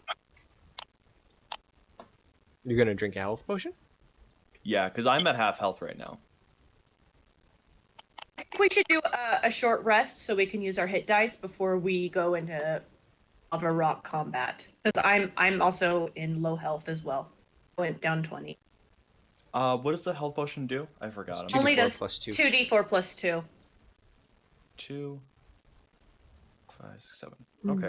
You're going to drink a health potion? Yeah, because I'm at half health right now. I think we should do a short rest so we can use our hit dice before we go into lava rock combat. Because I'm also in low health as well. Went down 20. What does the health potion do? I forgot. It's I'm 2d4 Only does plus 2. 2d4 plus 2. 2, 5, 6, 7. Okay.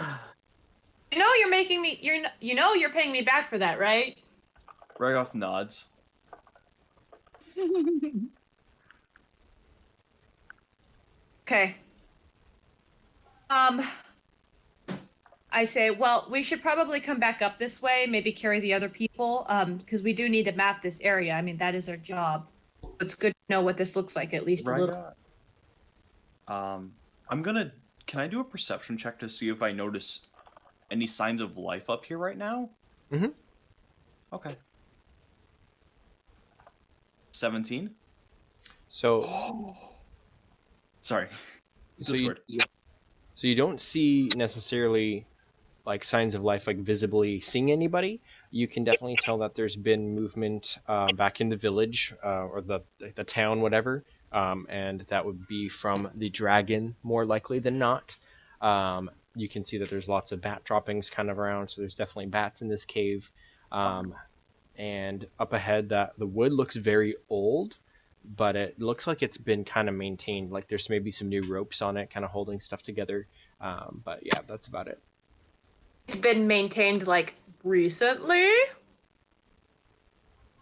You know you're making me. You're paying me back for that, right? Ragoth nods. Okay. I say, well, we should probably come back up this way, maybe carry the other people, because we do need to map this area. I mean, that is our job. It's good to know what this looks like, at least a little. Can I do a perception check to see if I notice any signs of life up here right now? Mhm. Okay. 17? So, Sorry. so Discord. you don't see necessarily like signs of life, like visibly seeing anybody. You can definitely tell that there's been movement back in the village or the town, whatever, and that would be from the dragon more likely than not. You can see that there's lots of bat droppings kind of around, so there's definitely bats in this cave. And up ahead, the wood looks very old, but it looks like it's been kind of maintained. Like there's maybe some new ropes on it, kind of holding stuff together. But yeah, that's about it. It's been maintained like recently.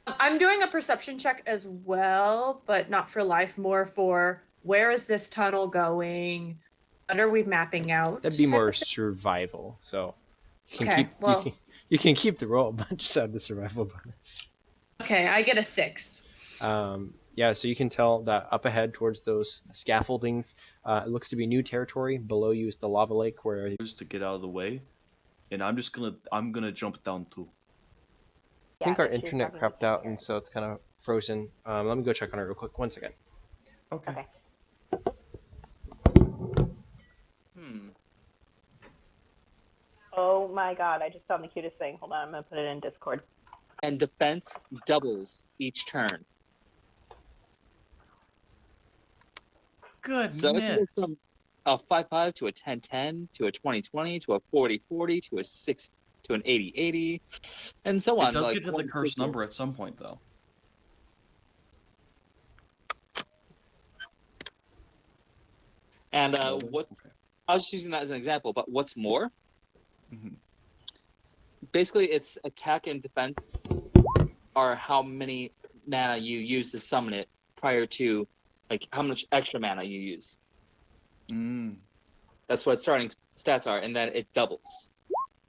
I'm doing a perception check as well, but not for life, more for where is this tunnel going? What are we mapping out? That'd be type more of thing. survival. So you can Okay, keep well- you can keep the roll, but just add the survival bonus. Okay, I get a 6. Yeah, so you can tell that up ahead towards those scaffoldings, it looks to be new territory. Below you is the lava lake where Just to get out of the way, and I'm gonna jump down too. I think Yeah, our she's internet probably crept out, here. and so it's kind of frozen. Let me go check on it real quick. 1 second. Okay. Oh my god, I just found the cutest thing. Hold on, I'm gonna put it in Discord. And defense doubles each turn. Goodness. So it can go from a 5-5 to a 10-10 to a 20-20 to a 40-40 to a 6 to an 80-80, and so on. It does like get to the one cursed figure. number at some point, though. And Okay. what I was using that as an example, but what's more? Mhm. Basically, it's attack and defense are how many mana you use to summon it prior to, like, how much extra mana you use. Mm. That's what starting stats are, and then it doubles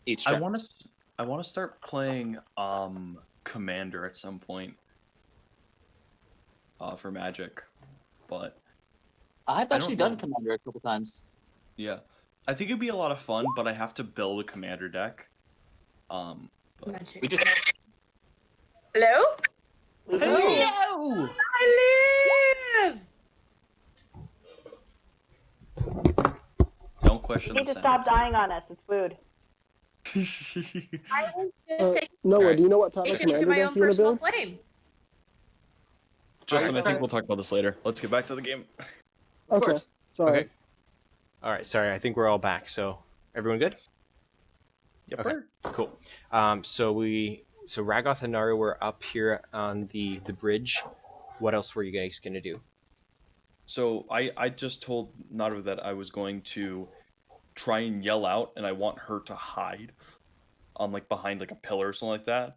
each I turn. want to start playing Commander at some point. For Magic, but I've I actually don't done know. Commander a couple times. yeah, I think it'd be a lot of fun. But I have to build a Commander deck. But- Magic. We just Hello? Hello. I live! Don't question You need the to stop sentence. dying on us. It's food. I was just taking Noah, Alright. do you know what type of it to commander my deck own you want to personal build? flame. Justin, I think Alright. we'll talk about this later. Let's get back to the game. of Okay, course. sorry. Okay. All right, sorry. I think we're all back. So everyone good? Yep. Okay. Cool. So Ragoth and Naru were up here on the bridge. What else were you guys gonna do? So I just told Naru that I was going to try and yell out, and I want her to hide, like behind like a pillar or something like that.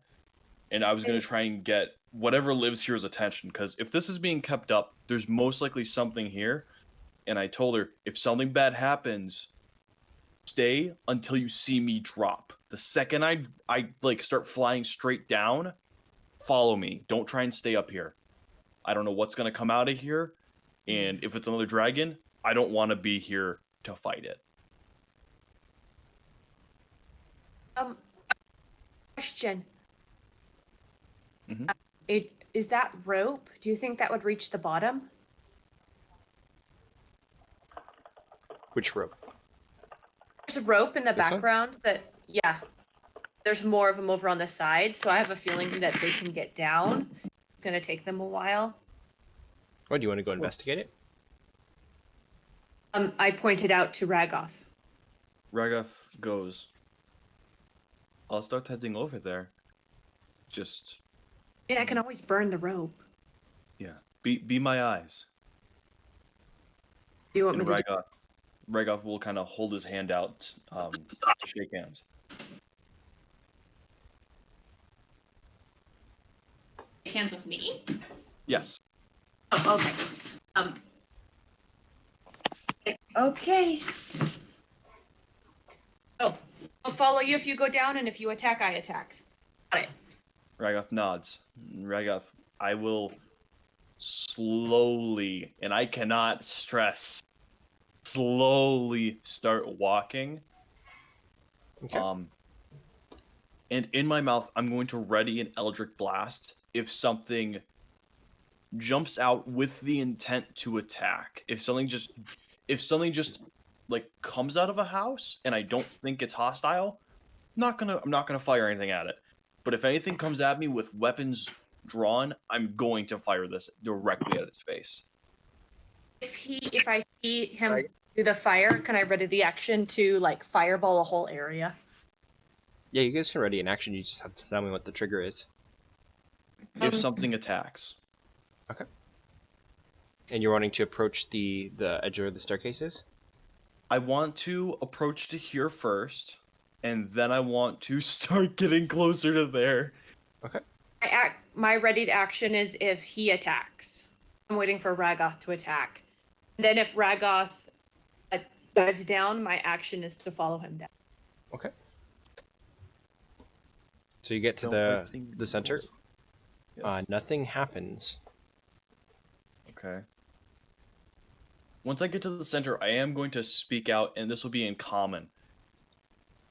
And I was gonna try and get whatever lives here's attention, because if this is being kept up, there's most likely something here. And I told her, if something bad happens, stay until you see me drop. The second I like start flying straight down, follow me. Don't try and stay up here. I don't know what's gonna come out of here, and if it's another dragon, I don't want to be here to fight it. Question. Mhm. Is that rope? Do you think that would reach the bottom? Which rope? There's a rope in the This one? background that, yeah. There's more of them over on the side, so I have a feeling that they can get down. It's gonna take them a while. What do you want to go investigate it? I pointed out to Ragoth. Ragoth goes, I'll start heading over there. Just, I mean, I can always burn the rope. yeah, be my eyes. Do you want And me to Ragoth will kind of hold his hand out to shake hands. shake hands with me? Yes. Oh, okay. Okay. Oh, I'll follow you if you go down, and if you attack, I attack. Got it. Ragoth nods. Ragoth, I will slowly, and I cannot stress, slowly start walking. Okay. And in my mouth, I'm going to ready an Eldritch Blast if something jumps out with the intent to attack. If something just like comes out of a house and I don't think it's hostile, I'm not gonna fire anything at it. But if anything comes at me with weapons drawn, I'm going to fire this directly at its face. If I see him do the fire, can I ready the action to like fireball a whole area? Yeah, you guys can ready an action. You just have to tell me what the trigger is. If something attacks. And you're wanting to approach the edge of the staircases? I want to approach to here first, and then I want to start getting closer to there. My readied action is if he attacks. I'm waiting for Ragoth to attack. Then if Ragoth dives down, my action is to follow him down. Okay. So you get to Don't like seeing the center. rules. Yes. Nothing happens. Okay. Once I get to the center, I am going to speak out, and this will be in common.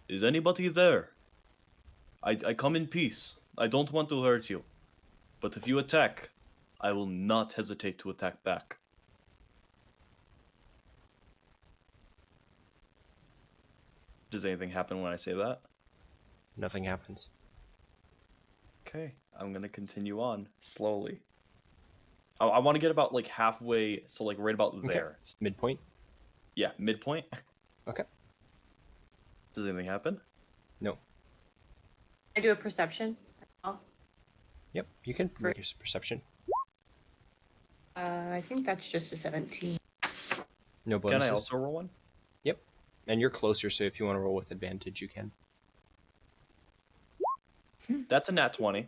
Is anybody there? I come in peace. I don't want to hurt you. But if you attack, I will not hesitate to attack back. Does anything happen when I say that? Nothing happens. Okay, I'm gonna continue on slowly. I want to get about like halfway, so like right about Okay. there. Midpoint. Yeah, midpoint. Okay. Does anything happen? No. I do a perception. Yep. You can make your perception. I think that's just a 17. No Can bonuses. I also roll one? And you're closer, so if you want to roll with advantage, you can. That's a nat 20.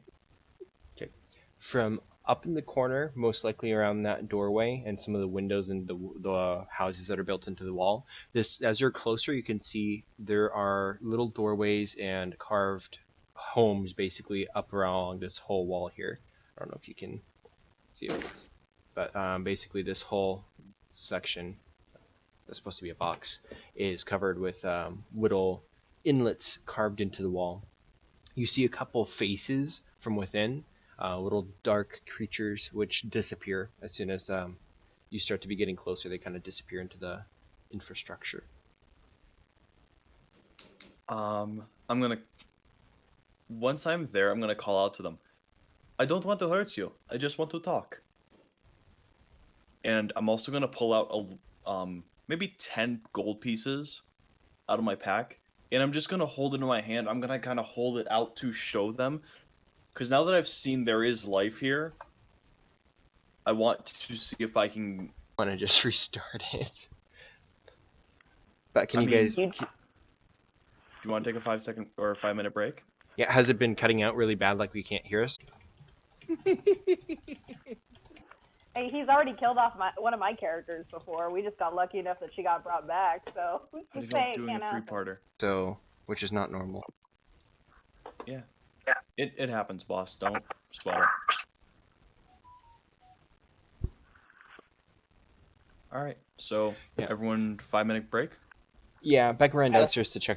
From up in the corner, most likely around that doorway and some of the windows and the houses that are built into the wall. As you're closer, you can see there are little doorways and carved homes basically up around this whole wall here. I don't know if you can see it, but basically this whole section, that's supposed to be a box, is covered with little inlets carved into the wall. You see a couple faces from within, little dark creatures which disappear as soon as you start to be getting closer. They kind of disappear into the infrastructure. Once I'm there, I'm gonna call out to them. I don't want to hurt you. I just want to talk. And I'm also gonna pull out maybe 10 gold pieces out of my pack, and I'm just gonna hold it in my hand. I'm gonna kind of hold it out to show them, because now that I've seen there is life here, I want to see if I can. I want to just restart it. But can I you mean, guys? Do you want to take a 5-second or a 5-minute break? Yeah, has it been cutting out really bad, like we can't hear us? Hey, he's already killed off one of my characters before. We just got lucky enough that she got brought back, so who's How do to you say feel it doing can't a happen? three-parter? So, which is not normal. It happens, boss. Don't sweat it. All right. So Yeah. everyone, 5-minute break. Yeah, back around downstairs to check